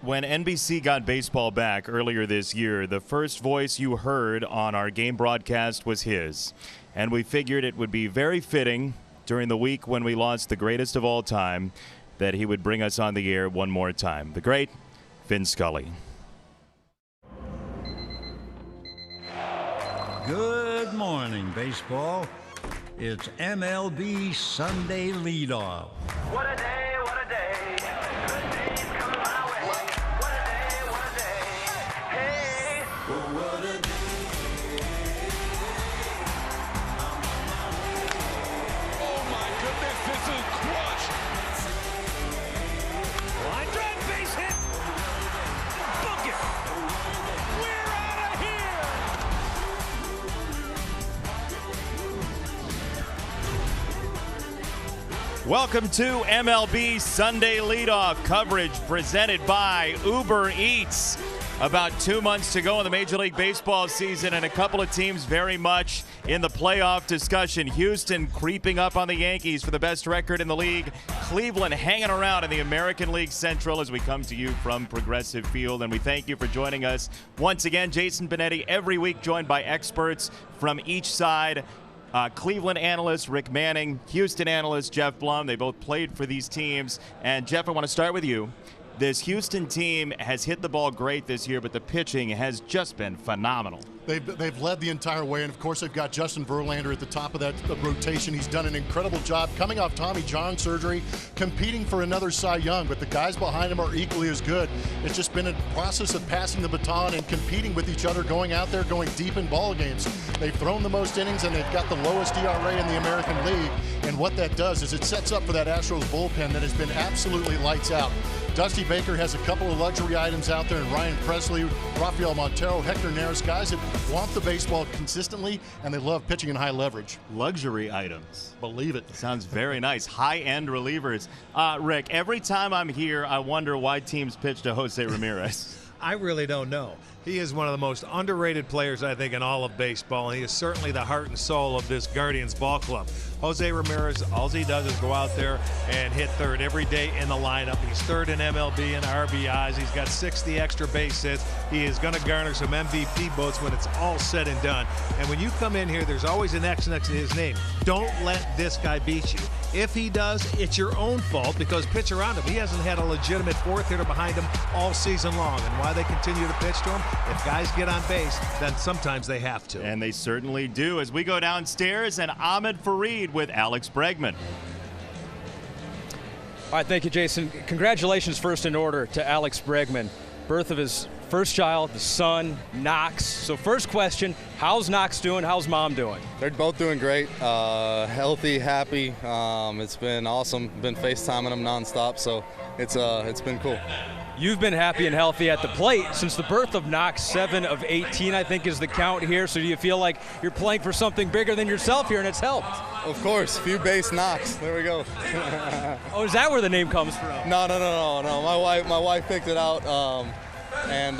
when NBC got baseball back earlier this year, the first voice you heard on our game broadcast was his. And we figured it would be very fitting during the week when we lost the greatest of all time that he would bring us on the air one more time. The great Vin Scully. Good morning, baseball. It's MLB Sunday Leadoff. What a day, what a day. Good days coming my way. What a day, what a day. Hey. What a day. Oh my goodness, this is crushed. Line drive, base hit. Book it. We're out of here. Welcome to MLB Sunday Leadoff coverage presented by Uber Eats. About 2 months to go in the Major League Baseball season, and a couple of teams very much in the playoff discussion. Houston creeping up on the Yankees for the best record in the league. Cleveland hanging around in the American League Central as we come to you from Progressive Field. And we thank you for joining us once again. Jason Benetti every week, joined by experts from each side. Cleveland analyst Rick Manning, Houston analyst Jeff Blum. They both played for these teams. And Jeff, I want to start with you. This Houston team has hit the ball great this year, but the pitching has just been phenomenal. They've led the entire way, and of course they've got Justin Verlander at the top of that rotation. He's done an incredible job coming off Tommy John surgery, competing for another Cy Young, but the guys behind him are equally as good. It's just been a process of passing the baton and competing with each other, going out there, going deep in ball games. They've thrown the most innings, and they've got the lowest ERA in the American League, and what that does is it sets up for that Astros bullpen that has been absolutely lights out. Dusty Baker has a couple of luxury items out there, and Ryan Presley, Rafael Montero, Hector Neris, guys that want the baseball consistently, and they love pitching in high leverage. Luxury items. Believe it. Sounds very nice. High-end relievers. Rick, every time I'm here, I wonder why teams pitch to Jose Ramirez. I really don't know. He is one of the most underrated players, I think, in all of baseball, and he is certainly the heart and soul of this Guardians ball club. Jose Ramirez, all he does is go out there and hit third every day in the lineup. He's third in MLB in RBIs. He's got 60 extra base hits. He is going to garner some MVP votes when it's all said and done. And when you come in here, there's always an X next to his name. Don't let this guy beat you. If he does, it's your own fault, because pitch around him. He hasn't had a legitimate fourth hitter behind him all season long. And why they continue to pitch to him, if guys get on base, then sometimes they have to. And they certainly do. As we go downstairs, and Ahmed Fareed with Alex Bregman. All right, thank you, Jason. Congratulations first in order to Alex Bregman. Birth of his first child, the son, Knox. So first question, how's Knox doing? How's mom doing? They're both doing great, healthy, happy. It's been awesome. Been FaceTiming them nonstop, so it's been cool. You've been happy and healthy at the plate since the birth of Knox. 7 of 18, I think, is the count here. So do you feel like you're playing for something bigger than yourself here, and it's helped? Of course, few base knocks. There we go. Oh, is that where the name comes from? No. My wife picked it out, and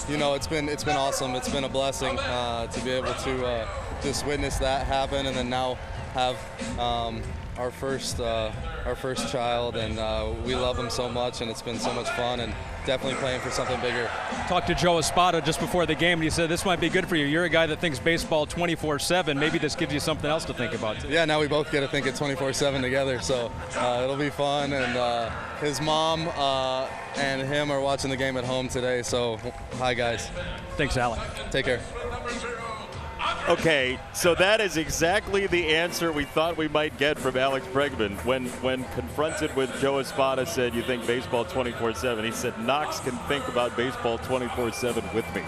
you know, it's been awesome. It's been a blessing to be able to just witness that happen, and then now have our first child, and we love him so much, and it's been so much fun, and definitely playing for something bigger. Talked to Joe Espada just before the game, and he said this might be good for you. You're a guy that thinks baseball 24/7. Maybe this gives you something else to think about too. Yeah, now we both get to think it 24/7 together, so it'll be fun. And his mom and him are watching the game at home today, so hi guys. Thanks, Alec. Take care. Okay, so that is exactly the answer we thought we might get from Alex Bregman. When confronted with Joe Espada, said, you think baseball 24/7. He said, Knox can think about baseball 24/7 with me.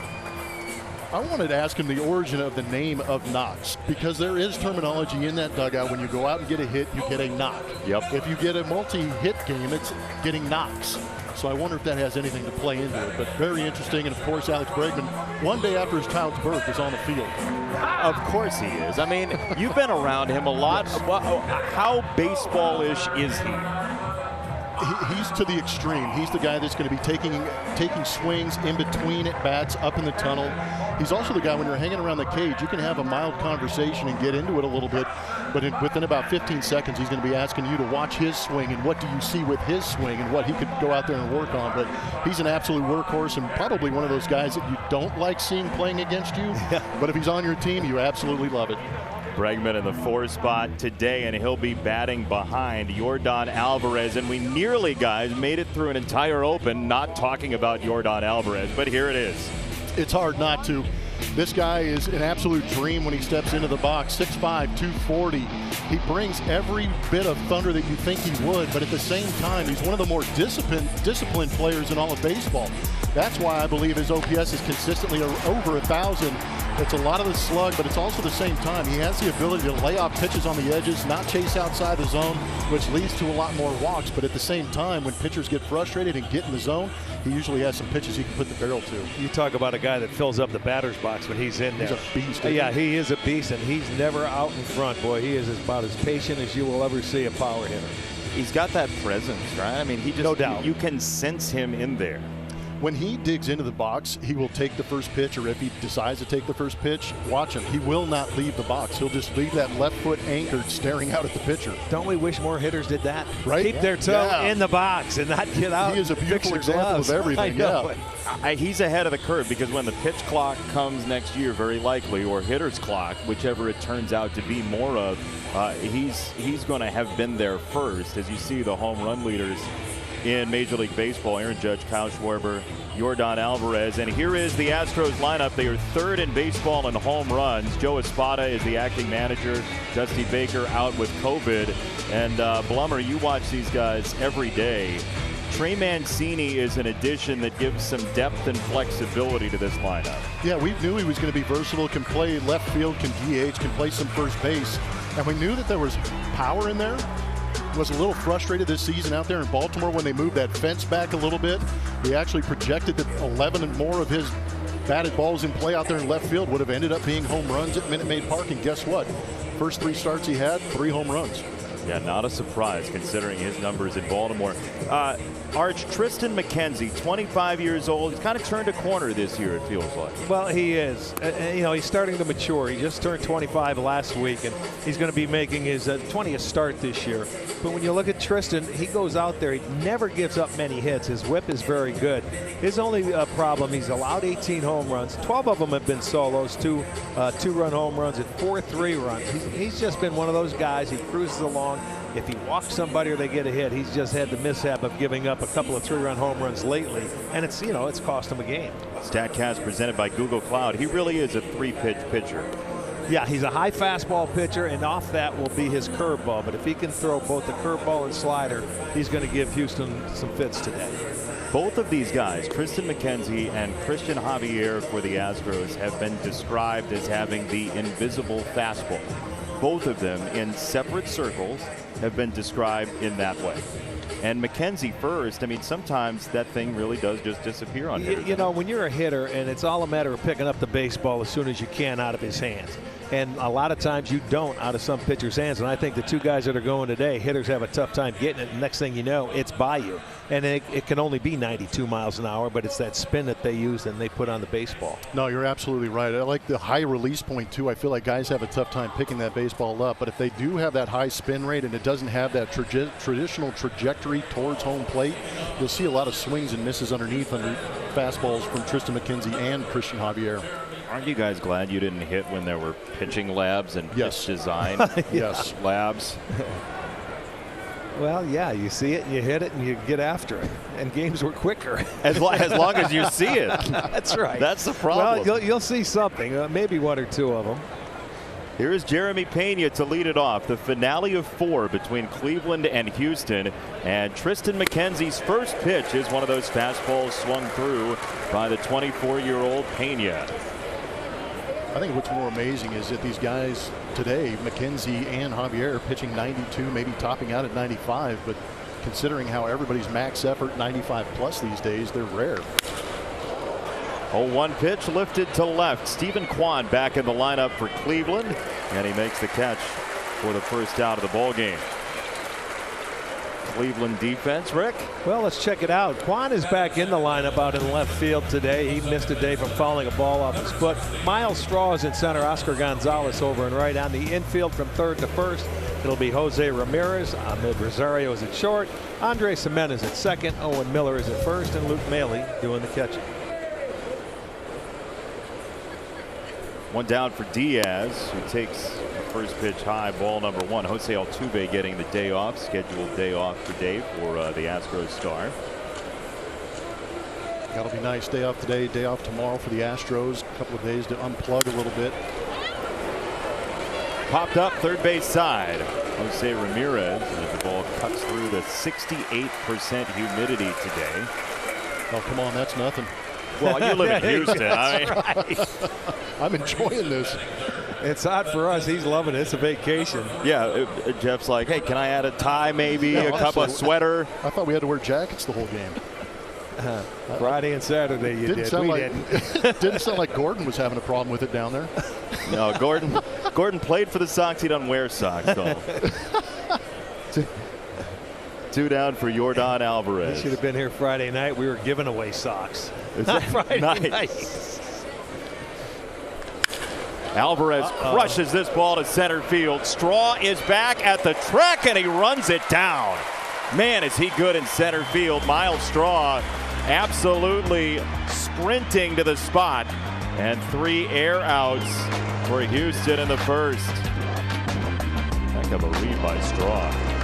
I wanted to ask him the origin of the name of Knox, because there is terminology in that dugout. When you go out and get a hit, you get a knock. Yep. If you get a multi-hit game, it's getting knocks. So I wonder if that has anything to play into it. But very interesting. And, of course, Alex Bregman, one day after his child's birth, is on the field. Of course he is. I mean, you've been around him a lot. How baseball-ish is he? He's to the extreme. He's the guy that's going to be taking swings in between at bats, up in the tunnel. He's also the guy, when you're hanging around the cage, you can have a mild conversation and get into it a little bit. but within about 15 seconds, he's going to be asking you to watch his swing and what do you see with his swing and what he could go out there and work on. But he's an absolute workhorse and probably one of those guys that you don't like seeing playing against you. But if he's on your team, you absolutely love it. Bregman in the 4 spot today, and he'll be batting behind Yordan Alvarez. And we nearly, guys, made it through an entire open not talking about Yordan Alvarez, but here it is. It's hard not to. This guy is an absolute dream when he steps into the box. 6'5", 240. He brings every bit of thunder that you think he would, but at the same time, he's one of the more disciplined players in all of baseball. That's why I believe his OPS is consistently over 1,000. It's a lot of the slug, but it's also the same time. He has the ability to lay off pitches on the edges, not chase outside the zone, which leads to a lot more walks. But at the same time, when pitchers get frustrated and get in the zone, he usually has some pitches he can put the barrel to. You talk about a guy that fills up the batter's box when he's in there. He's a beast. Yeah, he is a beast, and he's never out in front. Boy, he is about as patient as you will ever see a power hitter. He's got that presence, right? I mean, he just, no doubt. You can sense him in there. When he digs into the box, he will take the first pitch, or if he decides to take the first pitch, watch him. He will not leave the box. He'll just leave that left foot anchored, staring out at the pitcher. Don't we wish more hitters did that? Right? Keep their toe in the box and not get out. He is a beautiful example of everything. He's ahead of the curve because when the pitch clock comes next year, very likely, or hitter's clock, whichever it turns out to be more of, he's going to have been there first. As you see the home run leaders in Major League Baseball, Aaron Judge, Kyle Schwarber, Yordan Alvarez. And here is the Astros lineup. They are 3rd in baseball in home runs. Joe Espada is the acting manager. Dusty Baker out with COVID. And Blummer, you watch these guys every day. Trey Mancini is an addition that gives some depth and flexibility to this lineup. Yeah, we knew he was going to be versatile, can play left field, can DH, can play some first base. And we knew that there was power in there. Was a little frustrated this season out there in Baltimore when they moved that fence back a little bit. We actually projected that 11 and more of his batted balls in play out there in left field would have ended up being home runs at Minute Maid Park. And guess what? First 3 starts he had, 3 home runs. Yeah, not a surprise considering his numbers in Baltimore. Arch, Tristan McKenzie, 25 years old. He's kind of turned a corner this year, it feels like. Well, he is. You know, he's starting to mature. He just turned 25 last week, and he's going to be making his 20th start this year. But when you look at Tristan, he goes out there. He never gives up many hits. His whip is very good. His only problem, he's allowed 18 home runs. 12 of them have been solos, 2 2-run home runs and 4 3-runs. He's just been one of those guys. He cruises along. If he walks somebody or they get a hit, he's just had the mishap of giving up a couple of 3-run home runs lately, and it's cost him a game. StatCast presented by Google Cloud. He really is a 3-pitch pitcher. Yeah, he's a high fastball pitcher, and off that will be his curveball. But if he can throw both the curveball and slider, he's going to give Houston some fits today. Both of these guys, Tristan McKenzie and Christian Javier for the Astros, have been described as having the invisible fastball. Both of them in separate circles have been described in that way. And McKenzie first, I mean, sometimes that thing really does just disappear on hitters. You know, when you're a hitter and it's all a matter of picking up the baseball as soon as you can out of his hands. And a lot of times you don't out of some pitchers' hands. And I think the 2 guys that are going today, hitters have a tough time getting it. And next thing you know, it's by you. And it can only be 92 miles an hour, but it's that spin that they use and they put on the baseball. No, you're absolutely right. I like the high release point, too. I feel like guys have a tough time picking that baseball up. But if they do have that high spin rate and it doesn't have that traditional trajectory towards home plate, you'll see a lot of swings and misses underneath under fastballs from Tristan McKenzie and Christian Javier. Aren't you guys glad you didn't hit when there were pitching labs and pitch design yes. labs? Well, yeah, you see it and you hit it and you get after it. And games were quicker. As long as you see it. That's right. That's the problem. Well, you'll see something, maybe 1 or 2 of them. Here's Jeremy Pena to lead it off. The finale of 4 between Cleveland and Houston. And Tristan McKenzie's first pitch is one of those fastballs swung through by the 24-year-old Pena. I think what's more amazing is that these guys today, McKenzie and Javier, pitching 92, maybe topping out at 95. But considering how everybody's max effort 95 plus these days, they're rare. 0-1 pitch lifted to left. Stephen Kwan back in the lineup for Cleveland, and he makes the catch for the first out of the ball game. Cleveland defense, Rick? Well, let's check it out. Quan is back in the lineup out in left field today. He missed a day from fouling a ball off his foot. Miles Straw is in center. Oscar Gonzalez over and right. On the infield from third to first, it'll be Jose Ramirez. Ahmed Rosario is at short. Andres Jimenez at second. Owen Miller is at first. And Luke Maley doing the catching. One down for Diaz, who takes the first pitch high, ball number 1. Jose Altuve getting the day off, scheduled day off today for the Astros star. That'll be nice. Day off today, day off tomorrow for the Astros. A couple of days to unplug a little bit. Popped up third base side. Jose Ramirez as the ball cuts through the 68% humidity today. Oh, come on, that's nothing. Well, you live in Houston. I'm enjoying this. It's hot for us. He's loving it. It's a vacation. Yeah, Jeff's like, hey, can I add a tie maybe, a cup of sweater? I thought we had to wear jackets the whole game. Friday and Saturday you did. We didn't. Didn't sound like Gordon was having a problem with it down there. No, Gordon played for the Sox. He doesn't wear socks, though. Two down for Yordan Alvarez. He should have been here Friday night. We were giving away socks. Not Friday night. Alvarez crushes this ball to center field. Straw is back at the track, and he runs it down. Man, is he good in center field. Miles Straw absolutely sprinting to the spot. And 3 air outs for Houston in the first. Heck of a read by Straw.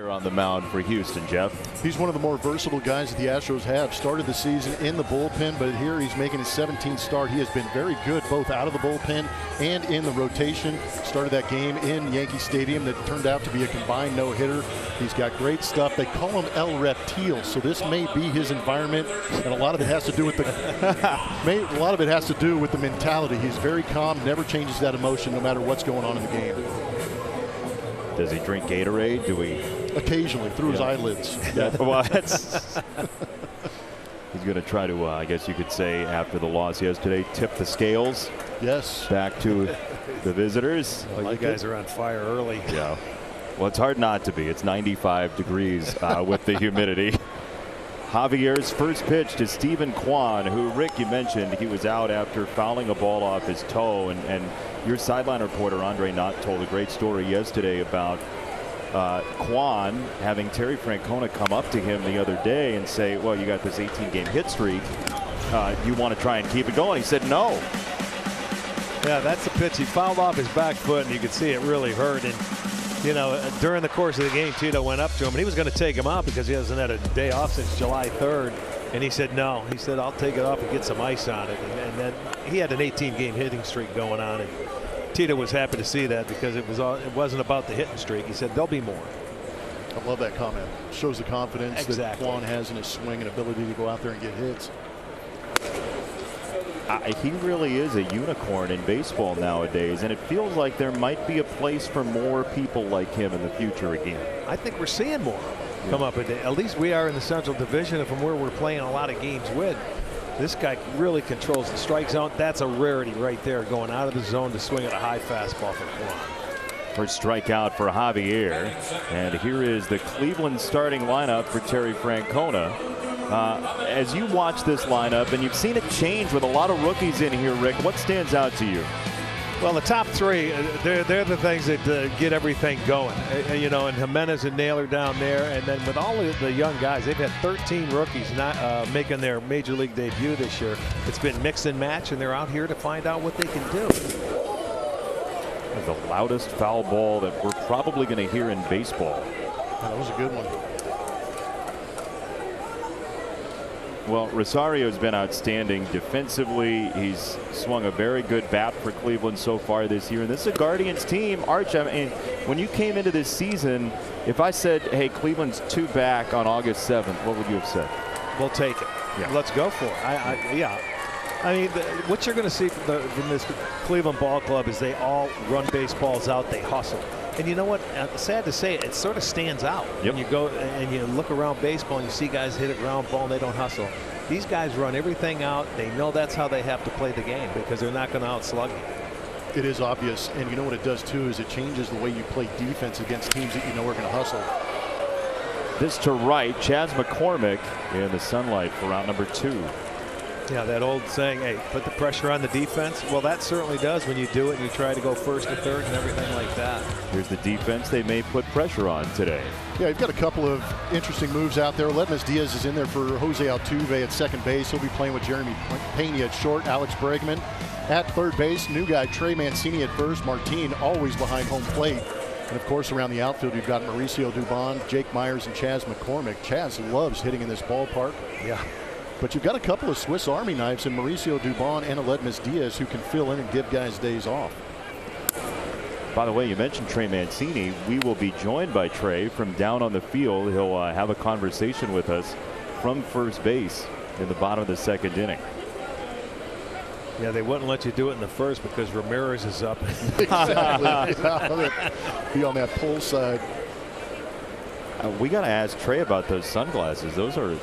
On the mound for Houston, Jeff. He's one of the more versatile guys that the Astros have. Started the season in the bullpen, but here he's making his 17th start. He has been very good both out of the bullpen and in the rotation. Started that game in Yankee Stadium that turned out to be a combined no-hitter. He's got great stuff. They call him El Reptil, so this may be his environment, and a lot of it has to do with the mentality. He's very calm, never changes that emotion no matter what's going on in the game. Does he drink Gatorade? Do we? Occasionally, through his eyelids. Well, he's going to try to, I guess you could say, after the loss yesterday, tip the scales. Yes. Back to the visitors. Well, you guys are on fire early. Yeah. Well, it's hard not to be. It's 95 degrees with the humidity. Javier's first pitch to Stephen Kwan, who, Rick, you mentioned he was out after fouling a ball off his toe. And your sideline reporter, Andre Knott, told a great story yesterday about Kwan having Terry Francona come up to him the other day and say, well, you got this 18-game hit streak. You want to try and keep it going? He said no. Yeah, that's the pitch. He fouled off his back foot, and you could see it really hurt. And, you know, during the course of the game, Tito went up to him, and he was going to take him out because he hasn't had a day off since July 3rd. And he said no. He said, I'll take it off and get some ice on it. And then he had an 18-game hitting streak going on. And Tito was happy to see that because it wasn't about the hitting streak. He said there'll be more. I love that comment. Shows the confidence exactly. that Kwan has in his swing and ability to go out there and get hits. He really is a unicorn in baseball nowadays, and it feels like there might be a place for more people like him in the future again. I think we're seeing more come up. At least we are in the Central Division, and from where we're playing a lot of games with. This guy really controls the strike zone. That's a rarity right there, going out of the zone to swing at a high fastball for Kwan. First strikeout for Javier. And here is the Cleveland starting lineup for Terry Francona. As you watch this lineup, and you've seen it change with a lot of rookies in here, Rick, what stands out to you? Well, the top three, they're the things that get everything going. You know, and Jimenez and Naylor down there. And then with all of the young guys, they've had 13 rookies not making their major league debut this year. It's been mix and match, and they're out here to find out what they can do. The loudest foul ball that we're probably going to hear in baseball. That was a good one. Well, Rosario's been outstanding defensively. He's swung a very good bat for Cleveland so far this year. And this is a Guardians team. Arch, I mean, when you came into this season, if I said, hey, Cleveland's 2 back on August 7th, what would you have said? We'll take it. Yeah. Let's go for it. Yeah. I mean, what you're going to see from this Cleveland ball club is they all run baseballs out. They hustle. And you know what? Sad to say, it sort of stands out. Yep. When you go and you look around baseball and you see guys hit a ground ball and they don't hustle. These guys run everything out. They know that's how they have to play the game because they're not going to outslug you. it is obvious. And you know what it does too is it changes the way you play defense against teams that you know are going to hustle. This to right, Chaz McCormick in the sunlight for round number 2. Yeah, that old saying, hey, put the pressure on the defense. Well, that certainly does when you do it and you try to go first and third and everything like that. Here's the defense they may put pressure on today. Yeah, you've got a couple of interesting moves out there. Ledmus Diaz is in there for Jose Altuve at second base. He'll be playing with Jeremy Pena at short, Alex Bregman at third base. New guy Trey Mancini at first. Martin always behind home plate. And of course, around the outfield, you've got Mauricio Dubon, Jake Myers, and Chaz McCormick. Chaz loves hitting in this ballpark. Yeah. But you've got a couple of Swiss Army knives in Mauricio Dubon and Ledmus Diaz who can fill in and give guys days off. By the way, you mentioned Trey Mancini. We will be joined by Trey from down on the field. He'll have a conversation with us from first base in the bottom of the second inning. Yeah, they wouldn't let you do it in the first because Ramirez is up. Exactly. Be on that pull side. We got to ask Trey about those sunglasses.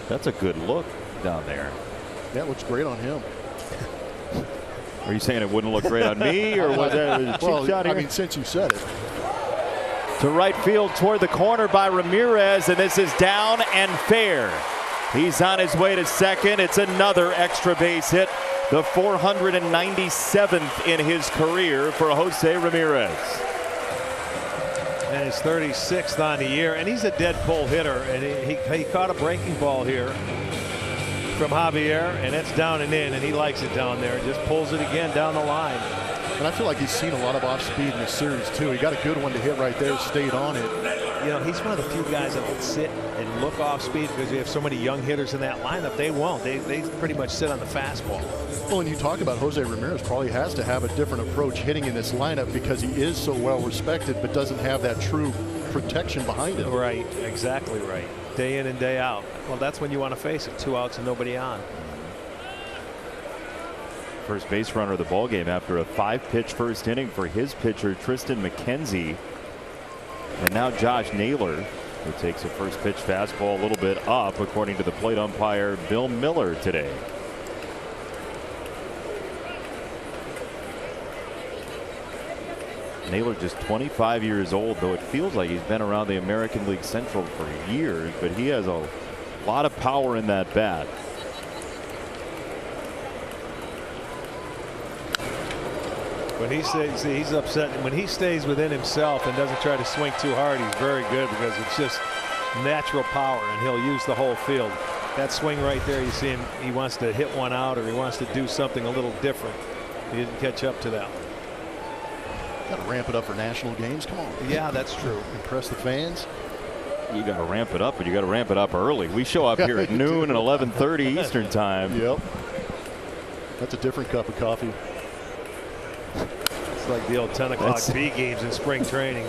That's a good look down there. That looks great on him. Are you saying it wouldn't look great on me, or was that a cheap shot here? I mean, since you said it. To right field toward the corner by Ramirez, and this is down and fair. He's on his way to second. It's another extra base hit, the 497th in his career for Jose Ramirez. And his 36th on the year, and he's a dead pull hitter, and he caught a breaking ball here from Javier, and it's down and in, and he likes it down there. Just pulls it again down the line. And I feel like he's seen a lot of off speed in this series too. He got a good one to hit right there, stayed on it. You know, he's one of the few guys that will sit and look off speed because you have so many young hitters in that lineup. They won't. They pretty much sit on the fastball. Well, and you talk about Jose Ramirez probably has to have a different approach hitting in this lineup because he is so well respected but doesn't have that true protection behind him. Right, exactly right. Day in and day out. Well, that's when you want to face it. 2 outs and nobody on. First base runner of the ball game after a 5-pitch first inning for his pitcher Tristan McKenzie. And now Josh Naylor, who takes a first pitch fastball a little bit up, according to the plate umpire Bill Miller today. Naylor just 25 years old, though it feels like he's been around the American League Central for years, but he has a lot of power in that bat. When he says he's upset, when he stays within himself and doesn't try to swing too hard, he's very good because it's just natural power, and he'll use the whole field. That swing right there, you see him, he wants to hit one out or he wants to do something a little different. He didn't catch up to that. Got to ramp it up for national games. Come on. Yeah, that's true. Impress the fans. You got to ramp it up, but you got to ramp it up early. We show up here at noon and 11:30 Eastern time. Yep. That's a different cup of coffee. It's like the old 10 o'clock B games in spring training.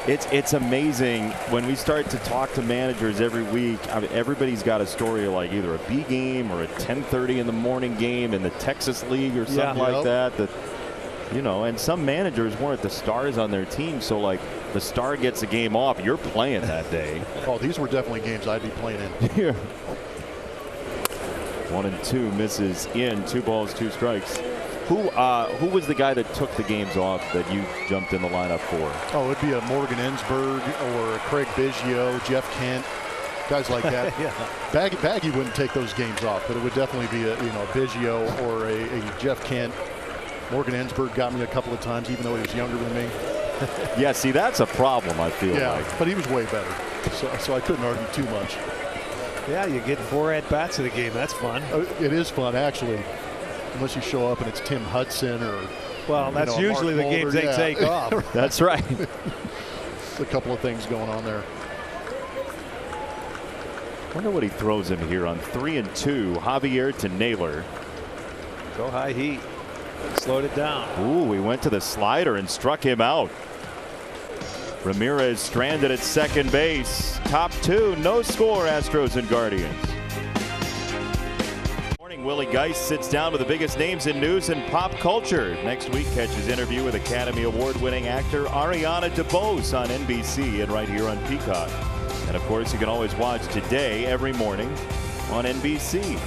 It's amazing when we start to talk to managers every week. I mean, everybody's got a story of like either a B game or a 10:30 in the morning game in the Texas League or something like that. That, you know, and some managers weren't the stars on their team, so like the star gets a game off, you're playing that day. Oh, these were definitely games I'd be playing in. Yeah. 1-2 misses in. 2 balls, 2 strikes. Who was the guy that took the games off that you jumped in the lineup for? Oh, it'd be a Morgan Ensberg or a Craig Biggio, Jeff Kent, guys like that. Yeah. Baggy wouldn't take those games off, but it would definitely be a Biggio or a Jeff Kent. Morgan Ensberg got me a couple of times, even though he was younger than me. Yeah, see, that's a problem, I feel like. But he was way better, so I couldn't argue too much. Yeah, you get 4 at-bats in a game. That's fun. It is fun, actually. Unless you show up and it's Tim Hudson or. Well, that's usually the games they take off. That's right. A couple of things going on there. Wonder what he throws him here on 3-2. Javier to Naylor. Go high heat. Slowed it down. Ooh, we went to the slider and struck him out. Ramirez stranded at second base. Top 2, no score, Astros and Guardians. Willie Geist sits down with the biggest names in news and pop culture. Next week, catch his interview with Academy Award-winning actor Ariana DeBose on NBC and right here on Peacock. And of course, you can always watch Today every morning on NBC.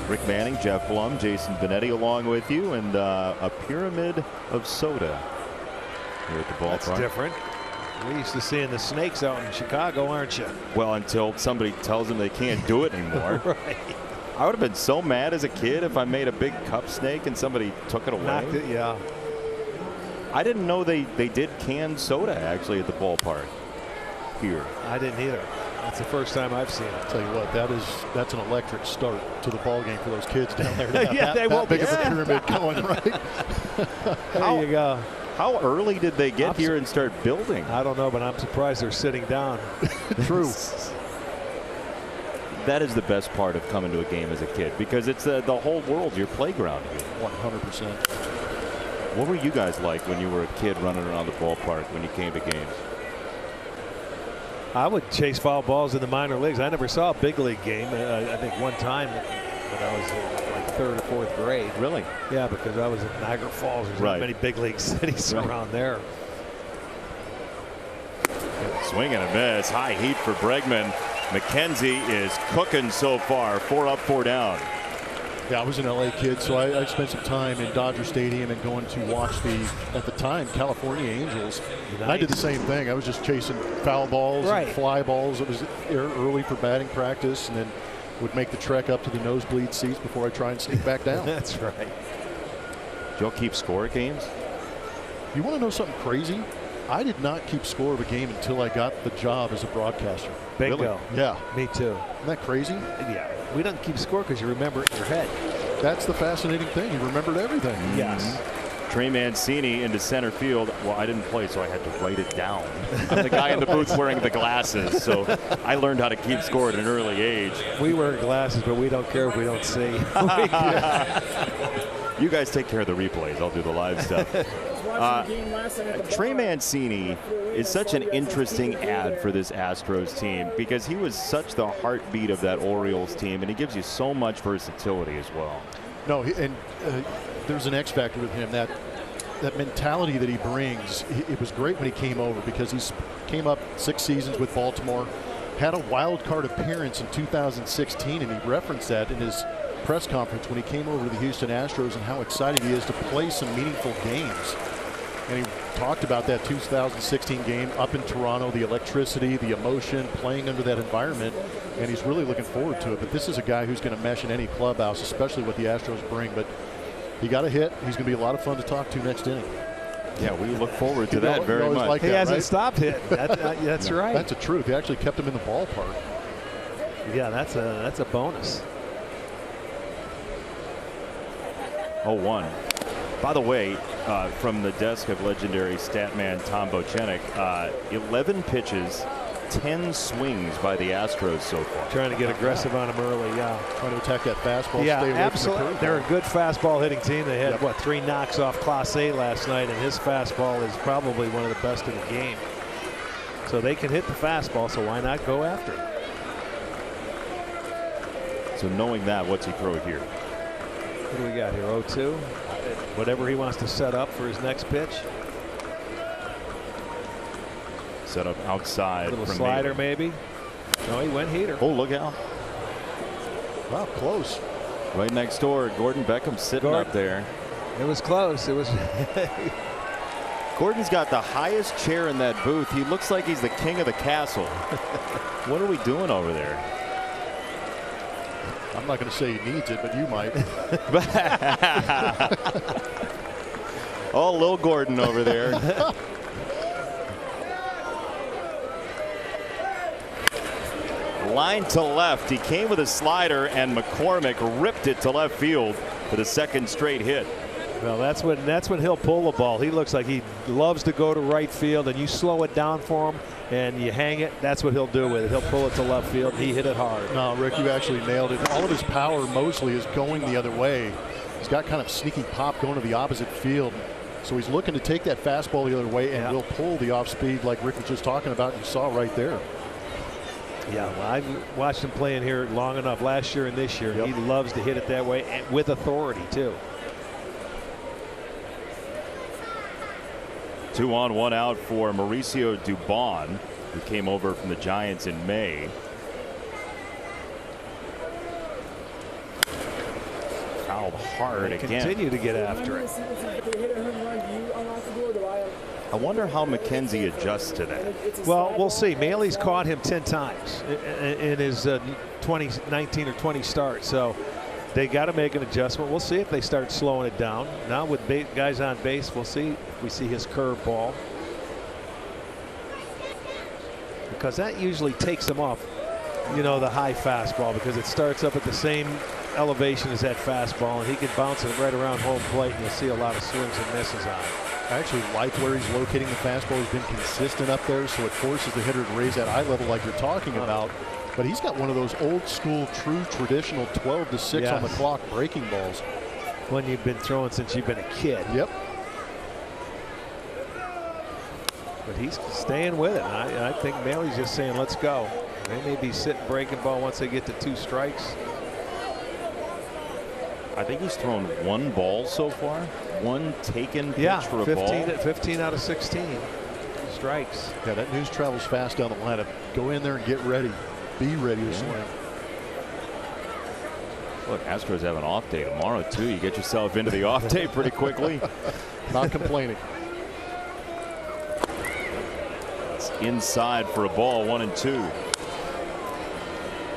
Rick Manning, Jeff Blum, Jason Benetti along with you, and a pyramid of soda here at the ballpark. That's different. We used to seeing the snakes out in Chicago, aren't you? Well, until somebody tells them they can't do it anymore. Right. I would have been so mad as a kid if I made a big cup snake and somebody took it away. Knocked it, yeah. I didn't know they did canned soda actually at the ballpark here. I didn't either. That's the first time I've seen it. I'll tell you what, that's an electric start to the ball game for those kids down there. Yeah, they won't big be of a pyramid going, right? There you go. How early did they get here and start building? I don't know, but I'm surprised they're sitting down. True. That is the best part of coming to a game as a kid, because it's the whole world, your playground here. 100%. What were you guys like when you were a kid running around the ballpark when you came to games? I would chase foul balls in the minor leagues. I never saw a big league game. I think one time when I was like 3rd or 4th grade. Really? Yeah, because I was in Niagara Falls. There's not many big league cities around there. Swing and a miss. High heat for Bregman. McKenzie is cooking so far. 4 up, 4 down. Yeah, I was an LA kid, so I spent some time in Dodger Stadium and going to watch at the time, California Angels. And I did the same thing. I was just chasing foul balls and fly balls. It was early for batting practice, and then would make the trek up to the nosebleed seats before I try and sneak back down. That's right. Did y'all keep score at games? You want to know something crazy? I did not keep score of a game until I got the job as a broadcaster. Bingo. Really? Yeah. Me too. Isn't that crazy? Yeah. We don't keep score because you remember it in your head. That's the fascinating thing. You remembered everything. Yes. Trey Mancini into center field. Well, I didn't play, so I had to write it down. I'm the guy in the booth wearing the glasses, so I learned how to keep score at an early age. We wear glasses, but we don't care if we don't see. You guys take care of the replays. I'll do the live stuff. Trey Mancini is such an interesting ad for this Astros team because he was such the heartbeat of that Orioles team, and he gives you so much versatility as well. No, and there's an X factor with him. That mentality that he brings. It was great when he came over because he came up 6 seasons with Baltimore, had a wild card appearance in 2016, and he referenced that in his press conference when he came over to the Houston Astros and how excited he is to play some meaningful games. And he talked about that 2016 game up in Toronto, the electricity, the emotion, playing under that environment, and he's really looking forward to it. But this is a guy who's going to mesh in any clubhouse, especially what the Astros bring. But he got a hit. He's going to be a lot of fun to talk to next inning. Yeah, we look forward to that very much. Like he that, hasn't right? stopped hitting. That's right. That's the truth. He actually kept him in the ballpark. Yeah, that's a bonus. 0-1. By the way, from the desk of legendary statman Tom Bochenek, 11 pitches, 10 swings by the Astros so far. Trying to get aggressive on him early, yeah. Trying to attack that fastball. Yeah, stay away absolutely. From the They're a good fastball hitting team. They had, Yep. 3 knocks off Class A last night, and his fastball is probably one of the best in the game. So they can hit the fastball, so why not go after it? So knowing that, what's he throw here? What do we got here, 0-2? Whatever he wants to set up for his next pitch. Set up outside. Little from slider maybe. No, he went heater. Oh, look out. Wow, close. Right next door, Gordon Beckham sitting up there. It was close. It was. Gordon's got the highest chair in that booth. He looks like he's the king of the castle. What are we doing over there? I'm not going to say he needs it, but you might. Oh, little Gordon over there. Line to left. He came with a slider, and McCormick ripped it to left field for the second straight hit. Well, that's when he'll pull the ball. He looks like he loves to go to right field, and you slow it down for him and you hang it. That's what he'll do with it. He'll pull it to left field. He hit it hard. No, Rick, you actually nailed it. All of his power mostly is going the other way. He's got kind of sneaky pop going to the opposite field. So he's looking to take that fastball the other way and will pull the off speed like Rick was just talking about. You saw right there. Yeah, well, I've watched him playing here long enough last year and this year. He loves to hit it that way and with authority too. 2 on, 1 out for Mauricio Dubon, who came over from the Giants in May. fouled hard again. Continue to get after it. I wonder how McKenzie adjusts to that. Well, we'll see. Maley's caught him 10 times in his 19 or 20 starts. So they got to make an adjustment. We'll see if they start slowing it down. Now with guys on base, we'll see if we see his curveball. Because that usually takes him off, you know, the high fastball, because it starts up at the same elevation as that fastball, and he can bounce it right around home plate, and you'll see a lot of swings and misses on it. I actually like where he's locating the fastball. He's been consistent up there, so it forces the hitter to raise that eye level like you're talking about. But he's got one of those old school, true traditional 12 to 6 on the clock breaking balls. One you've been throwing since you've been a kid. Yep. But he's staying with it. I think Maley's just saying, let's go. They may be sitting breaking ball once they get to 2 strikes. I think he's thrown 1 ball so far. 1 taken pitch for a 15 out of 16 strikes. Yeah, that news travels fast down the lineup. Go in there and get ready. Be ready to swing. Look, Astros have an off day tomorrow too. You get yourself into the off day pretty quickly. Not complaining. It's inside for a ball, 1-2.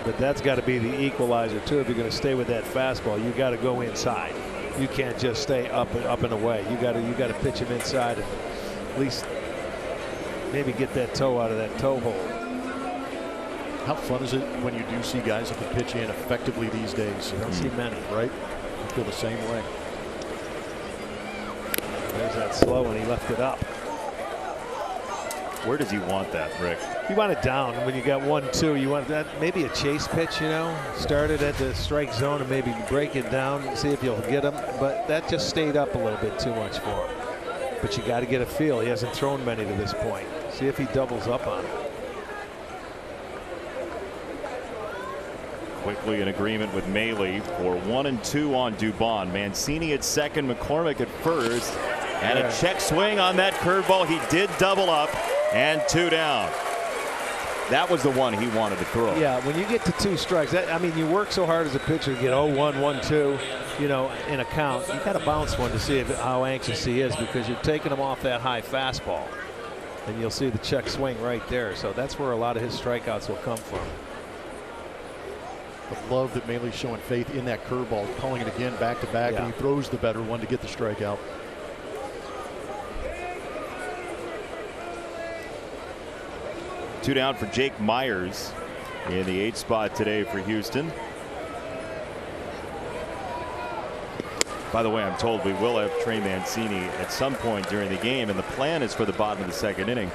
But that's got to be the equalizer too. If you're going to stay with that fastball, you got to go inside. You can't just stay up and away. You got to pitch him inside and at least maybe get that toe out of that toe hole. How fun is it when you do see guys that can pitch in effectively these days? You don't see many, right? I feel the same way. There's that slow, and he left it up. Where does he want that, Rick? You want it down. When you got 1-2, you want that maybe a chase pitch, you know, started at the strike zone and maybe break it down and see if you'll get him. But that just stayed up a little bit too much for him. But you got to get a feel. He hasn't thrown many to this point. See if he doubles up on it. Quickly in agreement with Maley for 1-2 on Dubon. Mancini at second, McCormick at first, and a check swing on that curveball. He did double up, and 2 down. That was the one he wanted to throw. Yeah, when you get to 2 strikes, I mean, you work so hard as a pitcher to get 0-1, 1-2, you know, in a count. You got to bounce one to see how anxious he is, because you're taking him off that high fastball, and you'll see the check swing right there. So that's where a lot of his strikeouts will come from. The love that Maley's showing faith in that curveball, calling it again back to back, and he throws the better one to get the strikeout. Two down for Jake Myers in the 8th spot today for Houston. By the way, I'm told we will have Trey Mancini at some point during the game, and the plan is for the bottom of the 2nd inning.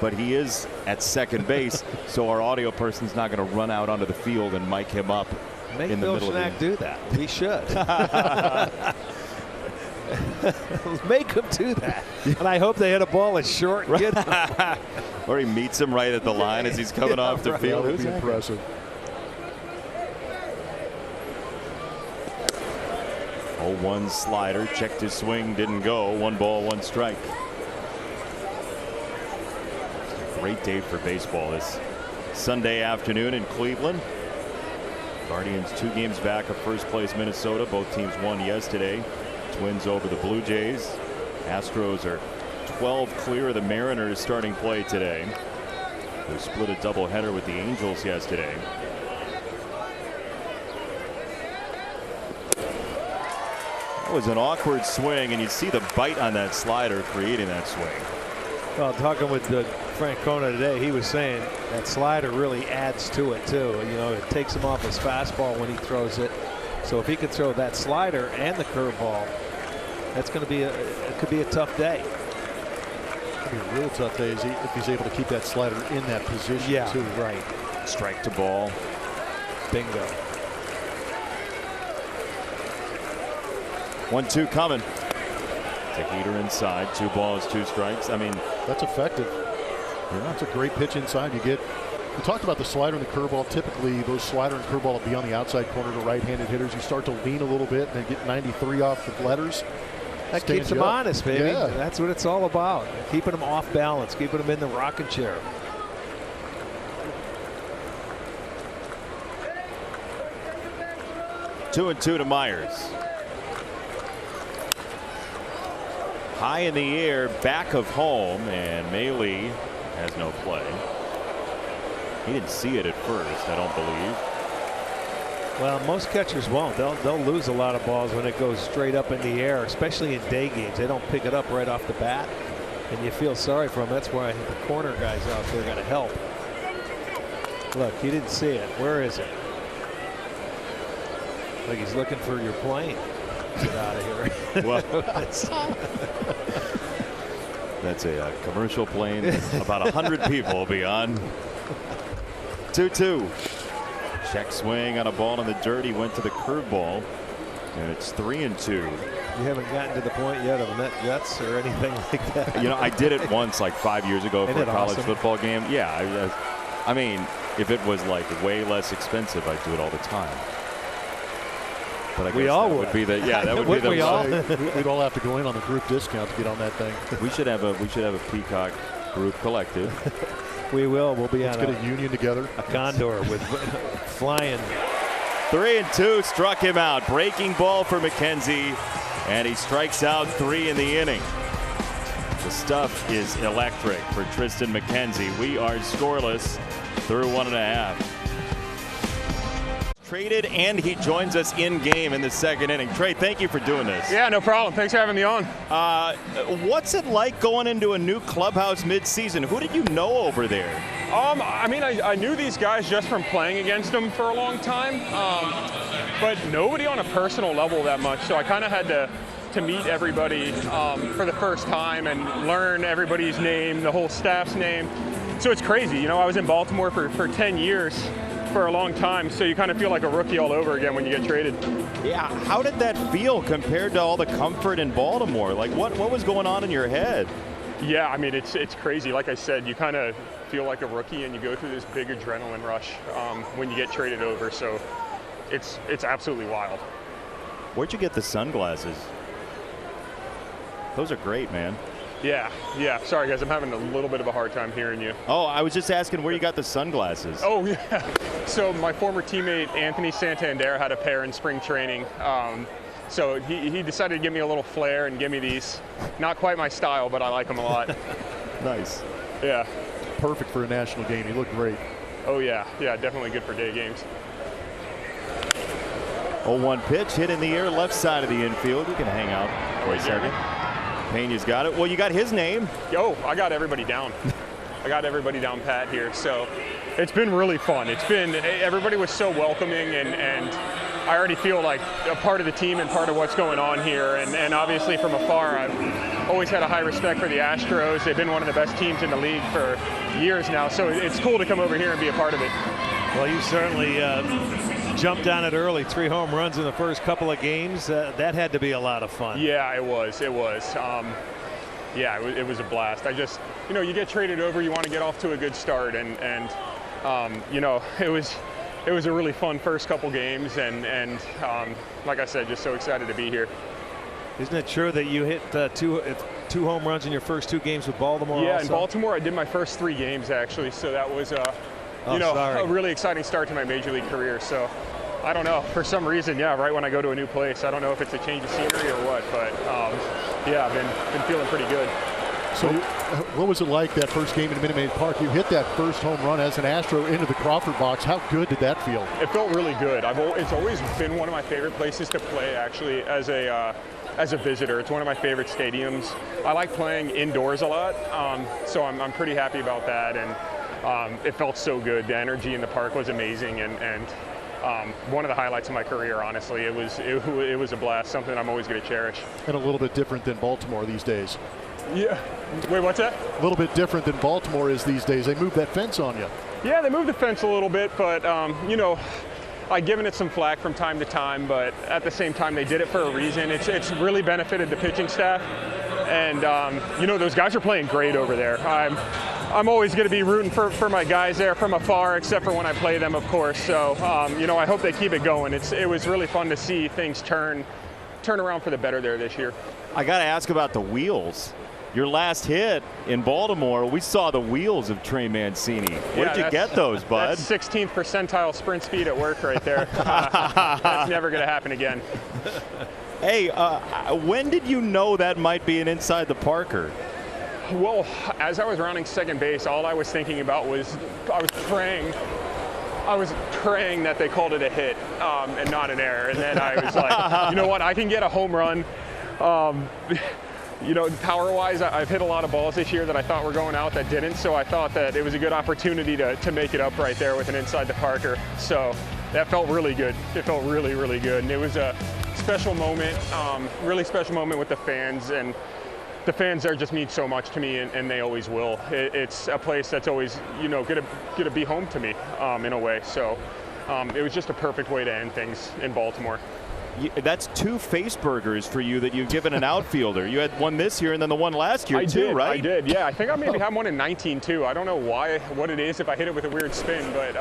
But he is at second base, so our audio person's not going to run out onto the field and mic him up in the middle of the game. do that. He should. Make him do that. And I hope they hit a ball as short and get him. Or he meets him right at the line as he's coming off the field. That would be impressive. Oh, 1 slider, checked his swing, didn't go. 1 ball, 1 strike. Great day for baseball this Sunday afternoon in Cleveland. Guardians 2 games back of first place Minnesota. Both teams won yesterday. Twins over the Blue Jays. Astros are 12 clear of the Mariners starting play today. They split a doubleheader with the Angels yesterday. That was an awkward swing, and you see the bite on that slider creating that swing. Well, talking with Francona today, he was saying that slider really adds to it too. You know, it takes him off his fastball when he throws it. So if he could throw that slider and the curveball, that's going to be it could be a tough day. It'll be a real tough day if he's able to keep that slider in that position too. Right. Strike to ball. Bingo. 1-2 coming. It's a heater inside. 2 balls, 2 strikes. I mean, that's effective. Yeah, that's a great pitch inside. We talked about the slider and the curveball. Typically, those slider and curveball will be on the outside corner to right-handed hitters. You start to lean a little bit and then get 93 off the letters. That keeps them honest, baby. Yeah. That's what it's all about. Keeping them off balance, keeping them in the rocking chair. Two and two to Myers. high in the air, back of home, and Mailey has no play. He didn't see it at first, I don't believe. Well, most catchers won't. They'll lose a lot of balls when it goes straight up in the air, especially in day games. They don't pick it up right off the bat, and you feel sorry for them. That's why the corner guys out there got to help. Look, he didn't see it. Where is it? Like he's looking for your plane. Get out of here. Well, that's a commercial plane. About 100 people will be on. 2-2. Check swing on a ball in the dirt. He went to the curveball, and it's 3-2. You haven't gotten to the point yet of net guts or anything like that. You know, I did it once, like 5 years ago, for a college football game. Yeah, I mean, if it was like way less expensive, I'd do it all the time. But I guess we all that would be the that would be the we all we'd all have to go in on the group discount to get on that thing. We should have a Peacock group collective. We will. We'll be Let's on get a union together. A condor with flying. 3-2, struck him out. Breaking ball for McKenzie, and he strikes out 3 in the inning. The stuff is electric for Tristan McKenzie. We are scoreless through 1.5. Traded, and he joins us in game in the second inning. Trey, thank you for doing this. Yeah, no problem. Thanks for having me on. What's it like going into a new clubhouse mid-season? Who did you know over there? I mean, I knew these guys just from playing against them for a long time, but nobody on a personal level that much. So I kind of had to meet everybody for the first time and learn everybody's name, the whole staff's name. So it's crazy. You know, I was in Baltimore for 10 years. For a long time, so you kind of feel like a rookie all over again when you get traded. Yeah, how did that feel compared to all the comfort in Baltimore? Like, what was going on in your head? Yeah, I mean, it's crazy. Like I said, you kind of feel like a rookie, and you go through this big adrenaline rush when you get traded over. So it's absolutely wild. Where'd you get the sunglasses? Those are great, man. Yeah. Sorry, guys. I'm having a little bit of a hard time hearing you. Oh, I was just asking where you got the sunglasses. Oh, yeah. So my former teammate, Anthony Santander, had a pair in spring training. So he decided to give me a little flair and give me these. Not quite my style, but I like them a lot. Nice. Yeah. Perfect for a national game. You look great. Oh, yeah. Yeah, definitely good for day games. 0-1 pitch, hit in the air, left side of the infield. You can hang out for a second. Pena's got it. Well, you got his name. Yo, I got everybody down. I got everybody down pat here. So it's been really fun. Everybody was so welcoming, and I already feel like a part of the team and part of what's going on here. And obviously from afar, I've always had a high respect for the Astros. They've been one of the best teams in the league for years now. So it's cool to come over here and be a part of it. Well, you certainly jumped on it early. 3 home runs in the first couple of games. That had to be a lot of fun. Yeah, it was. It was a blast. You get traded over, you want to get off to a good start, and it was a really fun first couple games, and like I said, just so excited to be here. Isn't it true that you hit two home runs in your first 2 games with Baltimore? Yeah, also? in Baltimore, I did my first 3 games actually, so that was a really exciting start to my major league career. So I don't know, for some reason, right when I go to a new place, I don't know if it's a change of scenery or what, but I've been feeling pretty good. So what was it like that first game in Minute Maid Park? You hit that first home run as an Astro into the Crawford box. How good did that feel? It felt really good. It's always been one of my favorite places to play, actually, as a visitor. It's one of my favorite stadiums. I like playing indoors a lot, so I'm pretty happy about that, and it felt so good. The energy in the park was amazing, and one of the highlights of my career, honestly. It was a blast, something I'm always going to cherish. And a little bit different than Baltimore these days. Yeah. Wait, what's that? A little bit different than Baltimore is these days. They moved that fence on you. Yeah, they moved the fence a little bit, but I've given it some flack from time to time, but at the same time, they did it for a reason. It's really benefited the pitching staff, and those guys are playing great over there. I'm always going to be rooting for my guys there from afar, except for when I play them, of course. So I hope they keep it going. It was really fun to see things turn around for the better there this year. I got to ask about the wheels. Your last hit in Baltimore, we saw the wheels of Trey Mancini. Where'd you get those, bud? That's 16th percentile sprint speed at work right there. That's never going to happen again. Hey, when did you know that might be an inside the Parker? Well, as I was rounding second base, all I was thinking about was I was praying that they called it a hit and not an error. And then I was like, you know what, I can get a home run. You know, power-wise, I've hit a lot of balls this year that I thought were going out that didn't, so I thought that it was a good opportunity to make it up right there with an inside the Parker. So that felt really good. It felt really, really good. And it was a special moment, really special moment with the fans. And the fans there just mean so much to me, and they always will. It's a place that's always, you know, gonna be home to me in a way. So it was just a perfect way to end things in Baltimore. That's 2 face burgers for you that you've given an outfielder. You had one this year and then the one last year too, right? I did, yeah. I think I maybe had one in 19 too. I don't know what it is, if I hit it with a weird spin, but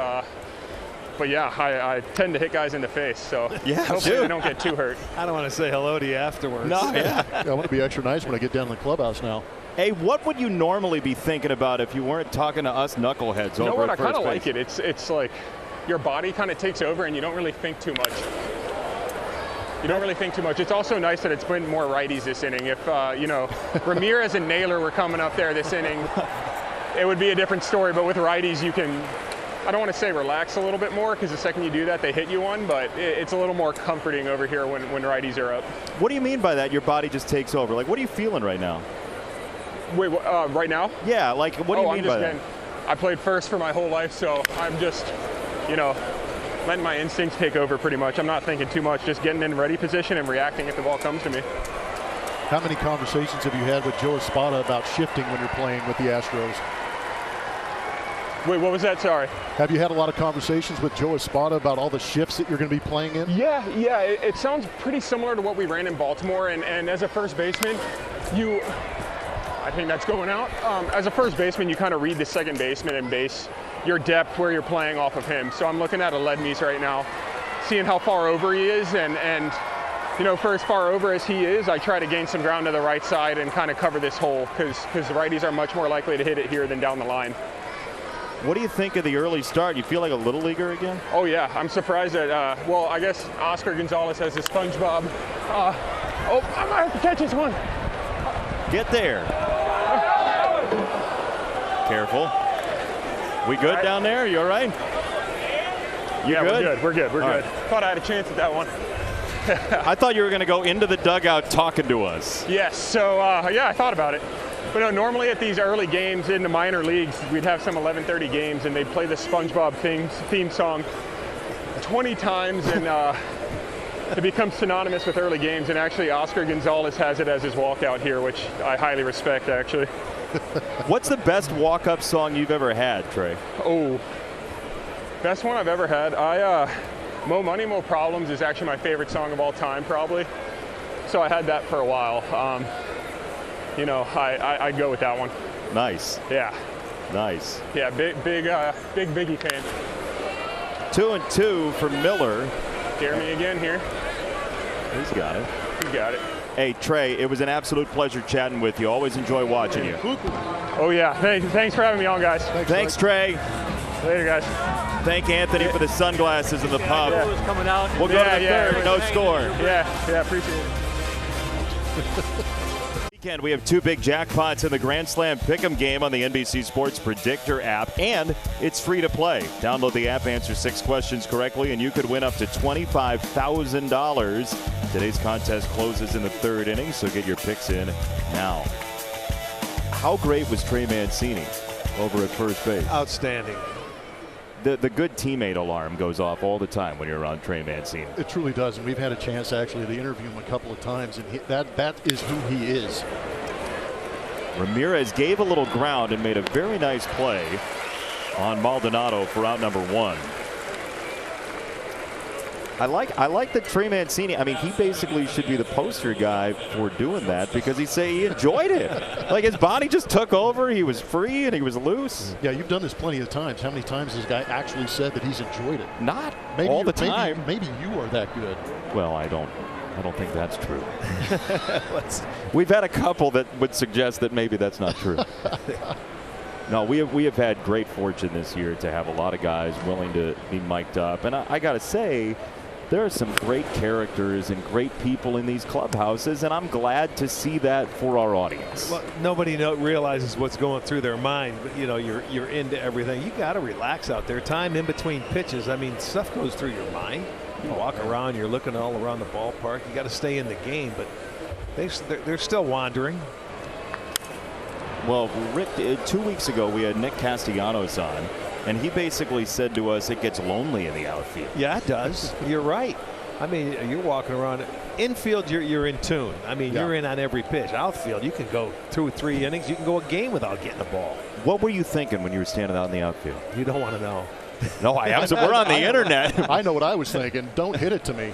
yeah, I tend to hit guys in the face, so yeah, hopefully they don't get too hurt. I don't want to say hello to you afterwards. No, yeah. I want to be extra nice when I get down in the clubhouse now. Hey, what would you normally be thinking about if you weren't talking to us knuckleheads You know over what? at I first kind of base? like it. It's like your body kind of takes over, and you don't really think too much. You don't really think too much. It's also nice that it's been more righties this inning. If, you know, Ramirez and Naylor were coming up there this inning, it would be a different story. But with righties, you can, I don't want to say relax a little bit more, because the second you do that, they hit you one. But it's a little more comforting over here when righties are up. What do you mean by that? Your body just takes over. Like, what are you feeling right now? Wait, right now? Yeah, like, what do you mean by that? I played first for my whole life, so I'm just, you know, letting my instincts take over pretty much. I'm not thinking too much, just getting in ready position and reacting if the ball comes to me. How many conversations have you had with Joe Espada about shifting when you're playing with the Astros? Wait, what was that? Sorry. Have you had a lot of conversations with Joe Espada about all the shifts that you're going to be playing in? Yeah, it sounds pretty similar to what we ran in Baltimore, and as a first baseman, I think that's going out. As a first baseman, you kind of read the second baseman and base your depth where you're playing off of him. So I'm looking at Aledmys right now, seeing how far over he is, and you know, for as far over as he is, I try to gain some ground to the right side and kind of cover this hole, because the righties are much more likely to hit it here than down the line. What do you think of the early start? You feel like a little leaguer again? Oh yeah, I'm surprised that, well, I guess Oscar Gonzalez has his SpongeBob. Oh, I might have to catch this one. Get there. Careful. We good right down there? You all right? You yeah, good? We're good. All right. Thought I had a chance at that one. I thought you were going to go into the dugout talking to us. Yes, so yeah, I thought about it. But no, normally at these early games in the minor leagues, we'd have some 11:30 games, and they'd play the SpongeBob theme song 20 times, and it becomes synonymous with early games. And actually, Oscar Gonzalez has it as his walkout here, which I highly respect, actually. What's the best walk-up song you've ever had, Trey? Oh, best one I've ever had. Mo Money, Mo Problems is actually my favorite song of all time, probably. So I had that for a while. You know, I'd go with that one. Nice. Yeah. Nice. Yeah, big Biggie fan. 2-2 for Miller. Jeremy again here. He's got it. You got it. Hey, Trey, it was an absolute pleasure chatting with you. Always enjoy watching you. Oh, yeah. Thanks for having me on, guys. Thanks, Trey. Later, guys. Thank Anthony for the sunglasses in the pub. Yeah. Coming out. We'll go to the third. No score. Yeah, appreciate it. Weekend, we have 2 big jackpots in the Grand Slam Pick'em game on the NBC Sports Predictor app, and it's free to play. Download the app, answer 6 questions correctly, and you could win up to $25,000. Today's contest closes in the 3rd inning, so get your picks in now. How great was Trey Mancini over at first base? Outstanding. The good teammate alarm goes off all the time when you're around Trey Mancini. It truly does, and we've had a chance actually to interview him a couple of times, and that is who he is. Ramirez gave a little ground and made a very nice play on Maldonado for out number 1. I like that Trey Mancini. I mean, he basically should be the poster guy for doing that, because he enjoyed it. Like, his body just took over. He was free and he was loose. Yeah, you've done this plenty of times. How many times has this guy actually said that he's enjoyed it? Not all the time. Maybe you are that good. Well, I don't think that's true. We've had a couple that would suggest that maybe that's not true. No, we have had great fortune this year to have a lot of guys willing to be mic'd up, and I got to say, There are some great characters and great people in these clubhouses, and I'm glad to see that for our audience. Well, nobody realizes what's going through their mind, but you're into everything. You got to relax out there. Time in between pitches. I mean, stuff goes through your mind. You walk around, you're looking all around the ballpark. You got to stay in the game, but they're still wandering. Well, Rick, 2 weeks ago we had Nick Castellanos on, and he basically said to us it gets lonely in the outfield. Yeah, it does. You're right. I mean, you're walking around. Infield, you're in tune. I mean, you're in on every pitch. Outfield, you can go 2 or 3 innings. You can go a game without getting the ball. What were you thinking when you were standing out in the outfield? You don't want to know. No, I am. We're on the internet. I know what I was thinking. Don't hit it to me.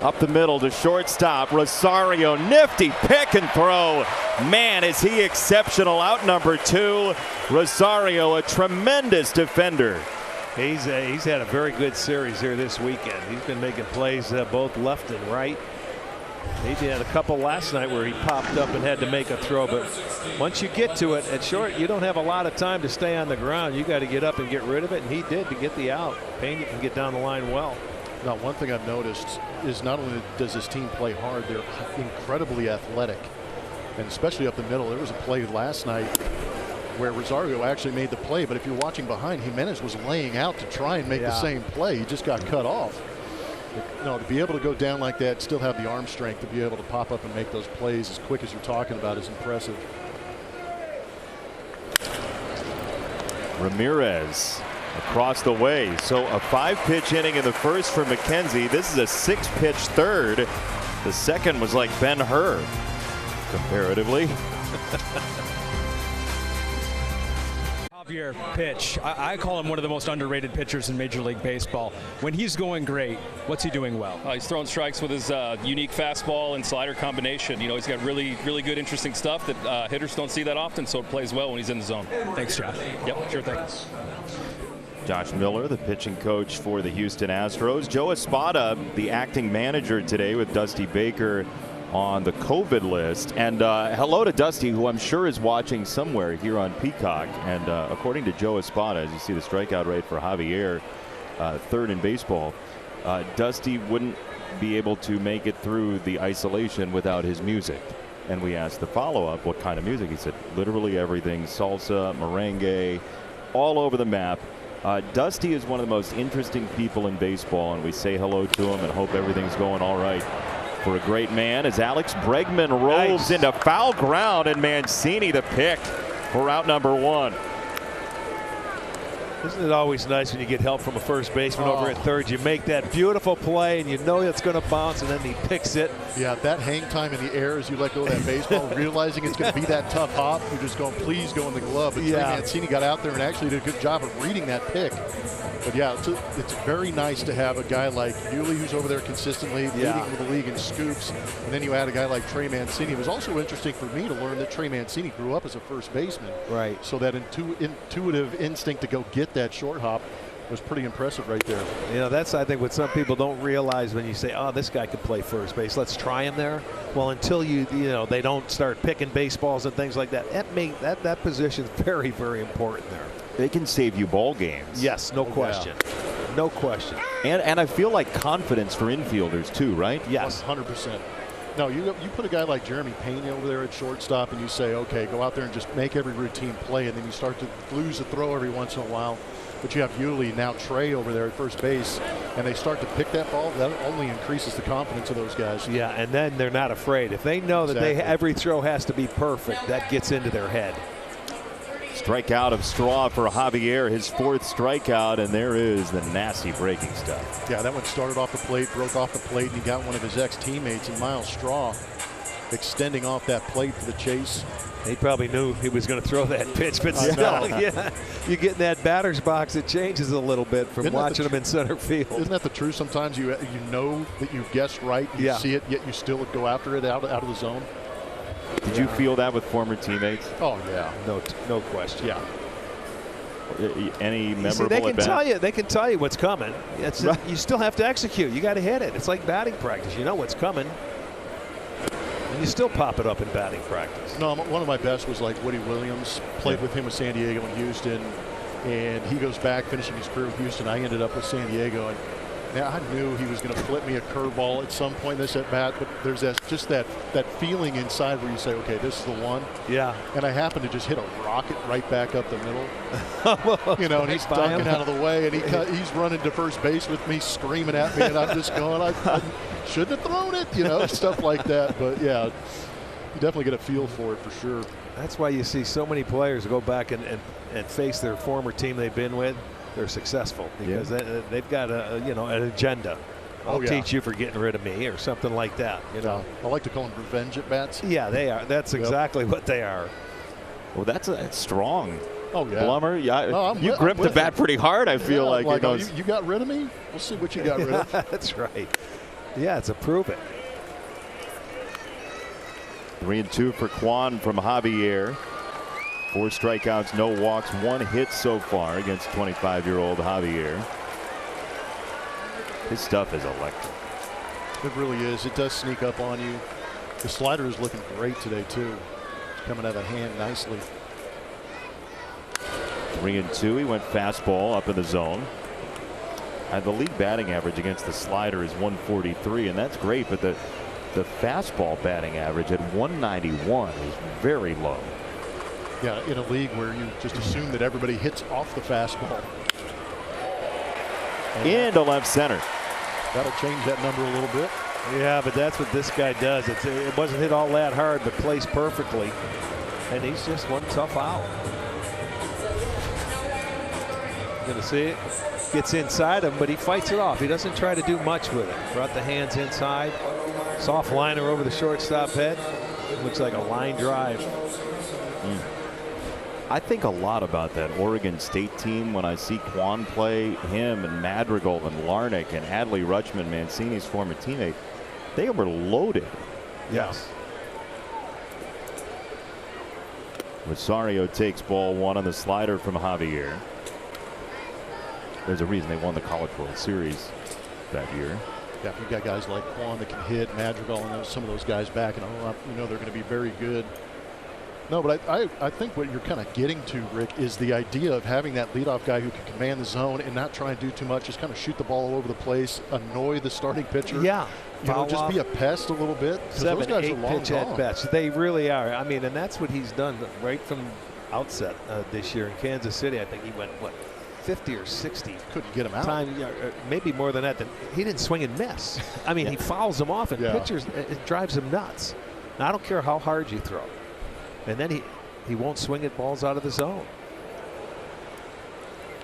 Up the middle to shortstop. Rosario, nifty pick and throw. Man, is he exceptional. Out number 2. Rosario, a tremendous defender. He's had a very good series here this weekend. He's been making plays both left and right. He had a couple last night where he popped up and had to make a throw, but once you get to it at short, you don't have a lot of time to stay on the ground. You got to get up and get rid of it, and he did to get the out. Pena can get down the line well. Now, one thing I've noticed is not only does this team play hard, they're incredibly athletic, and especially up the middle. There was a play last night where Rosario actually made the play, but if you're watching behind, Jimenez was laying out to try and make the same play. He just got cut off. No, to be able to go down like that, still have the arm strength to be able to pop up and make those plays as quick as you're talking about is impressive. Ramirez across the way. So a 5-pitch inning in the first for McKenzie. This is a 6-pitch third. The second was like Ben-Hur comparatively. Javier pitch. I call him one of the most underrated pitchers in Major League Baseball. When he's going great, what's he doing well? He's throwing strikes with his unique fastball and slider combination. You know, he's got really good, interesting stuff that hitters don't see that often, so it plays well when he's in the zone. Thanks, Josh. Yep, sure thing. Josh Miller, the pitching coach for the Houston Astros. Joe Espada, the acting manager today with Dusty Baker on the COVID list. And hello to Dusty, who I'm sure is watching somewhere here on Peacock. And according to Joe Espada, as you see the strikeout rate for Javier, third in baseball, Dusty wouldn't be able to make it through the isolation without his music. And we asked the follow-up, what kind of music? He said literally everything, salsa, merengue, all over the map. Dusty is one of the most interesting people in baseball, and we say hello to him and hope everything's going all right for a great man as Alex Bregman rolls into foul ground, and Mancini the pick for out number 1. Isn't it always nice when you get help from a first baseman over at third? You make that beautiful play and you know it's going to bounce, and then he picks it. Yeah, that hang time in the air as you let go of that baseball, realizing it's going to be that tough hop, you're just going, please go in the glove. But Trey Mancini got out there and actually did a good job of reading that pick. But yeah, it's very nice to have a guy like Yuli who's over there consistently leading the league in scoops, and then you add a guy like Trey Mancini. It was also interesting for me to learn that Trey Mancini grew up as a first baseman. Right. So that intuitive instinct to go get that short hop was pretty impressive right there. You know, that's, I think, what some people don't realize when you say, oh, this guy could play first base, let's try him there. Well, until they don't start picking baseballs and things like that, that position's very, very important there. They can save you ball games. Yes, no question. Yeah. No question. And I feel like confidence for infielders too, right? Yes. 100%. No, you put a guy like Jeremy Pena over there at shortstop and you say, okay, go out there and just make every routine play, and then you start to lose a throw every once in a while. But you have Yuli, now Trey over there at first base, and they start to pick that ball. That only increases the confidence of those guys. Yeah, and then they're not afraid. If they know that every throw has to be perfect, that gets into their head. Strikeout of Straw for Javier, his 4th strikeout, and there is the nasty breaking stuff. Yeah, that one started off the plate, broke off the plate, and he got one of his ex-teammates in Miles Straw extending off that plate for the chase. He probably knew he was going to throw that pitch, but still, you get in that batter's box, it changes a little bit from watching him in center field. Isn't that the truth? Sometimes you know that you've guessed right, you see it, yet you still go after it out of the zone. Did you feel that with former teammates? Oh yeah, no question. Yeah. Any memorable? They can tell you what's coming. You still have to execute. You got to hit it. It's like batting practice. You know what's coming, and you still pop it up in batting practice. No, one of my best was like Woody Williams. Played with him with San Diego and Houston, and he goes back finishing his career with Houston. I ended up with San Diego, and Now, I knew he was going to flip me a curveball at some point in this at bat, but there's just that feeling inside where you say, okay, this is the one. Yeah. And I happened to just hit a rocket right back up the middle. You know, and he's ducking out of the way, and he's running to first base with me, screaming at me, and I'm just going, I shouldn't have thrown it, you know, stuff like that. But yeah, you definitely get a feel for it for sure. That's why you see so many players go back and face their former team they've been with. They're successful because they've got an agenda. I'll teach you for getting rid of me or something like that. You know, I like to call them revenge at bats. Yeah, they are. That's exactly what they are. Well, that's strong. Oh yeah, Blummer. Yeah, no, you gripped the bat pretty hard. I feel like you got rid of me. We'll see what you got rid of. That's right. Yeah, it's a prove it. 3-2 for Quan from Javier. 4 strikeouts, no walks, 1 hit so far against 25-year-old Javier. His stuff is electric. It really is. It does sneak up on you. The slider is looking great today too. It's coming out of the hand nicely. 3-2. He went fastball up in the zone. And the league batting average against the slider is 143, and that's great. But the fastball batting average at 191 is very low. Yeah, in a league where you just assume that everybody hits off the fastball. Into left center. That'll change that number a little bit. Yeah, but that's what this guy does. It wasn't hit all that hard, but placed perfectly. And he's just one tough out. Gonna see it. Gets inside him, but he fights it off. He doesn't try to do much with it. Brought the hands inside. Soft liner over the shortstop head. Looks like a line drive. I think a lot about that Oregon State team when I see Quan play, him and Madrigal and Larnach and Adley Rutschman, Mancini's former teammate. They were loaded. Yes. Rosario takes ball 1 on the slider from Javier. There's a reason they won the College World Series that year. Yeah, if you've got guys like Quan that can hit, Madrigal, and some of those guys back, and they're going to be very good. No, but I think what you're kind of getting to, Rick, is the idea of having that leadoff guy who can command the zone and not try and do too much, just kind of shoot the ball all over the place, annoy the starting pitcher. Yeah. Just be a pest a little bit. 7, 8 pitch at bats. They really are. I mean, and that's what he's done right from outset this year in Kansas City. I think he went, 50 or 60. Couldn't get him out. Maybe more than that. He didn't swing and miss. I mean, he fouls them off, and pitchers, it drives them nuts. Now, I don't care how hard you throw. And then he won't swing at balls out of the zone.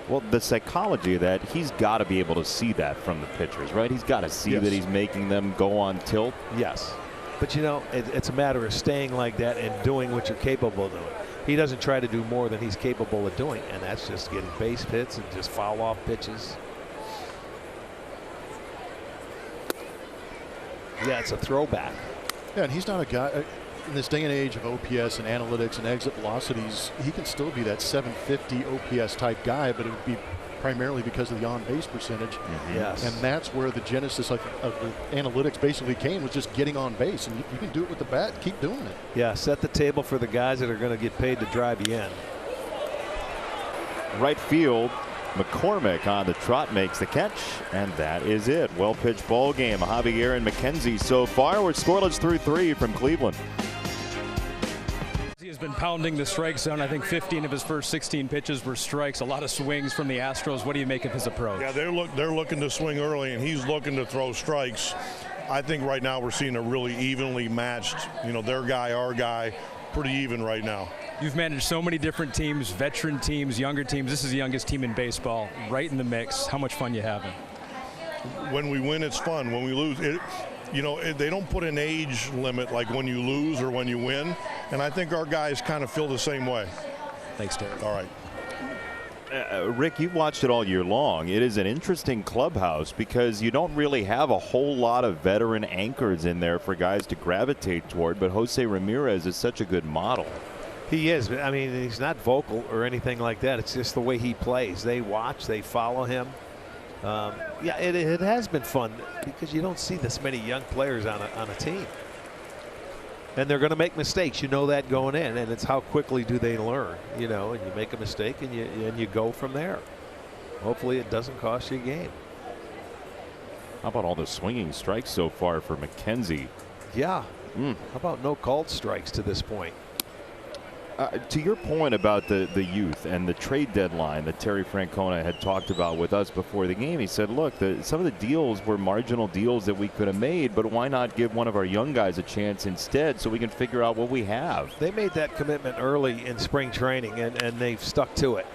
Well, the psychology of that, he's got to be able to see that from the pitchers, right? He's got to see that he's making them go on tilt. Yes. But, it's a matter of staying like that and doing what you're capable of doing. He doesn't try to do more than he's capable of doing, and that's just getting base hits and just foul off pitches. Yeah, it's a throwback. Yeah, and he's not a guy in this day and age of OPS and analytics and exit velocities. He can still be that 750 OPS type guy, but it would be primarily because of the on-base percentage. Yes. And that's where the genesis of the analytics basically came, was just getting on base. And you can do it with the bat. Keep doing it. Yeah, set the table for the guys that are going to get paid to drive you in. Right field, McCormick on the trot makes the catch, and that is it. Well pitched ball game. Javier and McKenzie so far. We're scoreless through 3 from Cleveland. He has been pounding the strike zone. I think 15 of his first 16 pitches were strikes. A lot of swings from the Astros. What do you make of his approach? Yeah, they're looking to swing early, and he's looking to throw strikes. I think right now we're seeing a really evenly matched, their guy, our guy, pretty even right now. You've managed so many different teams, veteran teams, younger teams. This is the youngest team in baseball, right in the mix. How much fun you having? When we win, it's fun. When we lose, they don't put an age limit like when you lose or when you win. And I think our guys kind of feel the same way. Thanks, Derek. All right. Rick, you've watched it all year long. It is an interesting clubhouse because you don't really have a whole lot of veteran anchors in there for guys to gravitate toward. But Jose Ramirez is such a good model. He is. I mean, he's not vocal or anything like that. It's just the way he plays. They watch, they follow him. Yeah, it has been fun because you don't see this many young players on a team. And they're going to make mistakes. You know that going in, and it's how quickly do they learn, and you make a mistake and you go from there. Hopefully it doesn't cost you a game. How about all the swinging strikes so far for McKenzie? Yeah. How about no called strikes to this point? To your point about the youth and the trade deadline that Terry Francona had talked about with us before the game, he said, look, some of the deals were marginal deals that we could have made, but why not give one of our young guys a chance instead so we can figure out what we have? They made that commitment early in spring training, and they've stuck to it.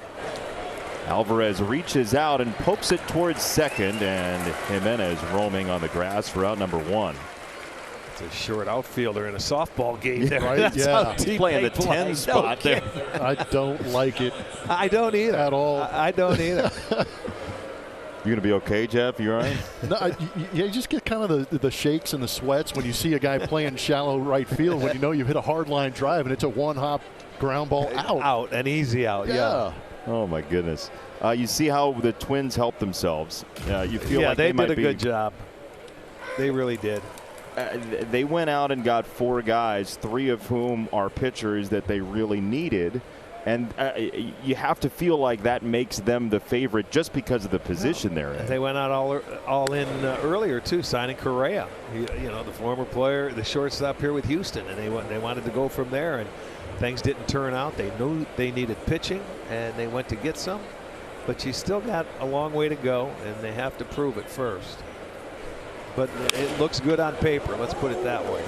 Alvarez reaches out and pokes it towards second, and Jimenez roaming on the grass for out number 1. It's a short outfielder in a softball game there. Right? That's Yeah. how He's deep playing they the play. 10 spot there. I don't like it I don't either. at all. I don't either. You going to be okay, Jeff? You all right? No, you just get kind of the shakes and the sweats when you see a guy playing shallow right field when you know you hit a hard line drive and it's a one-hop ground ball out. Out, an easy out, yeah. Oh, my goodness. You see how the Twins helped themselves. You feel like they might did a be, good job. They really did. They went out and got 4 guys, 3 of whom are pitchers that they really needed. And you have to feel like that makes them the favorite just because of the position they're in. They went out all in earlier, too, signing Correa. The former player, the shortstop here with Houston. And they wanted to go from there. And things didn't turn out. They knew they needed pitching, and they went to get some. But you still got a long way to go, and they have to prove it first. But it looks good on paper. Let's put it that way.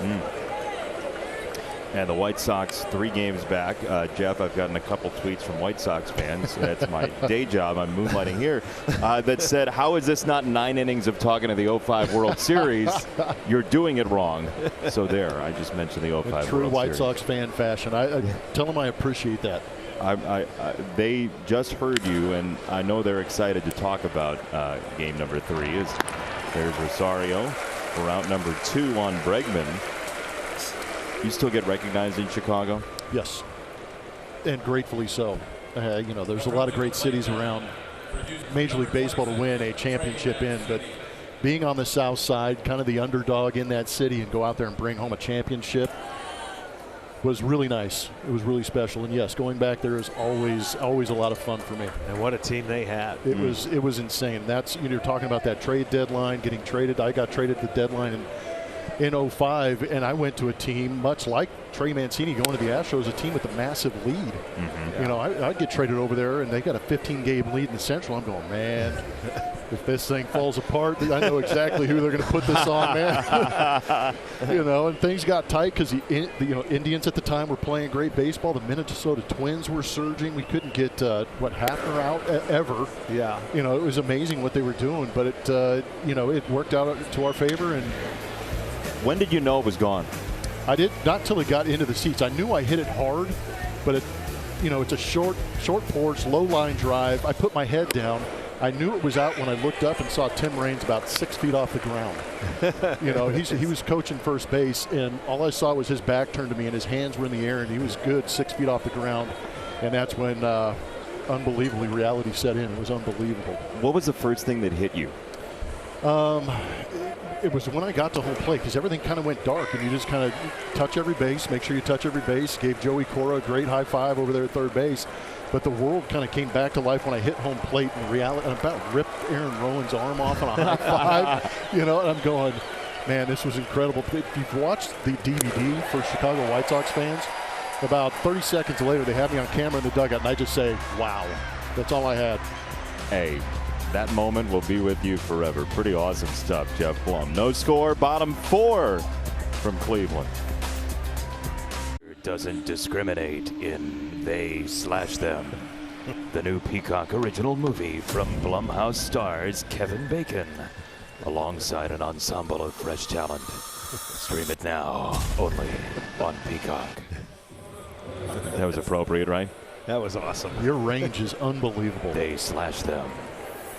And the White Sox 3 games back. Jeff, I've gotten a couple tweets from White Sox fans. That's my day job. I'm moonlighting here. That said, how is this not 9 innings of talking to the 05 World Series? You're doing it wrong. So there, I just mentioned the 05 World Series. True White Sox fan fashion. I tell them I appreciate that. They just heard you, and I know they're excited to talk about game number 3. There's Rosario for out number 2 on Bregman. You still get recognized in Chicago? Yes, and gratefully so. There's a lot of great cities around Major League Baseball to win a championship in, but being on the South Side, kind of the underdog in that city, and go out there and bring home a championship was really nice. It was really special, and yes, going back there is always a lot of fun for me. And what a team they had. It was insane. That's, you're talking about that trade deadline, getting traded. I got traded at the deadline in 05, and I went to a team much like Trey Mancini going to the Astros, a team with a massive lead. I'd get traded over there, and they got a 15-game lead in the Central. I'm going, man, if this thing falls apart, I know exactly who they're going to put this on, man. And things got tight because the Indians at the time were playing great baseball. The Minnesota Twins were surging. We couldn't get Hafner out ever. Yeah. It was amazing what they were doing, but it worked out to our favor. And when did you know it was gone? I did not till it got into the seats. I knew I hit it hard, but it's a short porch, low line drive. I put my head down. I knew it was out when I looked up and saw Tim Raines about 6 feet off the ground. He was coaching first base, and all I saw was his back turned to me, and his hands were in the air, and he was good 6 feet off the ground. And that's when, unbelievably, reality set in. It was unbelievable. What was the first thing that hit you? It was when I got to home plate, because everything kind of went dark, and you just kind of touch every base, make sure you touch every base. Gave Joey Cora a great high five over there at third base. But the world kind of came back to life when I hit home plate, and reality, and about ripped Aaron Rowan's arm off on a high five. And I'm going, man, this was incredible. If you've watched the DVD for Chicago White Sox fans, about 30 seconds later, they have me on camera in the dugout, and I just say, wow. That's all I had. Hey, that moment will be with you forever. Pretty awesome stuff, Jeff Blum. No score, bottom 4 from Cleveland. Doesn't discriminate in they/them. The new Peacock original movie from Blumhouse stars Kevin Bacon alongside an ensemble of fresh talent. Stream it now, only on Peacock. That was appropriate, right? That was awesome. Your range is unbelievable. They/them.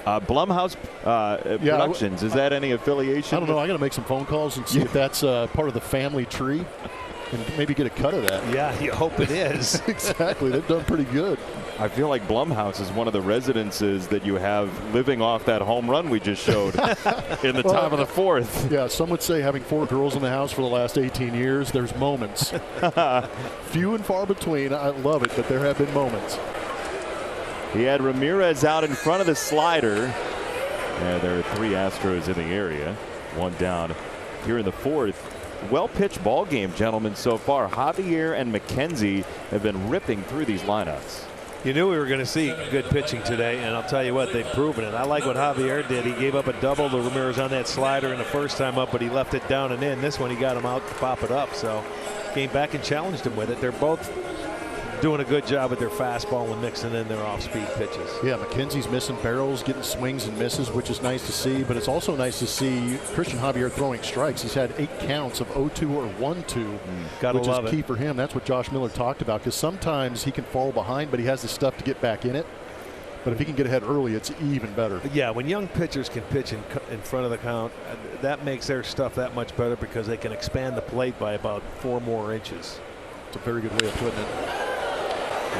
Blumhouse Productions, is that any affiliation? I don't know. I got to make some phone calls and see if that's part of the family tree and maybe get a cut of that. Yeah, you hope it is. Exactly. They've done pretty good. I feel like Blumhouse is one of the residences that you have living off that home run we just showed in the top of the 4th. Yeah, some would say having 4 girls in the house for the last 18 years, there's moments. Few and far between. I love it, but there have been moments. He had Ramirez out in front of the slider. There are 3 Astros in the area. 1 down here in the 4th. Well-pitched ball game, gentlemen, so far. Javier and McKenzie have been ripping through these lineups. You knew we were going to see good pitching today, and I'll tell you what, they've proven it. I like what Javier did. He gave up a double to Ramirez on that slider in the first time up, but he left it down and in. This one, he got him out to pop it up. So came back and challenged him with it. They're both doing a good job with their fastball and mixing in their off-speed pitches. Yeah, McKenzie's missing barrels, getting swings and misses, which is nice to see. But it's also nice to see Christian Javier throwing strikes. He's had 8 counts of 0-2 or 1-2, which is key for him. That's what Josh Miller talked about, because sometimes he can fall behind, but he has the stuff to get back in it. But if he can get ahead early, it's even better. Yeah, when young pitchers can pitch in front of the count, that makes their stuff that much better because they can expand the plate by about 4 more inches. It's a very good way of putting it.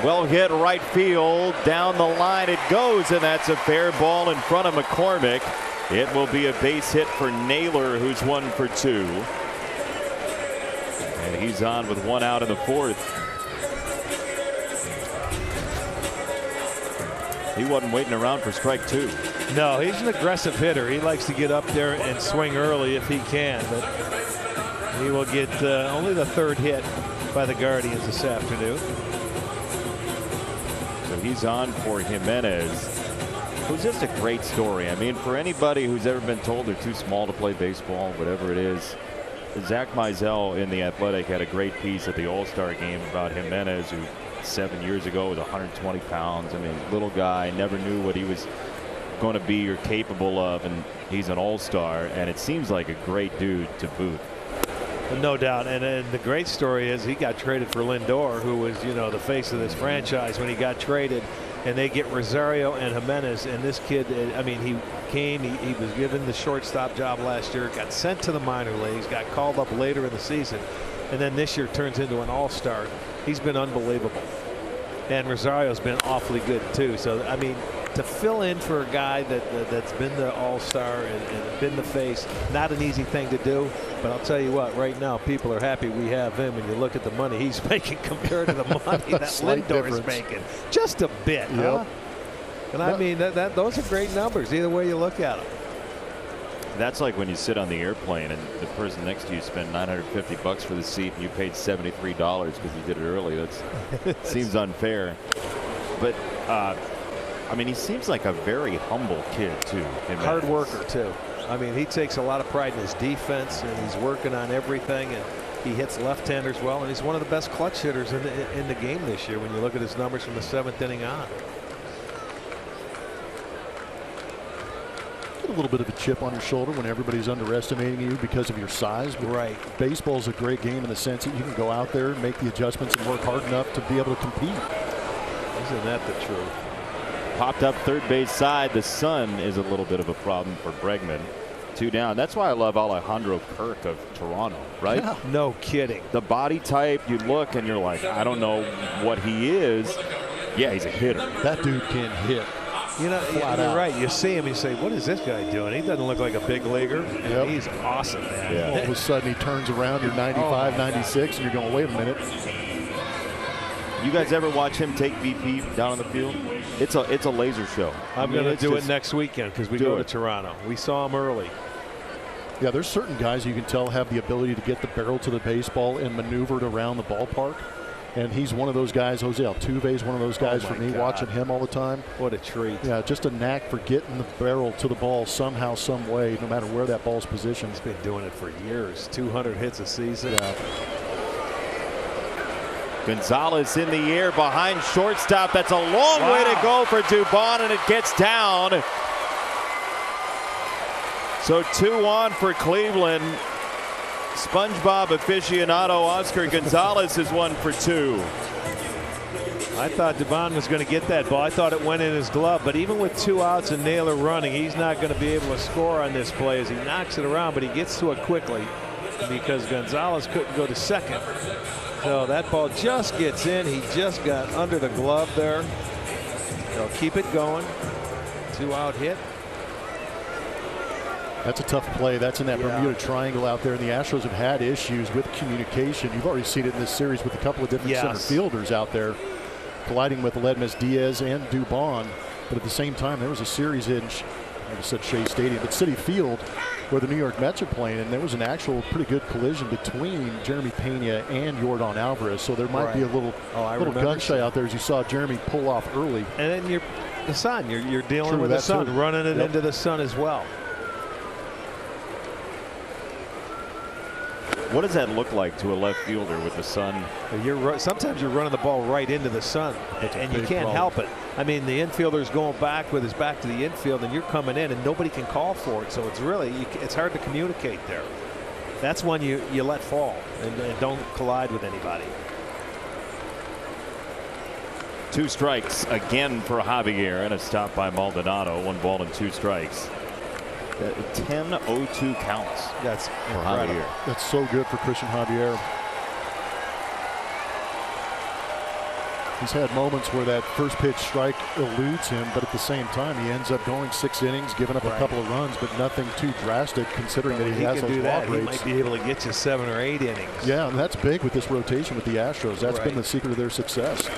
Well hit right field. Down the line it goes, and that's a fair ball in front of McCormick. It will be a base hit for Naylor, who's 1 for 2. And he's on with 1 out in the 4th. He wasn't waiting around for strike 2. No, he's an aggressive hitter. He likes to get up there and swing early if he can, but he will get only the 3rd hit by the Guardians this afternoon. So he's on for Jimenez, who's just a great story. I mean, for anybody who's ever been told they're too small to play baseball, whatever it is, Zach Mizell in The Athletic had a great piece at the All-Star game about Jimenez, who 7 years ago was 120 pounds. I mean, little guy, never knew what he was going to be or capable of, and he's an all-star, and it seems like a great dude to boot. No doubt, and the great story is he got traded for Lindor, who was, you know, the face of this franchise when he got traded, and they get Rosario and Jimenez, and this kid, I mean, he came, he was given the shortstop job last year, got sent to the minor leagues, got called up later in the season, and then this year turns into an all-star. He's been unbelievable, and Rosario's been awfully good too. So I mean, to fill in for a guy that's been the all-star and been the face, not an easy thing to do. But I'll tell you what, right now people are happy we have him, and you look at the money he's making compared to the money that Lindor is making. Just a bit, huh? And I mean, those are great numbers either way you look at them. That's like when you sit on the airplane and the person next to you spent $950 for the seat and you paid $73 because you did it early. That seems unfair. But I mean, he seems like a very humble kid too. Hard worker too. I mean, he takes a lot of pride in his defense, and he's working on everything, and he hits left-handers well, and he's one of the best clutch hitters in the game this year when you look at his numbers from the 7th inning on. A little bit of a chip on your shoulder when everybody's underestimating you because of your size. But right. Baseball's a great game in the sense that you can go out there, make the adjustments, and work hard enough to be able to compete. Isn't that the truth? Popped up third base side. The sun is a little bit of a problem for Bregman. 2 down. That's why I love Alejandro Kirk of Toronto, right? Yeah. No kidding. The body type, you look and you're like, I don't know what he is. Yeah, he's a hitter. That dude can hit. You know, you're right. You see him, you say, what is this guy doing? He doesn't look like a big leaguer. And he's awesome, man. Yeah. All of a sudden he turns around, you're 95, 96, and you're going, wait a minute. You guys ever watch him take BP down on the field? It's a laser show. I'm going to do it next weekend because we go to Toronto. We saw him early. Yeah, there's certain guys you can tell have the ability to get the barrel to the baseball and maneuver it around the ballpark. And he's one of those guys. Jose Altuve is one of those guys for me, watching him all the time. What a treat. Yeah, just a knack for getting the barrel to the ball somehow, some way, no matter where that ball's positioned. He's been doing it for years. 200 hits a season. Yeah. Gonzalez in the air behind shortstop. That's a long way to go for Dubon, and it gets down. So 2 on for Cleveland. SpongeBob aficionado Oscar Gonzalez is 1 for 2. I thought Dubon was going to get that ball. I thought it went in his glove, but even with 2 outs and Naylor running, he's not going to be able to score on this play as he knocks it around, but he gets to it quickly because Gonzalez couldn't go to second. So that ball just gets in. He just got under the glove there. They'll keep it going. 2-out hit. That's a tough play. That's in that Bermuda Triangle out there, and the Astros have had issues with communication. You've already seen it in this series with a couple of different center fielders out there colliding with Ledmes Diaz and Dubon. But at the same time, there was a series in I just said Shea Stadium, but Citi Field, where the New York Mets are playing, and there was an actual pretty good collision between Jeremy Pena and Yordan Alvarez. So there might be a little gun shy out there as you saw Jeremy pull off early. And then the sun, you're dealing with the sun, running it into the sun as well. What does that look like to a left fielder with the sun? Sometimes you're running the ball right into the sun, and you can't help it. I mean, the infielder's going back with his back to the infield, and you're coming in, and nobody can call for it. So it's really, it's hard to communicate there. That's when you let fall and don't collide with anybody. 2 strikes again for Javier, and a stop by Maldonado. 1 ball and 2 strikes. 10-0-2 counts. That's for Javier. That's so good for Christian Javier. He's had moments where that first pitch strike eludes him, but at the same time he ends up going 6 innings, giving up a couple of runs, but nothing too drastic considering that he has those walk rates. He might be able to get you 7 or 8 innings. Yeah, and that's big with this rotation with the Astros. That's been the secret of their success.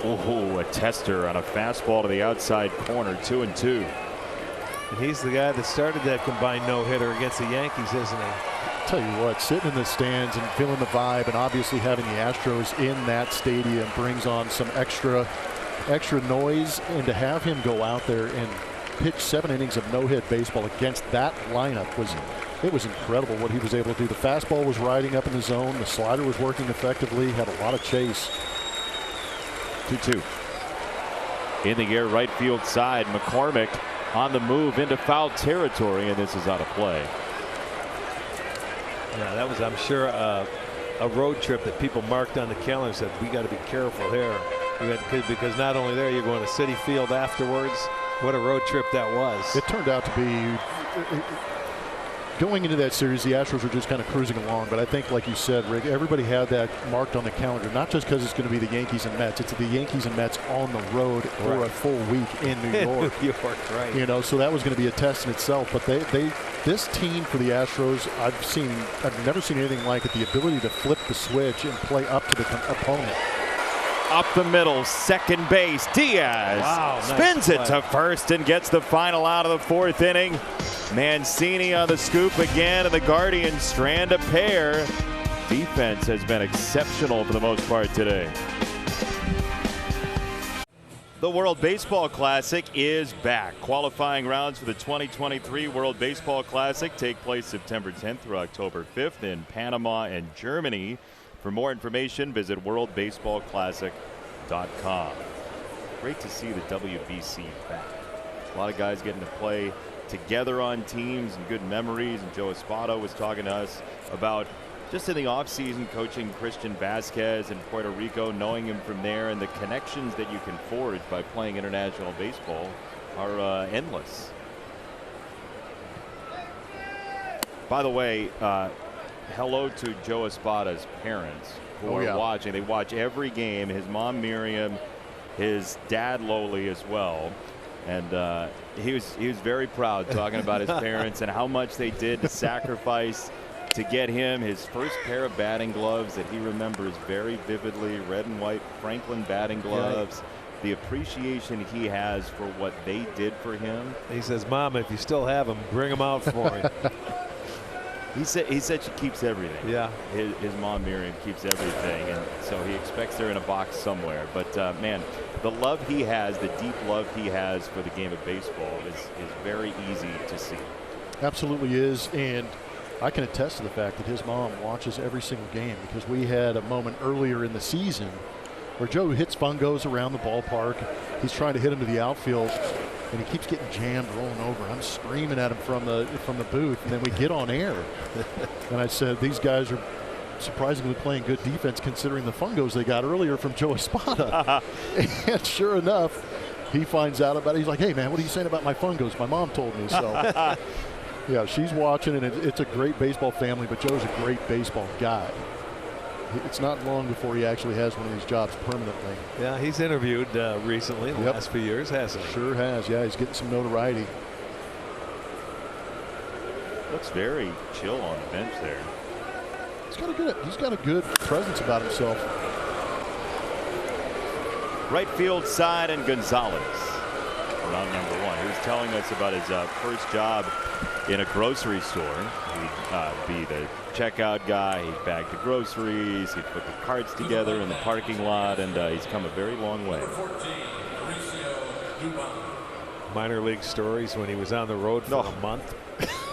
Oh, a tester on a fastball to the outside corner. 2-2. And he's the guy that started that combined no-hitter against the Yankees, isn't he? Tell you what, sitting in the stands and feeling the vibe, and obviously having the Astros in that stadium brings on some extra noise. And to have him go out there and pitch 7 innings of no-hit baseball against that lineup was incredible what he was able to do. The fastball was riding up in the zone. The slider was working effectively. Had a lot of chase. 2-2. In the air, right field side. McCormick on the move into foul territory, and this is out of play. Yeah, that was, I'm sure, a road trip that people marked on the calendar and said, we got to be careful here. Because not only there, you're going to Citi Field afterwards. What a road trip that was. It turned out to be, going into that series, the Astros were just kind of cruising along. But I think, like you said, Rick, everybody had that marked on the calendar, not just because it's going to be the Yankees and Mets. It's the Yankees and Mets on the road for a full week in New York. New York, right. You know, so that was going to be a test in itself. But this team for the Astros, I've never seen anything like it. The ability to flip the switch and play up to the opponent. Up the middle, second base. Diaz spins it to first and gets the final out of the 4th inning. Mancini on the scoop again, and the Guardians strand a pair. Defense has been exceptional for the most part today. The World Baseball Classic is back. Qualifying rounds for the 2023 World Baseball Classic take place September 10th through October 5th in Panama and Germany. For more information, visit worldbaseballclassic.com. Great to see the WBC back. A lot of guys getting to play together on teams and good memories. And Joe Espada was talking to us about just in the offseason coaching Christian Vasquez in Puerto Rico, knowing him from there, and the connections that you can forge by playing international baseball are endless. By the way, hello to Joe Espada's parents who are watching. They watch every game. His mom Miriam, his dad Loli as well, and he was very proud talking about his parents and how much they did to sacrifice to get him his first pair of batting gloves that he remembers very vividly, red and white Franklin batting gloves. The appreciation he has for what they did for him. He says, Mom, if you still have them, bring them out for me. He said she keeps everything. Yeah. His mom Miriam keeps everything, and so he expects they're in a box somewhere. But man, the love he has, the deep love he has for the game of baseball is very easy to see. Absolutely is, and I can attest to the fact that his mom watches every single game, because we had a moment earlier in the season where Joe hits fungos around the ballpark. He's trying to hit him to the outfield, and he keeps getting jammed, rolling over. I'm screaming at him from the booth, and then we get on air. And I said, these guys are surprisingly playing good defense considering the fungos they got earlier from Joe Espada. And sure enough, he finds out about it. He's like, hey, man, what are you saying about my fungos? My mom told me so. Yeah, she's watching, and it's a great baseball family, but Joe's a great baseball guy. It's not long before he actually has one of these jobs permanently. Yeah, he's interviewed recently in the last few years, hasn't he? Sure has. Yeah, he's getting some notoriety. Looks very chill on the bench there. He's got a good presence about himself. Right field side, and Gonzalez round number 1. He was telling us about his first job in a grocery store. He'd be the checkout guy. He'd bag the groceries. He'd put the carts together in the parking lot, and he's come a very long way. Minor league stories when he was on the road for a month.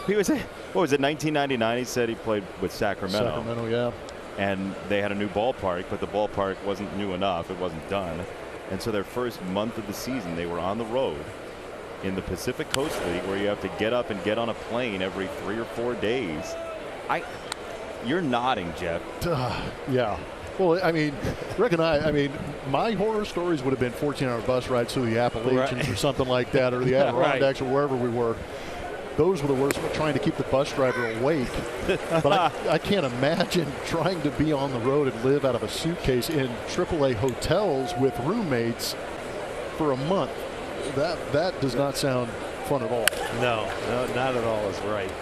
He was, what was it, 1999? He said he played with Sacramento. Sacramento, yeah. And they had a new ballpark, but the ballpark wasn't new enough. It wasn't done. And so their first month of the season, they were on the road in the Pacific Coast League, where you have to get up and get on a plane every 3 or 4 days. You're nodding, Jeff. Yeah. Well, I mean, Rick and I mean, my horror stories would have been 14-hour bus rides through the Appalachians or something like that, or the Adirondacks or wherever we were. Those were the worst, trying to keep the bus driver awake. But I can't imagine trying to be on the road and live out of a suitcase in AAA hotels with roommates for a month. That does not sound fun at all. No, not at all is right.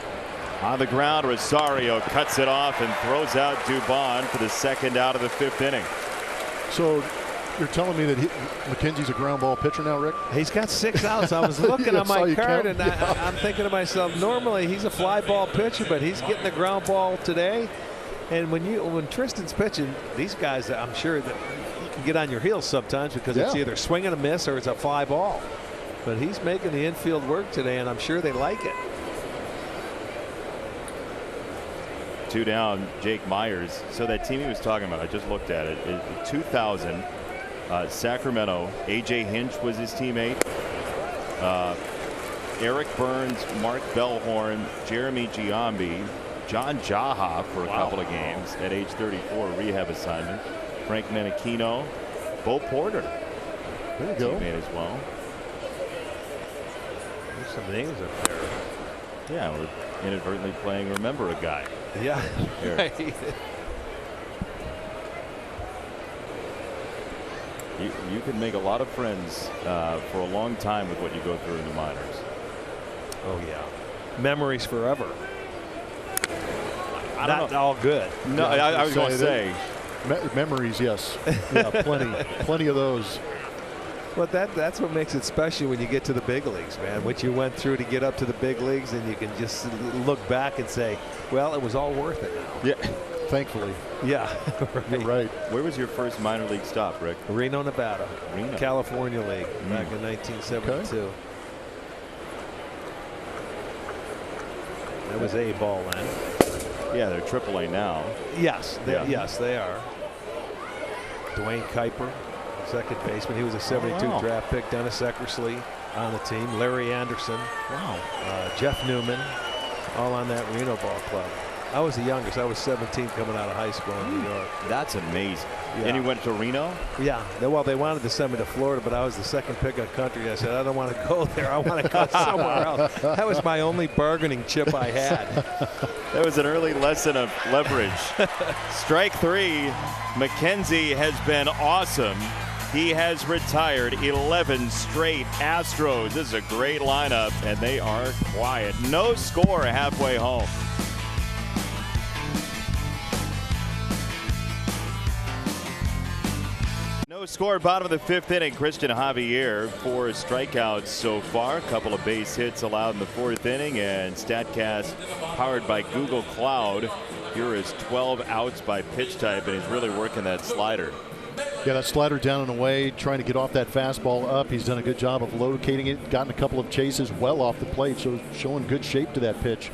On the ground, Rosario cuts it off and throws out Dubon for the second out of the 5th inning. So you're telling me that McKenzie's a ground ball pitcher now, Rick? He's got 6 outs. I was looking Yeah, on my card, count. and I'm thinking to myself, normally he's a fly ball pitcher, but he's getting the ground ball today. And when Tristan's pitching, these guys, I'm sure that you can get on your heels sometimes because it's either swing and a miss or it's a fly ball. But he's making the infield work today, and I'm sure they like it. 2 down, Jake Myers. So that team he was talking about, I just looked at it. In 2000, Sacramento, A.J. Hinch was his teammate. Eric Burns, Mark Bellhorn, Jeremy Giambi, John Jaha for a couple of games at age 34, rehab assignment. Frank Menachino, Bo Porter, there you go, teammate as well. There's some names up there. Yeah, we're inadvertently playing Remember a Guy. Yeah. Right. You can make a lot of friends for a long time with what you go through in the minors. Oh yeah, memories forever. Not all good. No, I was going to say memories. Yes, yeah, plenty of those. But that's what makes it special when you get to the big leagues, man. What you went through to get up to the big leagues, and you can just look back and say, well, it was all worth it now. Yeah. Thankfully. Yeah. Right. You're right. Where was your first minor league stop, Rick? Reno, Nevada. Reno. California League back in 1972. Okay. That was A ball then. Yeah, they're AAA now. Yes. Yes, they are. Dwayne Kuiper, second baseman. He was a 72 draft pick. Dennis Eckersley on the team. Larry Anderson. Wow. Jeff Newman, all on that Reno ball club. I was the youngest. I was 17 coming out of high school in New York. That's amazing. Yeah. And you went to Reno? Yeah. Well, they wanted to send me to Florida, but I was the second pick on country. I said, I don't want to go there. I want to go somewhere else. That was my only bargaining chip I had. That was an early lesson of leverage. Strike 3. McKenzie has been awesome. He has retired 11 straight Astros. This is a great lineup, and they are quiet. No score halfway home. No score, bottom of the 5th inning. Christian Javier, 4 strikeouts so far. A couple of base hits allowed in the 4th inning, and StatCast powered by Google Cloud. Here is 12 outs by pitch type, and he's really working that slider. Yeah, that slider down and away, trying to get off that fastball up. He's done a good job of locating it, gotten a couple of chases well off the plate, so showing good shape to that pitch.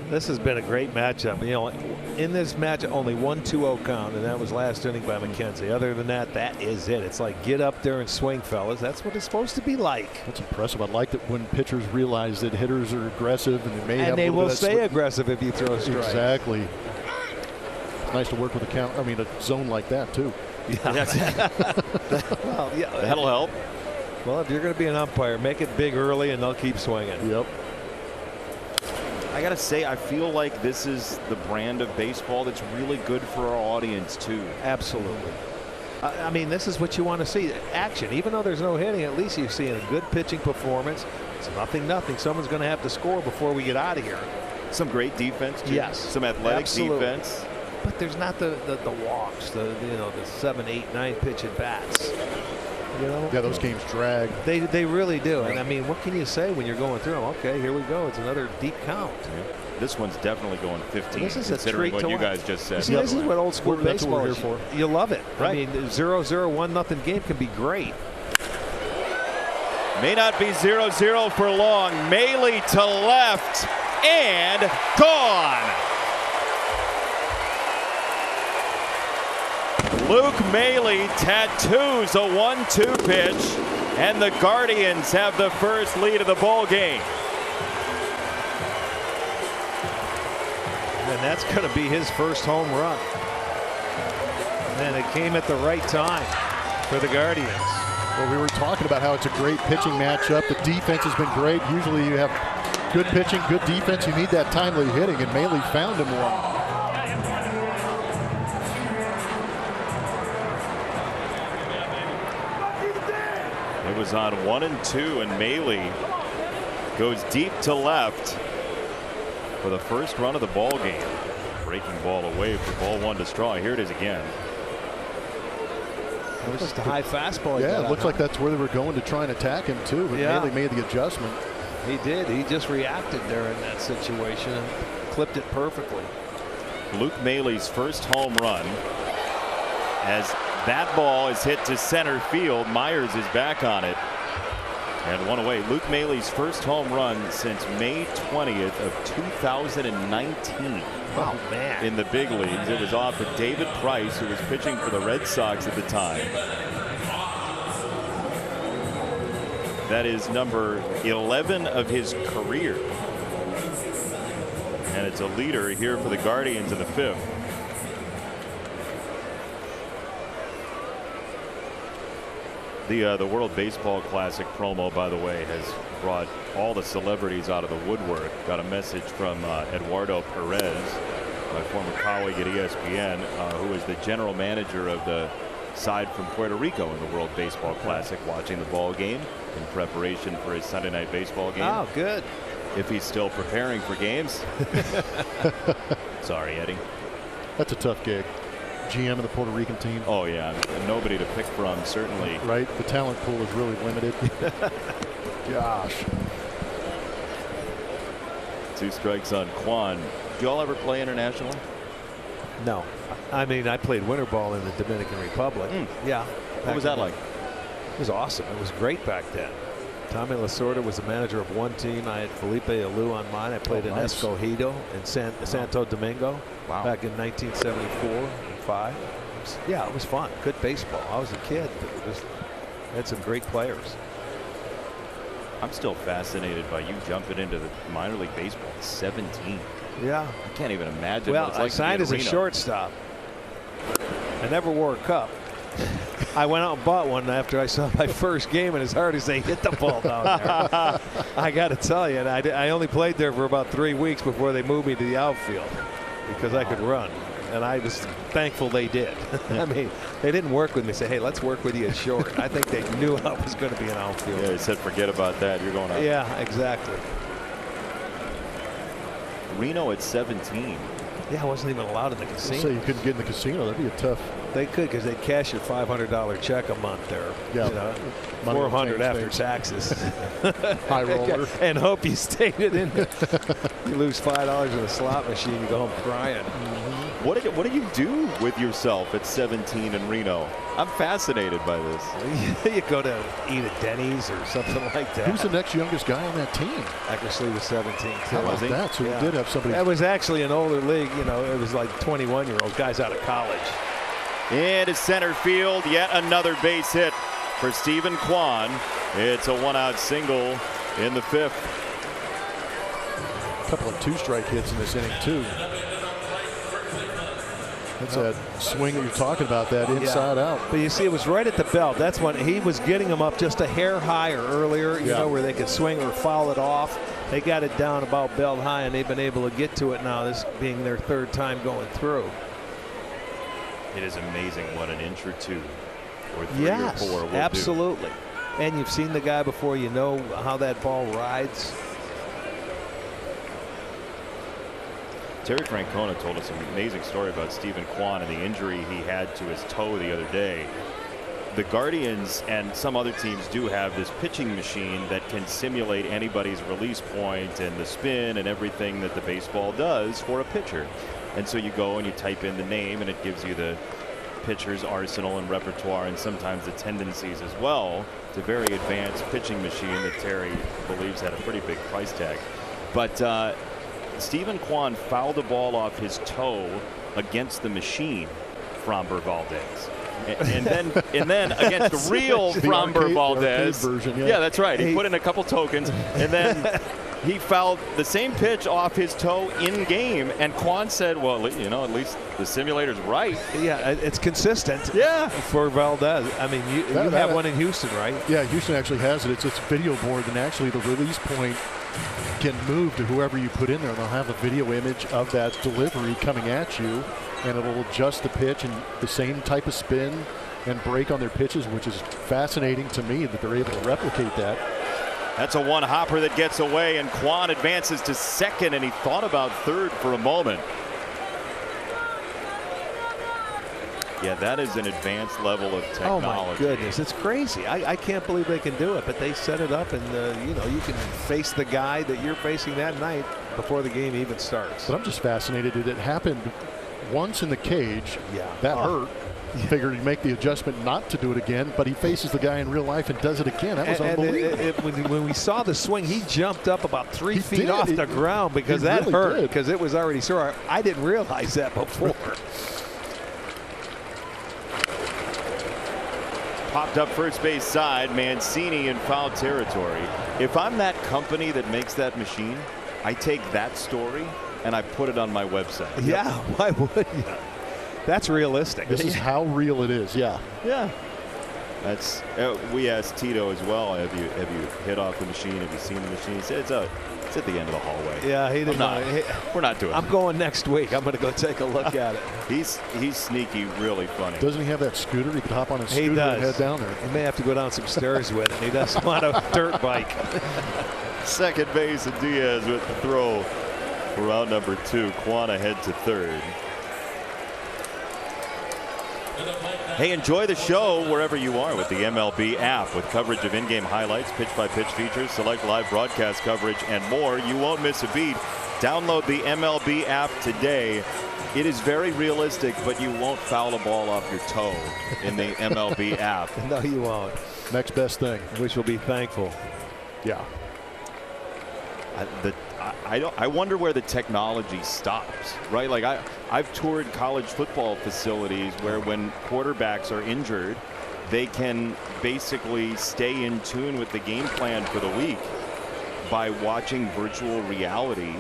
This has been a great matchup. You know, in this match, only 1-2-0 count, and that was last inning by McKenzie. Other than that, that is it. It's like get up there and swing, fellas. That's what it's supposed to be like. That's impressive. I like that when pitchers realize that hitters are aggressive, and they may have they a little will bit of stay aggressive if you throw a strike. Exactly. It's nice to work with a zone like that too. Yeah. Well, yeah, that'll help. Well, if you're going to be an umpire, make it big early, and they'll keep swinging. Yep. I gotta say, I feel like this is the brand of baseball that's really good for our audience too. Absolutely. I mean, this is what you want to see. Action. Even though there's no hitting, at least you're seeing a good pitching performance. It's 0-0. Someone's going to have to score before we get out of here. Some great defense too. Yes. Some athletic defense. But there's not the walks, the 7, 8, 9 pitch at bats. You know? Yeah, those games drag. They really do. And I mean, what can you say when you're going through them? Okay, here we go. It's another deep count. Yeah. This one's definitely going 15. This is a considering treat what to you watch. guys just said. See, this is what old school That's what baseball we're is. here for. You love it. Right. I mean, 0-0, 1-0 game can be great. May not be 0-0 for long. Maley to left and gone. Luke Maley tattoos a 1-2 pitch, and the Guardians have the first lead of the ball game. And that's going to be his first home run. And it came at the right time for the Guardians. Well, we were talking about how it's a great pitching matchup. The defense has been great. Usually you have good pitching, good defense. You need that timely hitting, and Maley found him one. It was on 1-2, and Maley goes deep to left for the first run of the ball game. Breaking ball away for ball one to Straw. Here it is again. It was just a high fastball. Yeah, it looks like that's where they were going to try and attack him too, but Yeah. Maley made the adjustment. He did. He just reacted there in that situation and clipped it perfectly. Luke Maley's first home run, as that ball is hit to center field. Myers is back on it and one away. Luke Maley's first home run since May 20th of 2019. Oh, man. In the big leagues. It was off of David Price, who was pitching for the Red Sox at the time. That is number 11 of his career. And it's a leader here for the Guardians in the fifth. The World Baseball Classic promo, by the way, has brought all the celebrities out of the woodwork. Got a message from Eduardo Perez, my former colleague at ESPN, who is the general manager of the side from Puerto Rico in the World Baseball Classic, watching the ball game in preparation for his Sunday night baseball game. Oh, good. If he's still preparing for games. Sorry, Eddie. That's a tough gig. GM of the Puerto Rican team. Oh, yeah. And nobody to pick from, certainly. Right. The talent pool is really limited. Gosh. 2 strikes on Quan. Did you all ever play internationally? No. I mean, I played winter ball in the Dominican Republic. Yeah. What was that like? It was awesome. It was great back then. Tommy Lasorda was the manager of one team. I had Felipe Alou on mine. I played in Escogido in Santo Domingo back in 1974 and 5. Yeah, it was fun. Good baseball. I was a kid, but it was, had some great players. I'm still fascinated by you jumping into the minor league baseball at 17. Yeah. I can't even imagine Well, what it's like I signed to as be a in Reno. shortstop. I never wore a cup. I went out and bought one after I saw my first game, and as hard as they hit the ball down there, I got to tell you, and I only played there for about 3 weeks before they moved me to the outfield because I could run. And I was thankful they did. I mean, they didn't work with me, say, hey, let's work with you at short. I think they knew I was going to be an outfielder. Yeah, they said, forget about that. You're going out. Yeah, exactly. Reno at 17. Yeah, I wasn't even allowed in the casino. So you couldn't get in the casino. That'd be a tough. They could, because they'd cash your $500 check a month there. Yeah. You know, Money will $400 change after things. taxes. High roller. And hope you stayed it in there. You lose $5 in a slot machine, you go home crying. What did you do with yourself at 17 in Reno? I'm fascinated by this. You go to eat at Denny's or something like that. Who's the next youngest guy on that team? Eckersley was 17 too. How about that? So you did have somebody. That was actually an older league. You know, it was like 21-year-old guys out of college. Into center field, yet another base hit for Stephen Kwan. It's a 1-out single in the fifth. A couple of 2-strike hits in this inning too. That's that swing that you're talking about, that inside out. But you see, it was right at the belt. That's when he was getting them up just a hair higher earlier, you know, where they could swing or foul it off. They got it down about belt high, and they've been able to get to it now, this being their 3rd time going through. It is amazing what an inch or 2 or 3 Yes, or 4 will absolutely. And you've seen the guy before, you know how that ball rides. Terry Francona told us an amazing story about Stephen Kwan and the injury he had to his toe the other day. the Guardians and some other teams do have this pitching machine that can simulate anybody's release point and the spin and everything that the baseball does for a pitcher. And so you go and you type in the name, and it gives you the pitcher's arsenal and repertoire, and sometimes the tendencies as well. It's a very advanced pitching machine that Terry believes had a pretty big price tag. But Stephen Kwan fouled the ball off his toe against the machine, Framber Valdez. And then against the real Framber Valdez version, yeah, that's right. He put in a couple tokens, and then he fouled the same pitch off his toe in game. And Kwan said, "Well, you know, at least the simulator's right." Yeah, it's consistent. Yeah, for Valdez. I mean, you have one in Houston, right? Yeah, Houston actually has it. It's this video board, and actually the release point can move to whoever you put in there, and they'll have a video image of that delivery coming at you, and it'll adjust the pitch and the same type of spin and break on their pitches, which is fascinating to me that they're able to replicate that. That's a one hopper that gets away, and Kwan advances to second, and he thought about third for a moment. Yeah, that is an advanced level of technology. Oh my goodness, it's crazy. I can't believe they can do it, but they set it up, and you know, you can face the guy that you're facing that night before the game even starts. But I'm just fascinated that it happened once in the cage. Yeah, that hurt. Figured he'd make the adjustment not to do it again, but he faces the guy in real life and does it again. That was unbelievable. When we saw the swing, he jumped up about 3 feet off the ground because that hurt, because it was already sore. I didn't realize that before. Popped up first base side, Mancini in foul territory. If I'm that company that makes that machine, I take that story and I put it on my website. Yeah, why would you? That's realistic. This is how real it is. Yeah. Yeah. That's. We asked Tito as well. Have you hit off the machine? Have you seen the machine? He said it's at the end of the hallway. Yeah, he didn't. We're not doing it. I'm going next week. I'm going to go take a look at it. He's sneaky, really funny. Doesn't he have that scooter? He could hop on his scooter and head down there. He may have to go down some stairs with it. He doesn't want a dirt bike. Second base, and Diaz with the throw for round number 2. Kwan ahead to third. Hey, enjoy the show wherever you are with the MLB app, with coverage of in-game highlights, pitch-by-pitch features, select live broadcast coverage, and more. You won't miss a beat. Download the MLB app today. It is very realistic, but you won't foul a ball off your toe in the MLB app. No, you won't. Next best thing. Which will be thankful. Yeah. I wonder where the technology stops, right? Like I've toured college football facilities where when quarterbacks are injured, they can basically stay in tune with the game plan for the week by watching virtual reality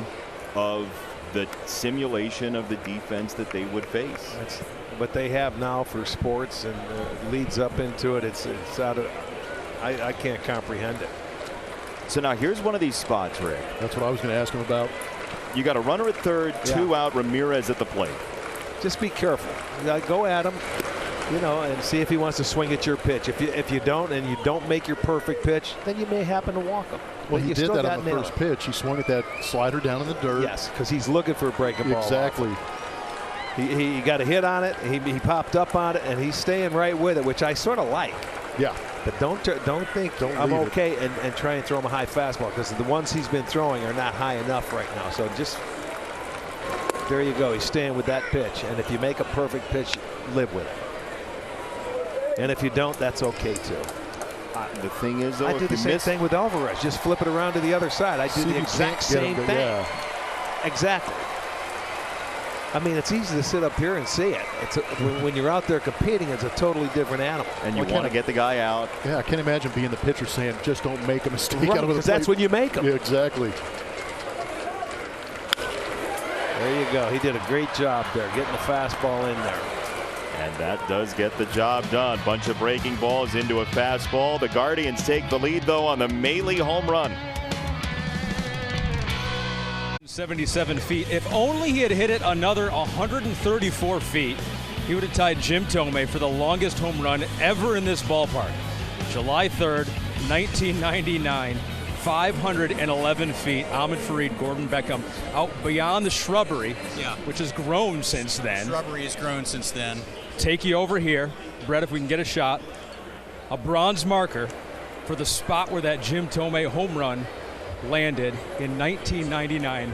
of the simulation of the defense that they would face. That's what they have now for sports, and leads up into it. It's out of. I can't comprehend it. So now here's one of these spots, Rick. That's what I was going to ask him about. You got a runner at third, 2 out, Ramirez at the plate. Just be careful. Go at him, you know, and see if he wants to swing at your pitch. If you don't, and you don't make your perfect pitch, then you may happen to walk him. Well, he did that on the first pitch. He swung at that slider down in the dirt. Yes, because he's looking for a breaking ball. Exactly. He got a hit on it. He popped up on it, and he's staying right with it, which I sort of like. Yeah. But don't think I'm okay and try and throw him a high fastball, because the ones he's been throwing are not high enough right now. So just there you go. He's staying with that pitch. And if you make a perfect pitch, live with it. And if you don't, that's okay too. The thing is, though, I did the same thing with Alvarez. Just flip it around to the other side. I do the exact same thing. Yeah. Exactly. I mean, it's easy to sit up here and see it. It's when you're out there competing, it's a totally different animal. And you want to get the guy out. Yeah, I can't imagine being the pitcher saying, just don't make a mistake out of the because that's when you make them. Yeah, exactly. There you go. He did a great job there, getting the fastball in there. And that does get the job done. Bunch of breaking balls into a fastball. The Guardians take the lead, though, on the Maile home run. 77 feet. If only he had hit it another 134 feet, he would have tied Jim Thome for the longest home run ever in this ballpark. July 3rd, 1999, 511 feet. Ahmed Fareed, Gordon Beckham, out beyond the shrubbery, which has grown since then. Shrubbery has grown since then. Take you over here, Brett, if we can get a shot. a bronze marker for the spot where that Jim Thome home run landed in 1999.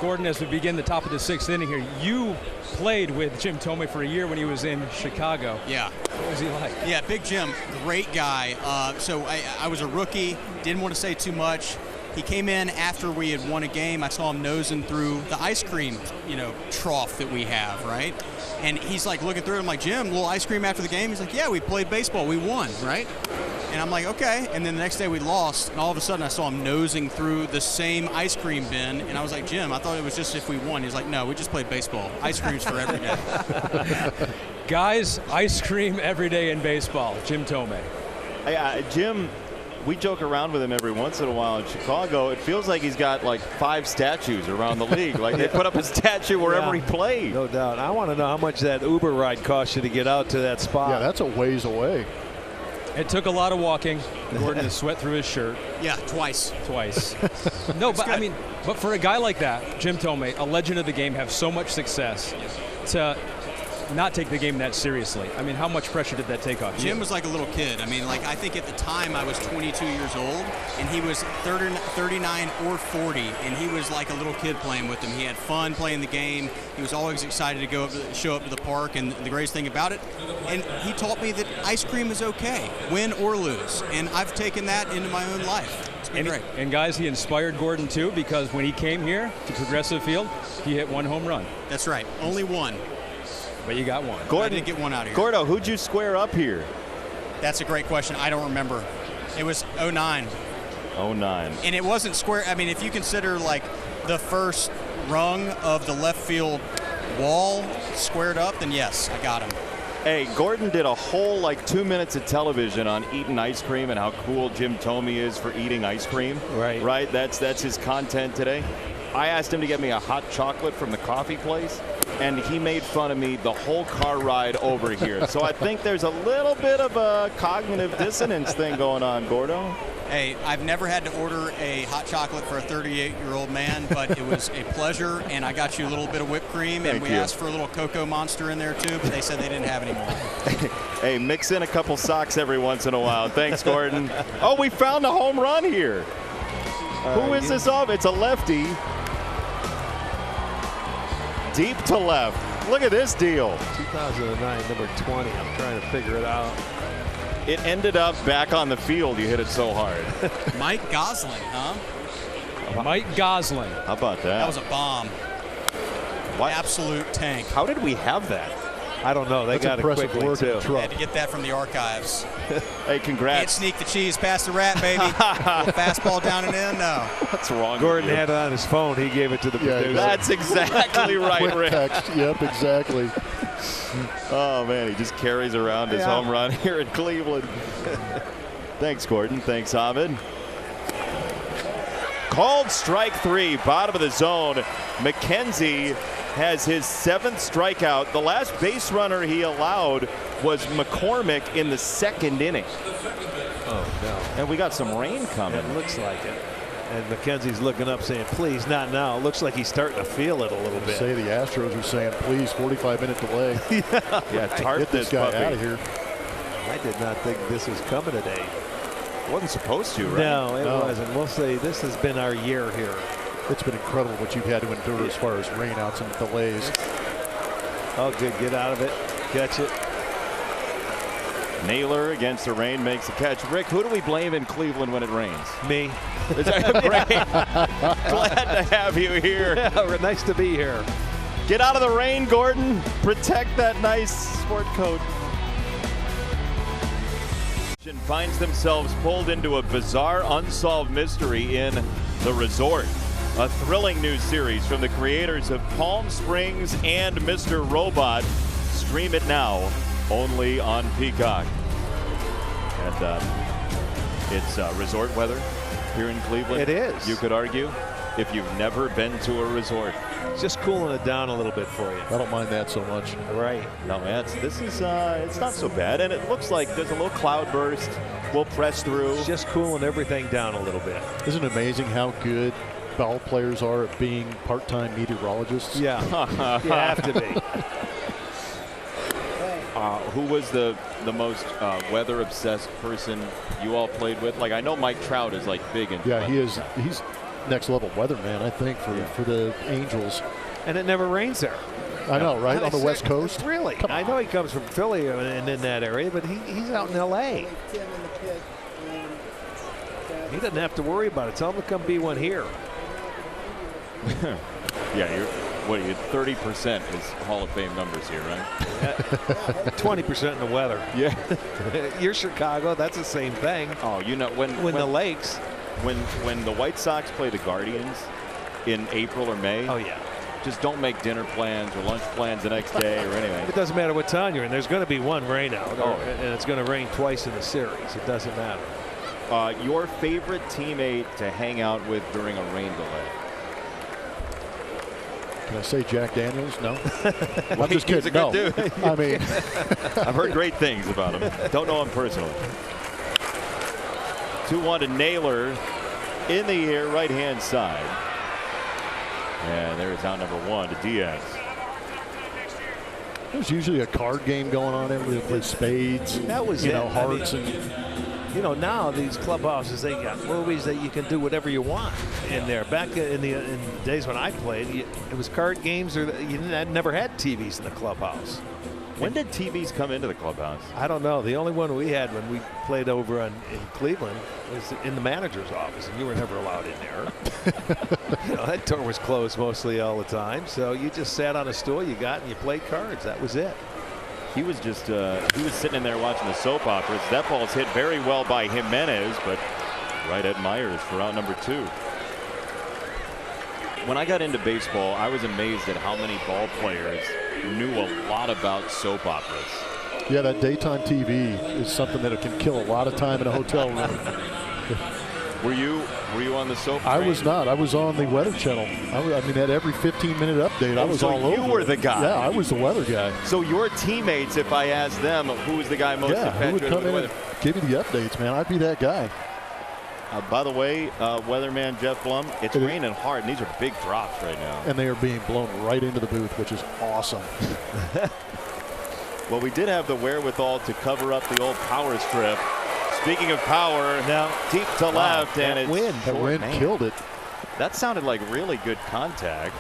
Gordon, as we begin the top of the 6th inning here, you played with Jim Thome for a year when he was in Chicago. Yeah. What was he like? Yeah, Big Jim, great guy. So I was a rookie, didn't want to say too much. He came in after we had won a game. I saw him nosing through the ice cream, trough that we have, right? And he's like looking through it. I'm like, Jim, a little ice cream after the game? He's like, yeah, we played baseball. We won, right? And I'm like, okay. And then the next day we lost, and all of a sudden I saw him nosing through the same ice cream bin. And I was like, Jim, I thought it was just if we won. He's like, no, we just played baseball. Ice cream's for every day. Guys, ice cream every day in baseball. Jim Thome. Jim, we joke around with him every once in a while in Chicago. It feels like he's got like 5 statues around the league. Like they put up a statue wherever he played. No doubt. I want to know how much that Uber ride cost you to get out to that spot. Yeah, that's a ways away. It took a lot of walking. Gordon to sweat through his shirt. Yeah, twice. No, but I mean, but for a guy like that, Jim Thome, a legend of the game, have so much success to not take the game that seriously. I mean, how much pressure did that take off you? Jim was like a little kid. I mean, like, I think at the time I was 22 years old, and he was 39 or 40, and he was like a little kid playing with him. He had fun playing the game. He was always excited to show up to the park, and the greatest thing about it, and he taught me that ice cream is okay, win or lose, and I've taken that into my own life. It's been great. And guys, he inspired Gordon too, because when he came here to Progressive Field, he hit 1 home run. That's right, only one. But you got one. Gordon, I didn't get one out of here. Gordo, who'd you square up here? That's a great question. I don't remember. It was 09. 09. And it wasn't square. I mean, if you consider like the first rung of the left field wall squared up, then yes, I got him. Hey, Gordon did a whole like 2 minutes of television on eating ice cream and how cool Jim Thome is for eating ice cream. Right. Right. That's his content today. I asked him to get me a hot chocolate from the coffee place, and he made fun of me the whole car ride over here. So I think there's a little bit of a cognitive dissonance thing going on, Gordo. Hey, I've never had to order a hot chocolate for a 38-year-old man, but it was a pleasure, and I got you a little bit of whipped cream, and we asked for a little Cocoa Monster in there too, but they said they didn't have any more. Hey, mix in a couple socks every once in a while. Thanks, Gordon. Oh, we found a home run here. Who is this off? It's a lefty. Deep to left. Look at this deal. 2009, number 20. I'm trying to figure it out. It ended up back on the field. You hit it so hard. Mike Gosling, huh? Mike Gosling. How about that? That was a bomb. What? Absolute tank. How did we have that? I don't know. They got it quickly, too. Had to get that from the archives. Hey, congrats. Can't sneak the cheese past the rat, baby. Fastball down and in, no. What's wrong Gordon with you? had it on his phone. He gave it to the producer. That's exactly right, Quick Rick. text. Yep, exactly. Oh, man, he just carries around his home run here in Cleveland. Thanks, Gordon. Thanks, Ahmed. Called strike 3, bottom of the zone. McKenzie has his 7th strikeout. The last base runner he allowed was McCormick in the 2nd inning. Oh, no. And we got some rain coming. It looks like it. And McKenzie's looking up saying, please, not now. It looks like he's starting to feel it a little bit. Say the Astros are saying, please, 45-minute delay. Yeah, tart Get this guy out of here. I did not think this was coming today. Wasn't supposed to, right? No, it wasn't. We'll say this has been our year here. It's been incredible what you've had to endure as far as rainouts and delays. Oh, good. Get out of it. Catch it. Naylor against the rain makes the catch. Rick, who do we blame in Cleveland when it rains? Me. Great. Glad to have you here. Yeah, nice to be here. Get out of the rain, Gordon. Protect that nice sport coat. Finds themselves pulled into a bizarre unsolved mystery in The Resort. A thrilling new series from the creators of Palm Springs and Mr. Robot. Stream it now, only on Peacock. And it's resort weather here in Cleveland. It is. You could argue, if you've never been to a resort. It's just cooling it down a little bit for you. I don't mind that so much. Right. No, it's not so bad. And it looks like there's a little cloud burst. We'll press through. It's just cooling everything down a little bit. Isn't it amazing how good ball players are at being part-time meteorologists? Yeah. You have to be. Who was the most weather obsessed person you all played with? Like, I know Mike Trout is like big in. Yeah, he is. He's next level weatherman, I think, for the Angels. And it never rains there. I know, right? On the West Coast. Really? I know he comes from Philly and in that area, but he's out in L.A. He doesn't have to worry about it. Tell him to come be one here. Yeah, you're 30% is Hall of Fame numbers here, right? 20% in the weather. Yeah. You're Chicago. That's the same thing. Oh, you know when the lakes. When the White Sox play the Guardians in April or May. Oh yeah. Just don't make dinner plans or lunch plans the next day or anything. It doesn't matter what time you're in. There's going to be one rain out, and it's going to rain twice in the series. It doesn't matter. Your favorite teammate to hang out with during a rain delay? Can I say Jack Daniels? No. Well, I'm just he's kidding. a good dude. I mean, I've heard great things about him. Don't know him personally. 2-1 to Naylor in the air, right-hand side. And there's out number 1 to Diaz. there's usually a card game going on. Everybody plays spades. That was hearts and. Now these clubhouses, they got movies that you can do whatever you want in there. Back in the days when I played, it was card games, or never had TVs in the clubhouse. When did TVs come into the clubhouse? I don't know. The only one we had when we played over in Cleveland was in the manager's office, and you were never allowed in there. That door was closed mostly all the time, so you just sat on a stool you got and you played cards. That was it. He was just he was sitting in there watching the soap operas. That ball's hit very well by Jimenez, but right at Myers for out number 2. When I got into baseball, I was amazed at how many ball players knew a lot about soap operas. Yeah, that daytime TV is something that can kill a lot of time in a hotel room. Were you on the soap? I was not. I was on the Weather Channel. I mean, at every 15-minute update, I was all over. You were the guy. Yeah, I was the weather guy. So your teammates, if I asked them who was the guy most who would come in and give you the updates, man, I'd be that guy. By the way, weatherman Jeff Blum, it's raining hard, and these are big drops right now. And they are being blown right into the booth, which is awesome. Well, we did have the wherewithal to cover up the old power strip. Speaking of power, now deep to left, and it's that wind killed it. That sounded like really good contact.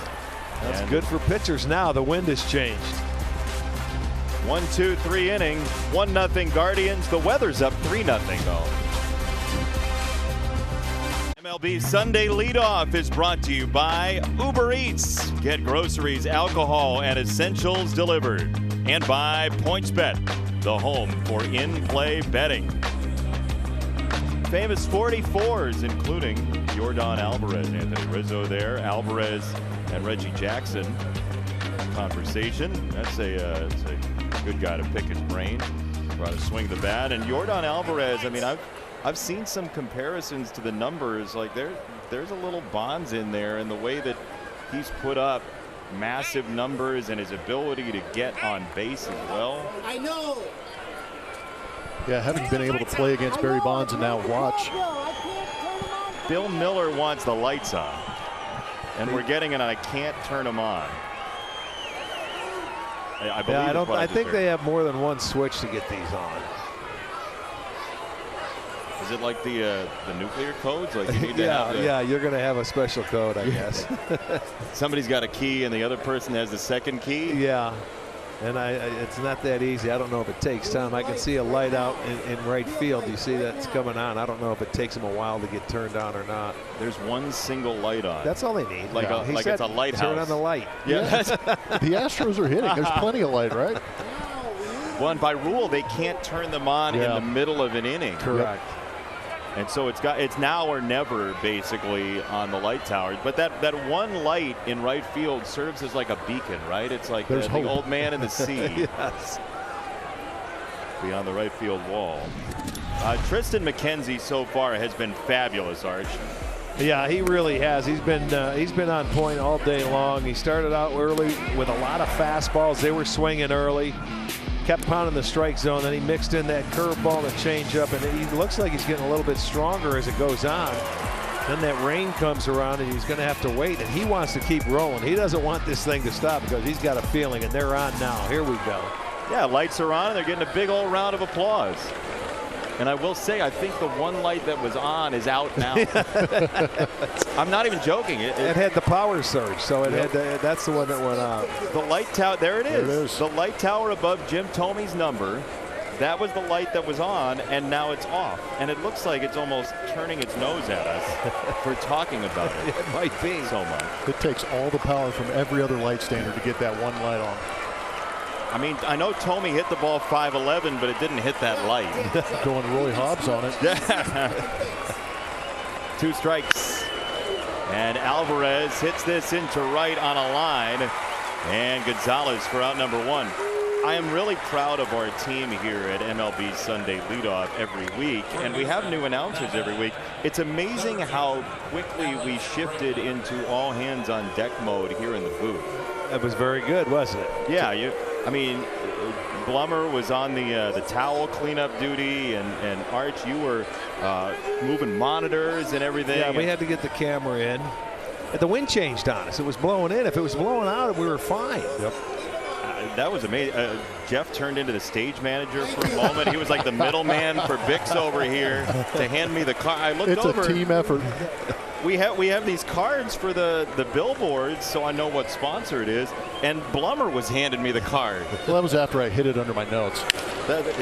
That's good for pitchers now. The wind has changed. 1, 2, 3 inning, 1-0 Guardians. The weather's up 3-0 though. MLB Sunday Leadoff is brought to you by Uber Eats. Get groceries, alcohol, and essentials delivered. And by PointsBet, the home for in-play betting. Famous 44s, including Yordan Alvarez, Anthony Rizzo there, Alvarez and Reggie Jackson. Conversation. That's a good guy to pick his brain, try to swing the bat. And Yordan Alvarez, I mean, I've seen some comparisons to the numbers. Like there's a little Bonds in there, and the way that he's put up massive numbers and his ability to get on base as well. I know. Yeah, having been able to play against Barry Bonds and now watch. Bill Miller wants the lights on, and we're getting an I can't turn them on. I believe I think they have more than one switch to get these on. Is it like the nuclear codes? Like you need to have yeah, you're going to have a special code, I guess. Somebody's got a key and the other person has the second key? Yeah. And it's not that easy. I don't know if it takes time. I can see a light out in right field. You see that's coming on. I don't know if it takes them a while to get turned on or not. There's one single light on. That's all they need. Like it's a lighthouse. Turn on the light. Yeah. The Astros are hitting. There's plenty of light, right? Well, and by rule, they can't turn them on in the middle of an inning. Correct. And so it's now or never basically on the light tower. But that one light in right field serves as like a beacon, right? It's like the old man in the sea. Yes. Beyond the right field wall. Tristan McKenzie so far has been fabulous, Arch. Yeah, he really has. He's been on point all day long. He started out early with a lot of fastballs. They were swinging early. Kept pounding the strike zone, then he mixed in that curveball and changeup, and he looks like he's getting a little bit stronger as it goes on. Then that rain comes around, and he's going to have to wait, and he wants to keep rolling. He doesn't want this thing to stop because he's got a feeling, and they're on now. Here we go. Yeah, lights are on, and they're getting a big old round of applause. And I will say, I think the one light that was on is out now. I'm not even joking. It had the power surge, so it had that's the one that went on. The light tower, there it is. There it is. The light tower above Jim Tomey's number. That was the light that was on, and now it's off. And it looks like it's almost turning its nose at us for talking about it. It might be. So much. It takes all the power from every other light standard to get that one light on. I mean, I know Tomey hit the ball 511, but it didn't hit that light. Going Roy Hobbs on it. 2 strikes. And Alvarez hits this into right on a line. And Gonzalez for out number 1. I am really proud of our team here at MLB Sunday Leadoff every week, and we have new announcers every week. It's amazing how quickly we shifted into all hands on deck mode here in the booth. That was very good, wasn't it? Yeah, I mean, Blummer was on the towel cleanup duty, and Arch, you were moving monitors and everything. Yeah, we had to get the camera in. The wind changed on us. It was blowing in. If it was blowing out, we were fine. Yep. That was amazing. Jeff turned into the stage manager for a moment. He was like the middleman for Bix over here to hand me the car. I looked over. It's a team effort. We have these cards for the billboards, so I know what sponsor it is. And Blummer was handing me the card. Well, that was after I hit it under my notes.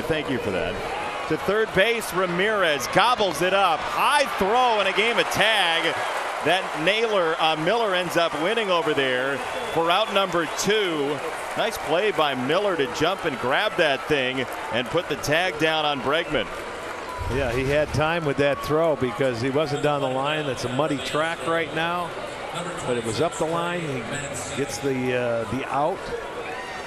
Thank you for that. To third base, Ramirez gobbles it up. High throw in a game of tag. That Miller ends up winning over there for out number 2. Nice play by Miller to jump and grab that thing and put the tag down on Bregman. Yeah, he had time with that throw because he wasn't down the line. That's a muddy track right now, but it was up the line. He gets the out,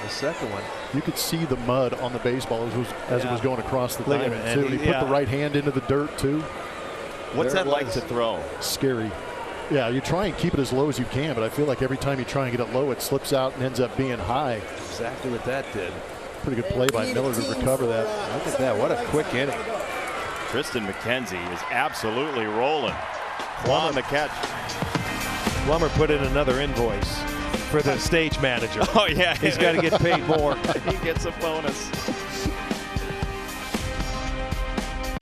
the second one. You could see the mud on the baseball as it was going across the diamond, and too. And he put the right hand into the dirt, too. What's that like to throw? Scary. Yeah, you try and keep it as low as you can, but I feel like every time you try and get it low, it slips out and ends up being high. Exactly what that did. Pretty good play by Miller to recover that. Look at that. What a quick inning. Tristan McKenzie is absolutely rolling. On the catch. Plummer put in another invoice for the stage manager. Oh, yeah. He's got to get paid more. He gets a bonus.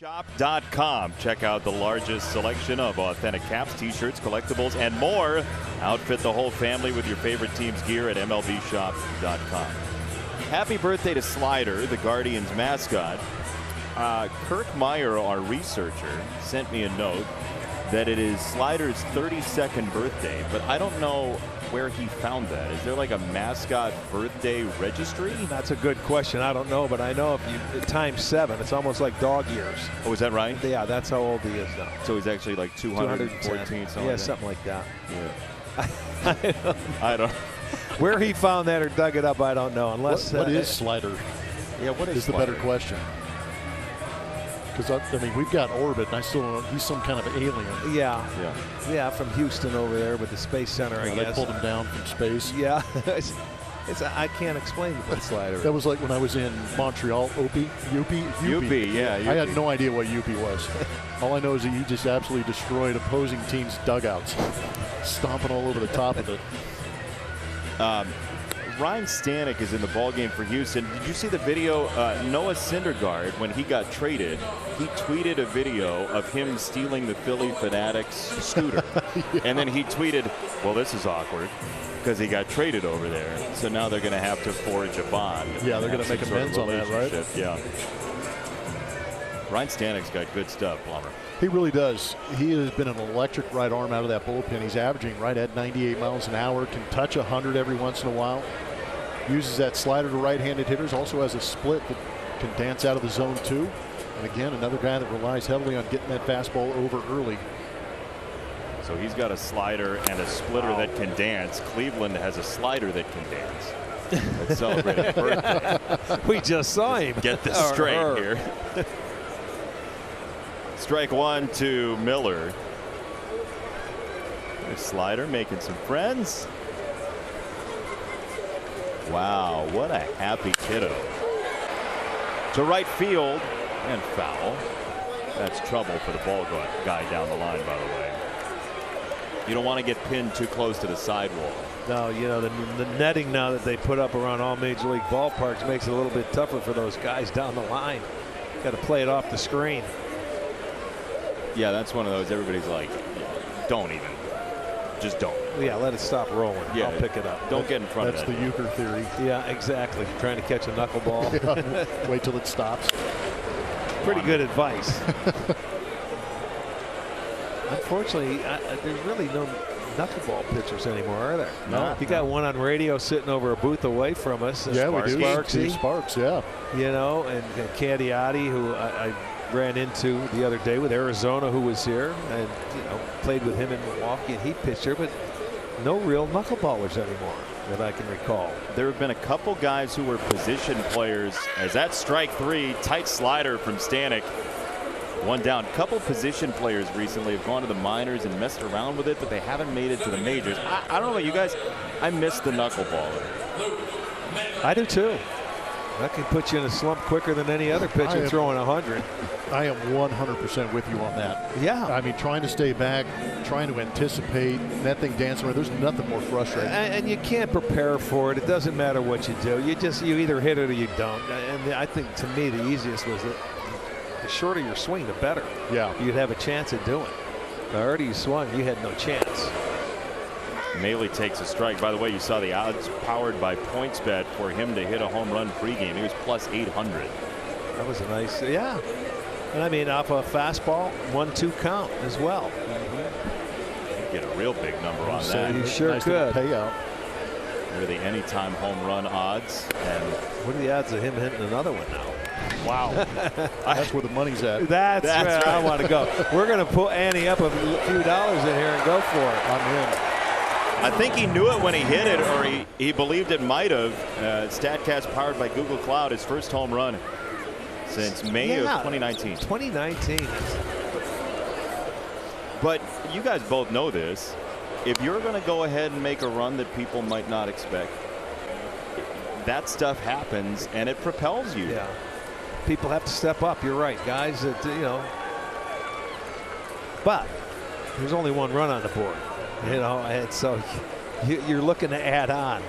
Shop.com. Check out the largest selection of authentic caps, t-shirts, collectibles, and more. Outfit the whole family with your favorite team's gear at MLBshop.com. Happy birthday to Slider, the Guardians mascot. Kirk Meyer, our researcher, sent me a note that it is Slider's 32nd birthday, but I don't know where he found that. Is there like a mascot birthday registry? That's a good question. I don't know, but I know if you times 7, it's almost like dog years. Oh, is that right? Yeah, that's how old he is now. So he's actually like 214, something. Yeah, like something like that. Yeah. I don't. Where he found that or dug it up, I don't know. Unless what is Slider? Yeah, what is the better question? Because I mean, we've got Orbit, and I still don't know. He's some kind of alien. Yeah, from Houston over there with the Space Center. I They guess pulled him down from space. Yeah, I can't explain the Slider. That was like when I was in Montreal. Youppi. Yeah. I had no idea what Youppi was. All I know is that he just absolutely destroyed opposing teams' dugouts, stomping all over the top of it. Ryan Stanek is in the ballgame for Houston. Did you see the video? Noah Syndergaard, when he got traded, he tweeted a video of him stealing the Philly Fanatics scooter. Yeah. And then he tweeted, well, this is awkward because he got traded over there. So now they're going to have to forge a bond. Yeah, they're going to make amends on that, right? Yeah. Ryan Stanek's got good stuff, Plummer. He really does. He has been an electric right arm out of that bullpen. He's averaging right at 98 miles an hour, can touch 100 every once in a while. Uses that slider to right-handed hitters. Also has a split that can dance out of the zone too. And again, another guy that relies heavily on getting that fastball over early. So he's got a slider and a splitter that can dance. Cleveland has a slider that can dance. Let's celebrate his birthday. We just saw him. Get this straight here. Strike 1 to Miller. There's Slider making some friends. Wow, what a happy kiddo. To right field and foul. That's trouble for the ball guy down the line, by the way. You don't want to get pinned too close to the sidewall. No, you know, the netting now that they put up around all major league ballparks makes it a little bit tougher for those guys down the line. Got to play it off the screen. Yeah, that's one of those everybody's like, don't even. Just don't. Yeah, let it stop rolling. Yeah, I'll pick it up. Don't get in front of That's that. the euchre theory. Yeah, exactly. Trying to catch a knuckleball. Yeah, wait till it stops. Pretty good advice. Unfortunately, there's really no knuckleball pitchers anymore, are there? No. You got one on radio sitting over a booth away from us. Yeah, we do. Sparksy. Steve Sparks, yeah. You know, and Cadiotti, who I ran into the other day with Arizona, who was here, and you know, played with him in Milwaukee, and he pitched here, but no real knuckleballers anymore that I can recall. There have been a couple guys who were position players as that strike three, tight slider from Stanek. One down. Couple position players recently have gone to the minors and messed around with it, but they haven't made it to the majors. I don't know about you guys. I miss the knuckleballer. I do too. That can put you in a slump quicker than any other pitcher throwing 100. I am 100% with you on that. Yeah. I mean, trying to stay back, trying to anticipate, that thing dancing around, there's nothing more frustrating. And you can't prepare for it. It doesn't matter what you do. You either hit it or you don't. And I think, to me, the easiest was that the shorter your swing, the better. Yeah. You'd have a chance at doing. The harder you swung, you had no chance. Maley takes a strike. By the way, you saw the odds powered by PointsBet for him to hit a home run pregame. He was plus 800. That was a nice, yeah. And I mean, off a fastball, 1-2 count as well. Get a real big number on So that. you sure nice could. Payout. They're the anytime home run odds. And what are the odds of him hitting another one now? wow. That's where the money's at. That's where right. I want to go. We're going to put Annie up a few dollars in here and go for it. I'm in. I think he knew it when he hit it, or he believed it might have. StatCast powered by Google Cloud, his first home run since May of 2019. 2019. But you guys both know this. If you're going to go ahead and make a run that people might not expect, that stuff happens and it propels you. Yeah. People have to step up. You're right, guys. That, you know. But there's only one run on the board. You know, and so you're looking to add on.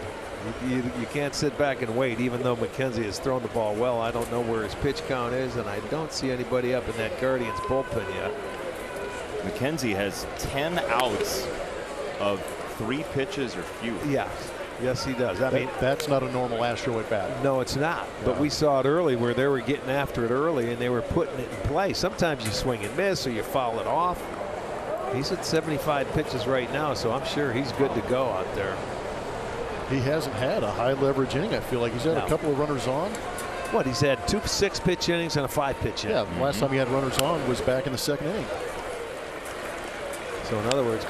You can't sit back and wait, even though McKenzie has thrown the ball well. I don't know where his pitch count is, and I don't see anybody up in that Guardians bullpen yet. McKenzie has 10 outs of 3 pitches or fewer. Yes, he does. I mean, that's not a normal Astro at bat. No, it's not. But we saw it early where they were getting after it early, and they were putting it in play. Sometimes you swing and miss, or you foul it off. He's at 75 pitches right now, so I'm sure he's good to go out there. He hasn't had a high leverage inning. I feel like he's had a couple of runners on. What, he's had 2 6-pitch innings and a 5-pitch inning. Yeah, the last time he had runners on was back in the second inning. So in other words,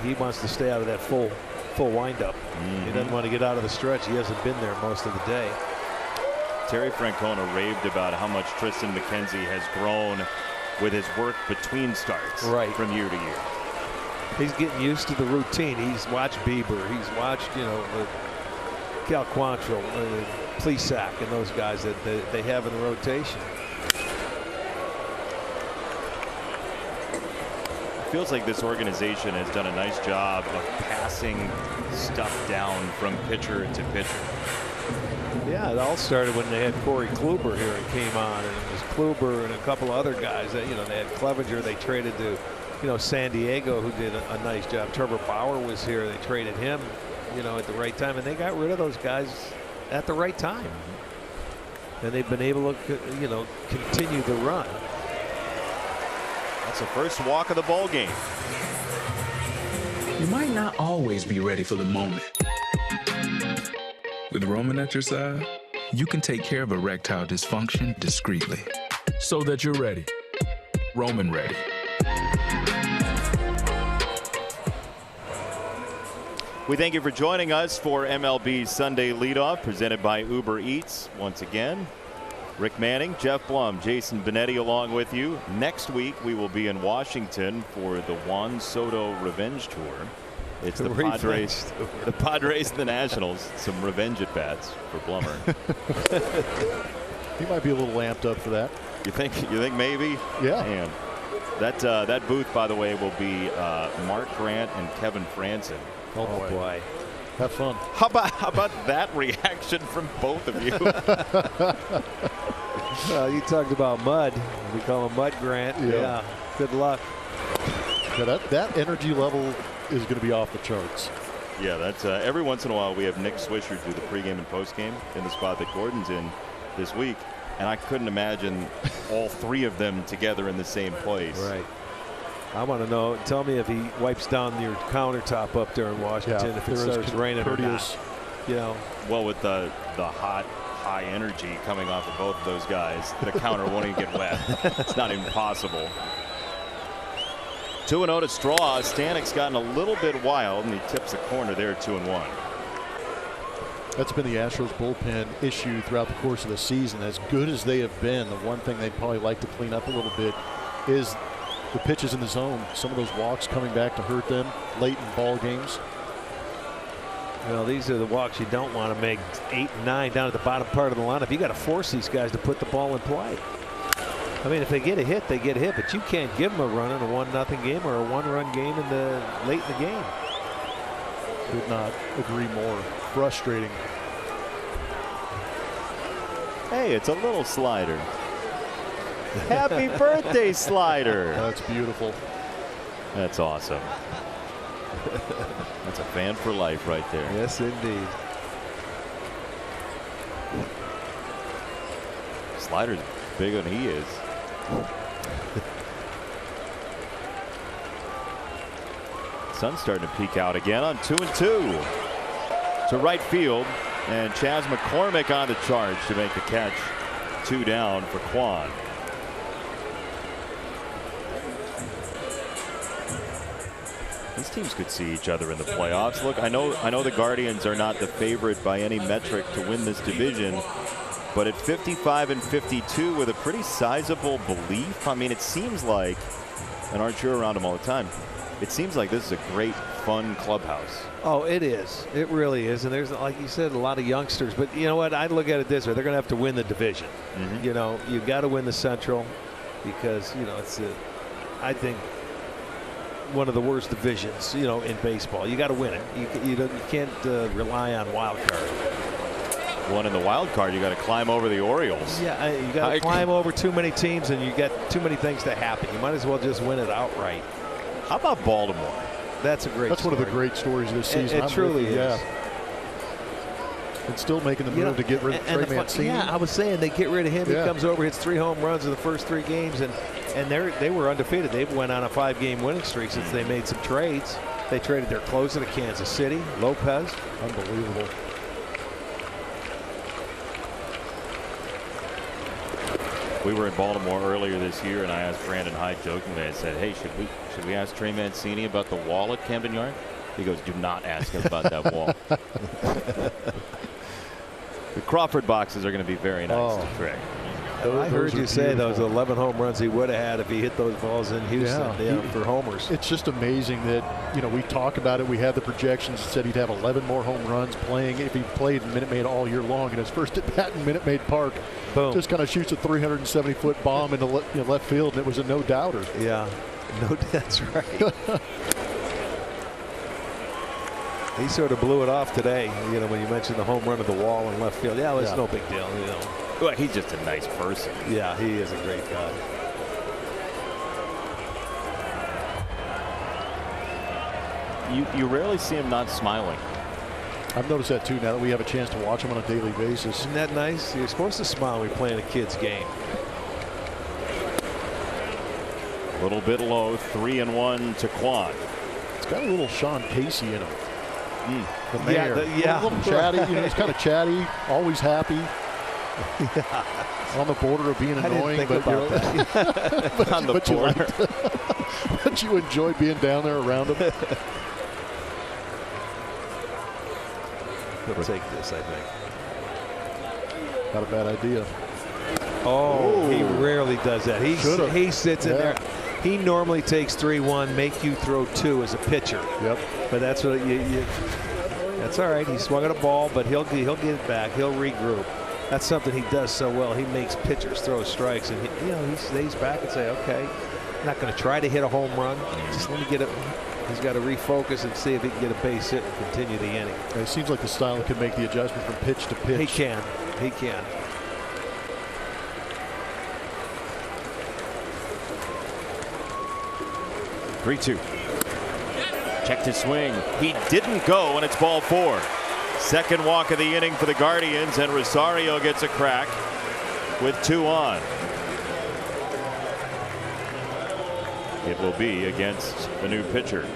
he wants to stay out of that full windup. He doesn't want to get out of the stretch. He hasn't been there most of the day. Terry Francona raved about how much Tristan McKenzie has grown with his work between starts from year to year. He's getting used to the routine. He's watched Bieber. He's watched, you know, Cal Quantrill, Plesac, and those guys that they have in the rotation. It feels like this organization has done a nice job of passing stuff down from pitcher to pitcher. Yeah, it all started when they had Corey Kluber here and came on, and it was Kluber and a couple of other guys that, you know, they had Clevenger they traded to, you know, San Diego, who did a nice job. Trevor Bauer was here. They traded him, you know, at the right time, and they got rid of those guys at the right time. And they've been able to, you know, continue the run. That's the first walk of the ball game. You might not always be ready for the moment. With Roman at your side, you can take care of erectile dysfunction discreetly so that you're ready. Roman ready. We thank you for joining us for MLB Sunday Leadoff, presented by Uber Eats. Once again, Rick Manning, Jeff Blum, Jason Benetti along with you. Next week, we will be in Washington for the Juan Soto Revenge Tour. It's the Padres and the Nationals. Some revenge at bats for Blummer. He might be a little amped up for that. You think maybe? Yeah. Man. That booth, by the way, will be Mark Grant and Kevin Franson. Oh boy. Have fun. How about that reaction from both of you? You talked about mud. We call him Mud Grant. Yeah. Good luck. Yeah, that energy level is going to be off the charts. Yeah, that's every once in a while we have Nick Swisher do the pregame and postgame in the spot that Gordon's in this week, and I couldn't imagine all three of them together in the same place. Right. I want to know. Tell me if he wipes down your countertop up there in Washington if it starts raining or not. You know. Well, with the high energy coming off of both of those guys, the counter won't even get wet. It's not even possible. 2-0 to Straw. Stanek's gotten a little bit wild, and he tips the corner there, 2-1. That's been the Astros bullpen issue throughout the course of the season. As good as they have been, the one thing they'd probably like to clean up a little bit is the pitches in the zone. Some of those walks coming back to hurt them late in ball games. Well, these are the walks you don't want to make. 8 and 9 down at the bottom part of the lineup. You got to force these guys to put the ball in play. I mean, if they get a hit, they get a hit, but you can't give them a run in a 1-0 game or a 1-run game late in the game. Could not agree more. Frustrating. Hey, it's a little slider. Happy birthday, Slider. That's beautiful. That's awesome. That's a fan for life right there. Yes, indeed. Slider's bigger than he is. Sun's starting to peek out again on 2-2 to right field, and Chaz McCormick on the charge to make the catch. 2 down for Quan. These teams could see each other in the playoffs. Look, I know the Guardians are not the favorite by any metric to win this division, but at 55 and 52 with a pretty sizable belief, I mean, it seems like, and aren't you around them all the time, it seems like this is a great, fun clubhouse. Oh, it is. It really is. And there's, like you said, a lot of youngsters. But you know what? I look at it this way. They're going to have to win the division. You know, you got to win the Central because, you know, it's, I think, one of the worst divisions, you know, in baseball. You got to win it. You can't rely on wild card. One in the wild card, you got to climb over the Orioles. Yeah, you got to climb over too many teams, and you got too many things to happen. You might as well just win it outright. How about Baltimore? That's a great. That's story. one of the great stories of this season. It truly is. Yeah. And still making the move to get rid of Trey Mancini. Yeah, I was saying they get rid of him. He comes over, hits 3 home runs in the first 3 games, and they were undefeated. They went on a 5-game winning streak since they made some trades. They traded their closer to Kansas City, Lopez. Unbelievable. We were in Baltimore earlier this year, and I asked Brandon Hyde jokingly, I said, hey, should we ask Trey Mancini about the wall at Camden Yards? He goes, do not ask him about that wall. The Crawford boxes are going to be very nice to Trey. I heard you say those 11 home runs he would have had if he hit those balls in Houston for homers. It's just amazing that, you know, we talk about it. We had the projections that said he'd have 11 more home runs playing if he played in Minute Maid all year long. And his first at bat in Minute Maid Park, just kind of shoots a 370-foot bomb into left field, and it was a no-doubter. Yeah, that's right. He sort of blew it off today, you know, when you mentioned the home run of the wall in left field. Yeah, it's no big deal, you know. Well, he's just a nice person. Yeah, he is a great guy. You rarely see him not smiling. I've noticed that too now that we have a chance to watch him on a daily basis. Isn't that nice? You're supposed to smile when you're playing a kid's game. A little bit low, 3-1 to Quan. It's got a little Sean Casey in him. The mayor. A little chatty. You know, he's kind of chatty, always happy. On the border of being annoying, but on the border. But you enjoy being down there around him. He'll take this, I think. Not a bad idea. Oh, he rarely does that. He sits in there. He normally takes 3-1, make you throw 2 as a pitcher. Yep. But that's what that's all right. He swung at a ball, but he'll get it back. He'll regroup. That's something he does so well. He makes pitchers throw strikes, and he stays back and say, okay, I'm not going to try to hit a home run. Just let me get He's got to refocus and see if he can get a base hit and continue the inning. It seems like the style can make the adjustment from pitch to pitch. He can. He can. Three-two. Checked his swing. He didn't go, and it's ball 4. Second walk of the inning for the Guardians, and Rosario gets a crack with 2 on. It will be against the new pitcher.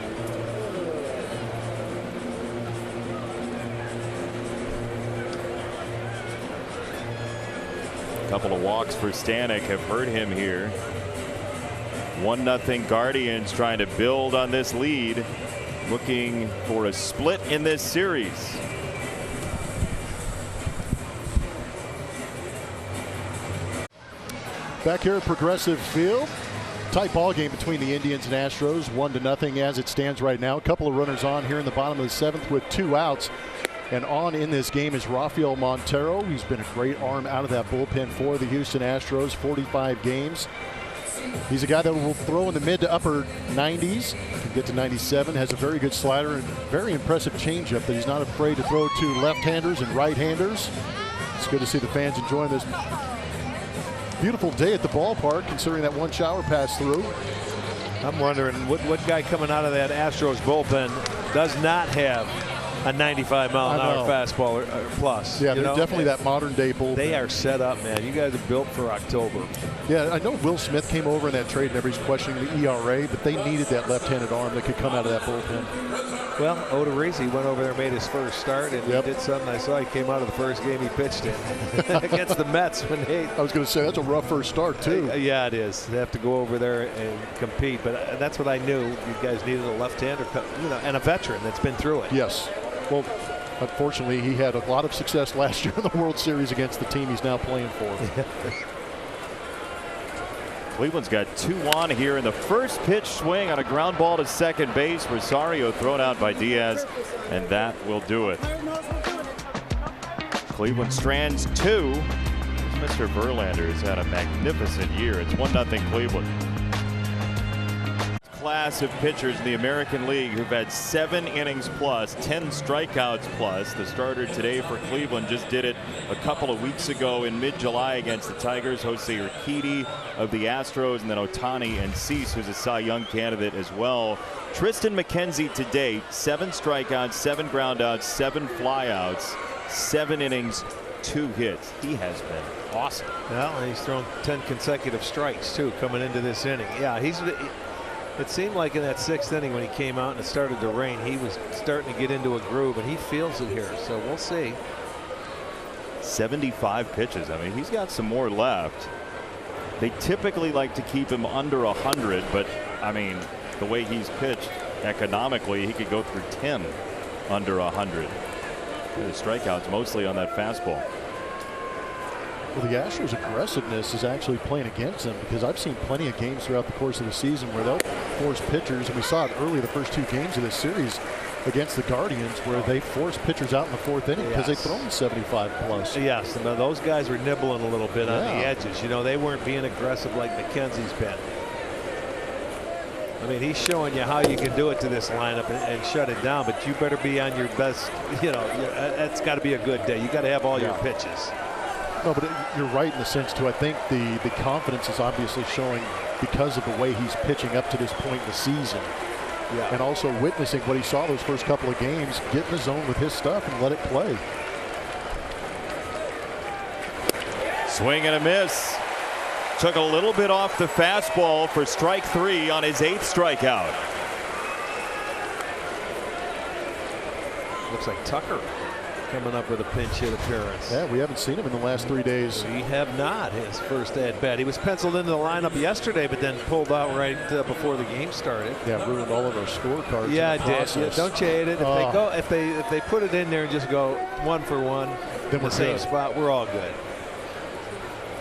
A couple of walks for Stanek have hurt him here. 1-0 Guardians trying to build on this lead, looking for a split in this series. Back here at Progressive Field, tight ball game between the Indians and Astros, 1-0 as it stands right now. A couple of runners on here in the bottom of the 7th with 2 outs. And on in this game is Rafael Montero. He's been a great arm out of that bullpen for the Houston Astros, 45 games. He's a guy that will throw in the mid to upper 90s, can get to 97, has a very good slider and very impressive changeup that he's not afraid to throw to left-handers and right-handers. It's good to see the fans enjoying this beautiful day at the ballpark, considering that one shower passed through. I'm wondering what guy coming out of that Astros bullpen does not have a 95-mile-an-hour fastball or plus. Yeah, they're definitely that modern-day bullpen. They are set up, man. You guys are built for October. Yeah, I know Will Smith came over in that trade and everybody's questioning the ERA, but they needed that left-handed arm that could come out of that bullpen. Well, Odorizzi went over there, made his first start, and he did something I saw. He came out of the first game he pitched in against the Mets. I was going to say, that's a rough first start, too. Yeah, it is. They have to go over there and compete, but that's what I knew. You guys needed a left-hander, and a veteran that's been through it. Yes. Well, unfortunately, he had a lot of success last year in the World Series against the team he's now playing for. Cleveland's got 2 on here in the first pitch swing on a ground ball to second base. Rosario thrown out by Diaz, and that will do it. Cleveland strands 2. Mr. Verlander has had a magnificent year. It's 1-0 Cleveland. Class of pitchers in the American League who've had 7 innings plus, 10 strikeouts plus. The starter today for Cleveland just did it a couple of weeks ago in mid-July against the Tigers. Jose Urquidy of the Astros, and then Ohtani and Cease, who's a Cy Young candidate as well. Tristan McKenzie to date, 7 strikeouts, 7 groundouts, 7 flyouts, 7 innings, 2 hits. He has been awesome. Well, and he's thrown 10 consecutive strikes too coming into this inning. Yeah, it seemed like in that 6th inning when he came out and it started to rain, he was starting to get into a groove, and he feels it here. So we'll see. 75 pitches. I mean, he's got some more left. They typically like to keep him under 100, but I mean, the way he's pitched economically, he could go through 10 under 100. The strikeouts mostly on that fastball. Well, the Astros' aggressiveness is actually playing against them, because I've seen plenty of games throughout the course of the season where they'll force pitchers, and we saw it early the first 2 games of this series against the Guardians, where they forced pitchers out in the 4th inning because they've thrown 75 plus. Yes, and those guys were nibbling a little bit on the edges. You know, they weren't being aggressive like McKenzie's been. I mean, he's showing you how you can do it to this lineup and shut it down, but you better be on your best. You know, that's got to be a good day. You got to have all your pitches. No, but you're right in the sense, too. I think the confidence is obviously showing because of the way he's pitching up to this point in the season. Yeah. And also witnessing what he saw those first couple of games, get in the zone with his stuff and let it play. Swing and a miss. Took a little bit off the fastball for strike 3 on his 8th strikeout. Looks like Tucker coming up with a pinch hit appearance. Yeah, we haven't seen him in the last 3 days. We have not. His first at bat. He was penciled into the lineup yesterday, but then pulled out right before the game started. Yeah, ruined all of our scorecards. Yeah, it did. Yeah, don't you hate it? If they put it in there and just go 1 for 1 in the same spot, we're all good.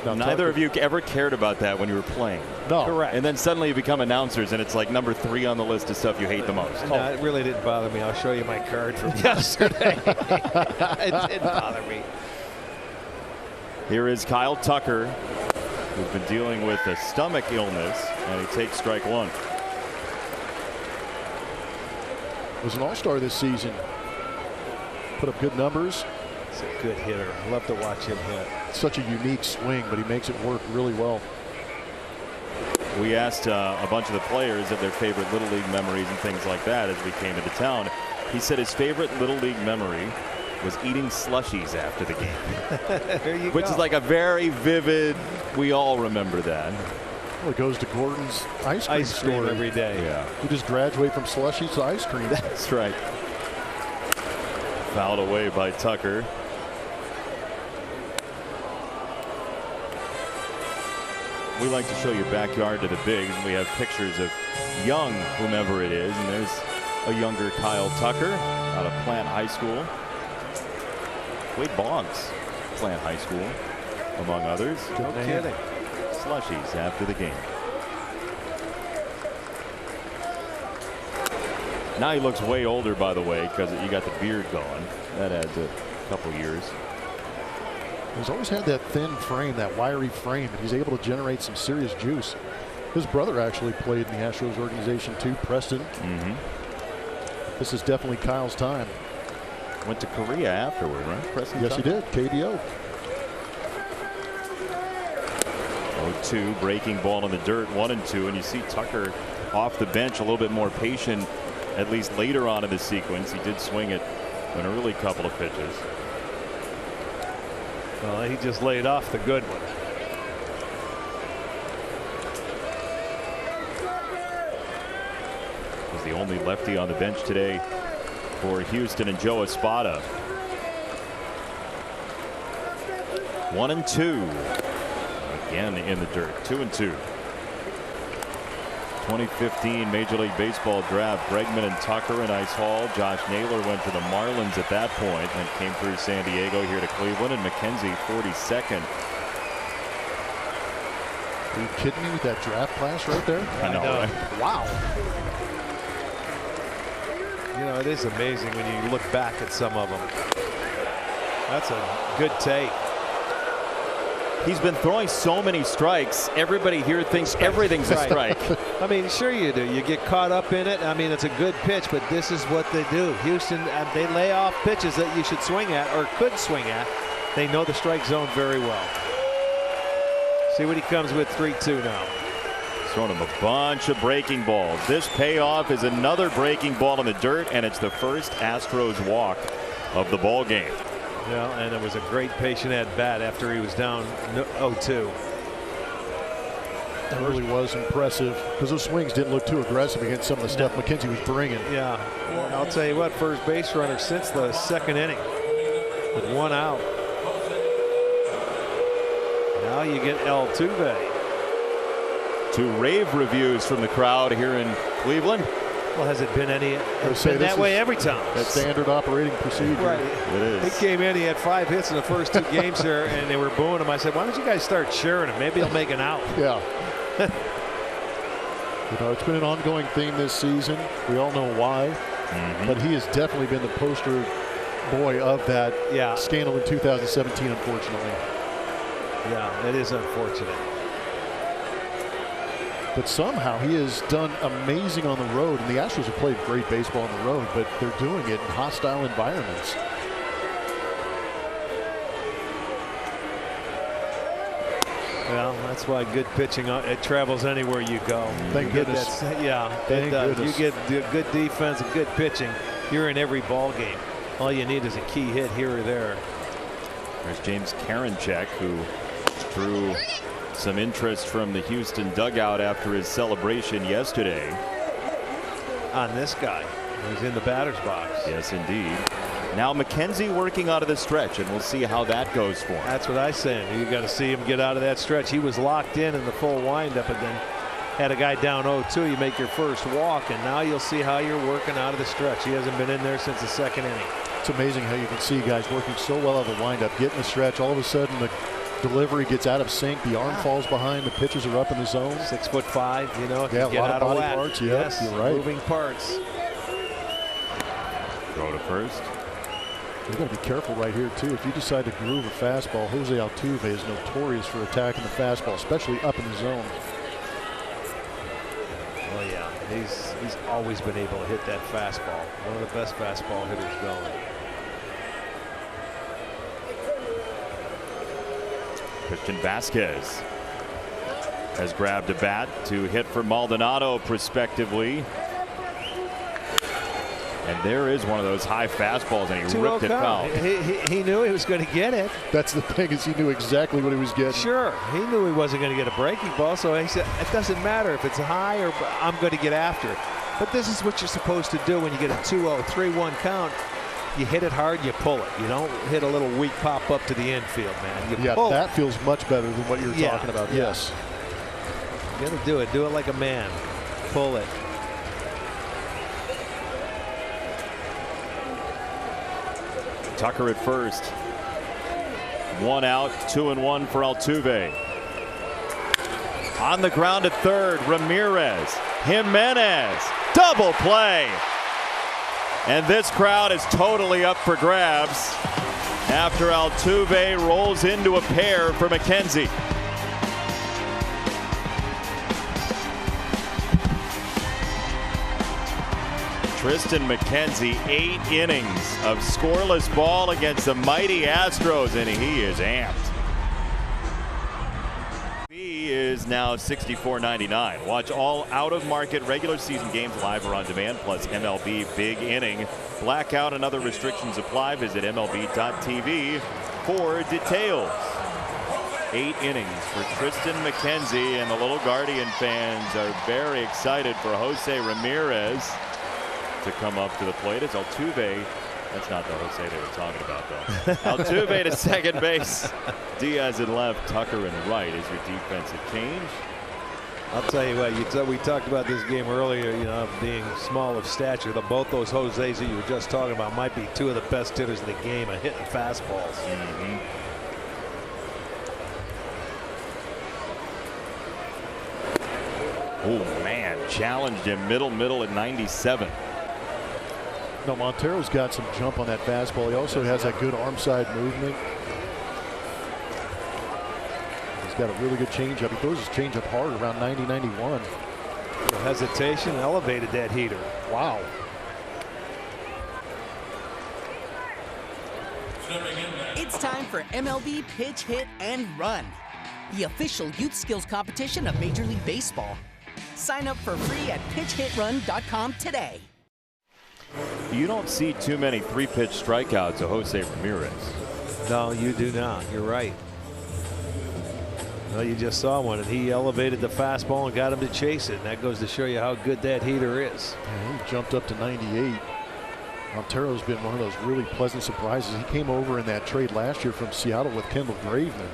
Now, neither of you ever cared about that when you were playing. No. Correct. And then suddenly you become announcers, and it's like number 3 on the list of stuff you hate the most. No, it really didn't bother me. I'll show you my card from yesterday. It didn't bother me. Here is Kyle Tucker, who's been dealing with a stomach illness, and he takes strike 1. Was an all-star this season. Put up good numbers. He's a good hitter. I love to watch him hit. Such a unique swing, but he makes it work really well. We asked a bunch of the players of their favorite Little League memories and things like that as we came into town. He said his favorite Little League memory was eating slushies after the game. There you Which go. is like a very vivid, we all remember that. Well, it goes to Gordon's ice cream store every day. Yeah. You just graduate from slushies to ice cream. That's right. Fouled away by Tucker. We like to show your backyard to the bigs, and we have pictures of young whomever it is, and there's a younger Kyle Tucker out of Plant High School. Wade Boggs, Plant High School, among others. No kidding. Slushies after the game. Now he looks way older, by the way, because you got the beard going. That adds a couple years. He's always had that thin frame, that wiry frame, and he's able to generate some serious juice. His brother actually played in the Astros organization too, Preston. This is definitely Kyle's time. Went to Korea afterward, right? Preston? Yes, he did. KBO. 0-2, breaking ball in the dirt, 1-2, and you see Tucker off the bench a little bit more patient, at least later on in the sequence. He did swing it an early couple of pitches. Well, he just laid off the good one. Was the only lefty on the bench today for Houston, and Joe Espada. 1-2. Again in the dirt. 2-2. 2015 Major League Baseball draft. Bregman and Tucker in Ice Hall. Josh Naylor went to the Marlins at that point and came through San Diego here to Cleveland. And McKenzie 42nd. Are you kidding me with that draft class right there? I know. Right? Wow. You know, it is amazing when you look back at some of them. That's a good take. He's been throwing so many strikes. Everybody here thinks everything's a strike. I mean, sure you do. You get caught up in it. I mean, it's a good pitch, but this is what they do. Houston, they lay off pitches that you should swing at or could swing at. They know the strike zone very well. See what he comes with. 3-2 now. Throwing him a bunch of breaking balls. This payoff is another breaking ball in the dirt, and it's the first Astros walk of the ball game. Yeah, and it was a great patient at bat after he was down 0-2. That really was impressive because those swings didn't look too aggressive against some of the stuff McKenzie was bringing. Yeah, I'll tell you what, first base runner since the second inning with one out. Now you get Altuve. 2 rave reviews from the crowd here in Cleveland. Well, has it been any? It's been that way every time. That's standard operating procedure. Right. It is. He came in, he had 5 hits in the first 2 games here, and they were booing him. I said, why don't you guys start cheering him? Maybe he'll make an out. Yeah. You know, it's been an ongoing theme this season. We all know why. But he has definitely been the poster boy of that scandal in 2017, unfortunately. Yeah, it is unfortunate. But somehow he has done amazing on the road, and the Astros have played great baseball on the road, but they're doing it in hostile environments. Well, that's why good pitching, it travels anywhere you go. Thank goodness. Yeah, Thank it does. goodness. You get good defense and good pitching, you're in every ball game. All you need is a key hit here or there. There's James Karinchak, who drew some interest from the Houston dugout after his celebration yesterday. On this guy who's in the batter's box. Yes, indeed. Now McKenzie working out of the stretch, and we'll see how that goes for him. That's what I said. You got to see him get out of that stretch. He was locked in the full windup, and then had a guy down 0-2. You make your first walk, and now you'll see how you're working out of the stretch. He hasn't been in there since the second inning. It's amazing how you can see guys working so well out of the windup, getting the stretch. All of a sudden, the delivery gets out of sync. The arm falls behind. The pitchers are up in the zone. 6'5", you know, if yeah, you get a lot out of body whack. parts. Yep, Yes, you're right. moving parts. Throw to first. You've got to be careful right here, too. If you decide to groove a fastball, Jose Altuve is notorious for attacking the fastball, especially up in the zone. Oh yeah, he's always been able to hit that fastball. One of the best fastball hitters going. Christian Vasquez has grabbed a bat to hit for Maldonado prospectively. And there is one of those high fastballs, and he ripped it foul. He knew he was going to get it. That's the thing, is he knew exactly what he was getting. Sure, he knew he wasn't going to get a breaking ball, so he said, it doesn't matter if it's high or I'm going to get after it. But this is what you're supposed to do when you get a 2-0, 3-1 count. You hit it hard, you pull it. You don't hit a little weak pop up to the infield, man. You pull that it. feels much better than what you're talking about. Yeah. Yes. You got to do it. Do it like a man. Pull it. Tucker at first. 1 out, 2-1 for Altuve. On the ground at third, Ramirez. Jimenez. Double play. And this crowd is totally up for grabs after Altuve rolls into a pair for McKenzie. Tristan McKenzie, 8 innings of scoreless ball against the mighty Astros, and he is amped. He is now $64.99. Watch all out-of-market regular season games live or on demand, plus MLB Big Inning. Blackout and other restrictions apply. Visit MLB.tv for details. 8 innings for Tristan McKenzie, and the little Guardian fans are very excited for Jose Ramirez to come up to the plate. As Altuve, that's not the Jose they were talking about, though. Altuve to second base. Diaz in left, Tucker in right is your defensive change. I'll tell you what, we talked about this game earlier, you know, being small of stature. Both those Jose's that you were just talking about might be 2 of the best hitters in the game at hitting fastballs. Oh, man, challenged him middle at 97. No, Montero's got some jump on that fastball. He also has that good arm side movement. He's got a really good changeup. He throws his changeup hard around 90, 91. Hesitation elevated that heater. Wow. It's time for MLB Pitch Hit and Run, the official youth skills competition of Major League Baseball. Sign up for free at pitchhitrun.com today. You don't see too many 3-pitch strikeouts of Jose Ramirez. No, you do not. You're right. Well, you just saw one, and he elevated the fastball and got him to chase it. And that goes to show you how good that heater is. Yeah, he jumped up to 98. Montero's been one of those really pleasant surprises. He came over in that trade last year from Seattle with Kendall Graveman,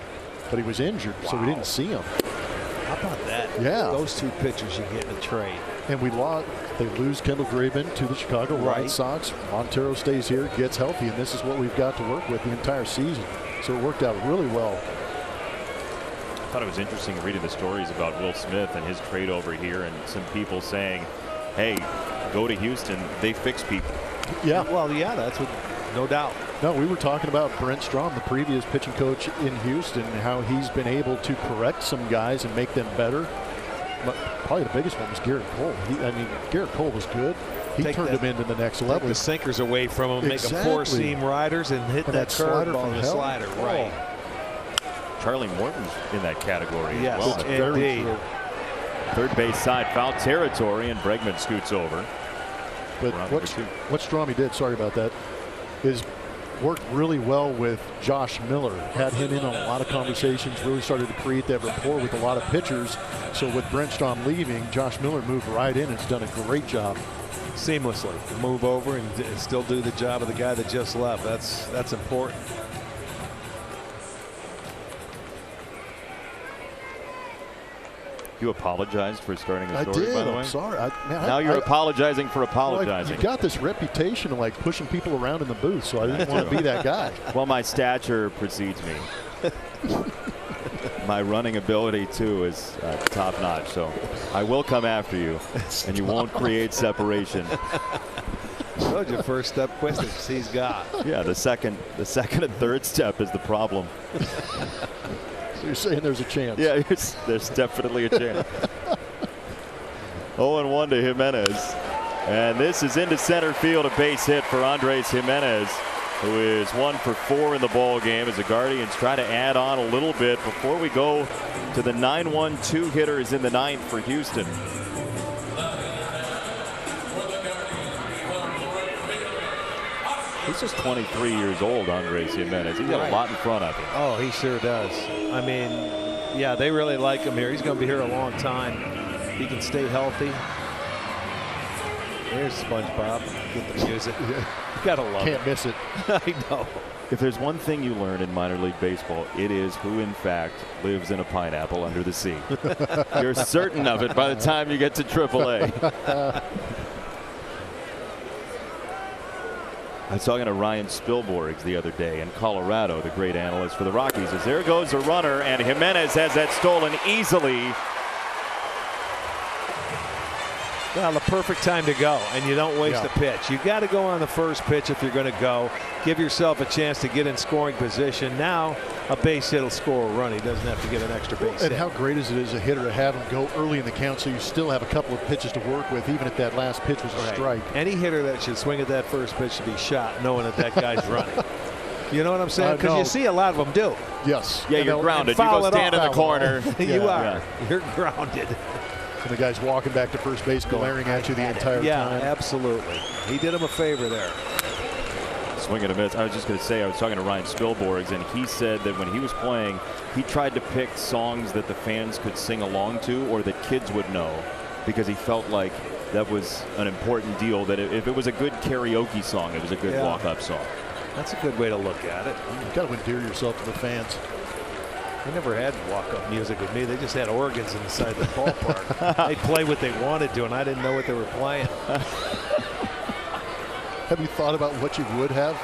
but he was injured, so we didn't see him. How about that? Yeah. Those 2 pitchers you get in a trade. And they lose Kendall Graveman to the Chicago White Sox. Montero stays here, gets healthy, and this is what we've got to work with the entire season. So it worked out really well. I thought it was interesting reading the stories about Will Smith and his trade over here, and some people saying, hey, go to Houston, they fix people. Yeah. Well, yeah, that's what, no doubt. No, we were talking about Brent Strom, the previous pitching coach in Houston, and how he's been able to correct some guys and make them better. But probably the biggest one was Garrett Cole. Garrett Cole was good. He turned him into the next level. Take the sinkers away from him, make them 4-seam riders, and hit that curveball and the slider. Right. Charlie Morton's in that category as well. Indeed. Third base side, foul territory, and Bregman scoots over. But what Stromy did, sorry about that, is worked really well with Josh Miller. Had him in on a lot of conversations, really started to create that rapport with a lot of pitchers. So with Brent Strom leaving, Josh Miller moved right in and has done a great job. Seamlessly. Move over and still do the job of the guy that just left. That's important. You apologized for starting the story, I did. by the way? I'm sorry. Now you're apologizing for apologizing. You got this reputation of like pushing people around in the booth, so I didn't want to be that guy. Well, my stature precedes me. My running ability, too, is top notch. So I will come after you, and you won't create separation. Told you, first step quickness he's got. Yeah, the second and third step is the problem. So you're saying there's a chance? Yeah, there's definitely a chance. 0-1 to Jimenez. And this is into center field, a base hit for Andres Jimenez, who is 1 for 4 in the ball game as the Guardians try to add on a little bit before we go to the 9-1 2-hitters in the 9th for Houston. He's just 23 years old, Andres Jimenez. He's got a lot in front of him. Oh, he sure does. I mean, yeah, they really like him here. He's going to be here a long time. He can stay healthy. There's SpongeBob. Get the music. Gotta love it. Can't miss it. I know. If there's one thing you learn in minor league baseball, it is who, in fact, lives in a pineapple under the sea. You're certain of it by the time you get to AAA. I was talking to Ryan Spilborghs the other day in Colorado, the great analyst for the Rockies. As there goes a runner, and Jimenez has that stolen easily. Well, the perfect time to go, and you don't waste a pitch. You got to go on the first pitch if you're going to go. Give yourself a chance to get in scoring position. Now, a base hit will score a run. He doesn't have to get an extra base hit. And how great is it as a hitter to have him go early in the count so you still have a couple of pitches to work with, even if that last pitch was a strike. Any hitter that should swing at that first pitch should be shot, knowing that that guy's running. You know what I'm saying? Because you see a lot of them do. Yes. Yeah, you're grounded. You go stand in the corner. You are. You're grounded. And the guy's walking back to first base, glaring at you the entire time. Yeah, absolutely. He did him a favor there. Swing and a miss. I was just going to say, I was talking to Ryan Spilborghs, and he said that when he was playing, he tried to pick songs that the fans could sing along to or that kids would know, because he felt like that was an important deal, that if it was a good karaoke song, it was a good walk-up song. That's a good way to look at it. You've got to endear yourself to the fans. They never had walk-up music with me. They just had organs inside the ballpark. They'd play what they wanted to, and I didn't know what they were playing. Have you thought about what you would have?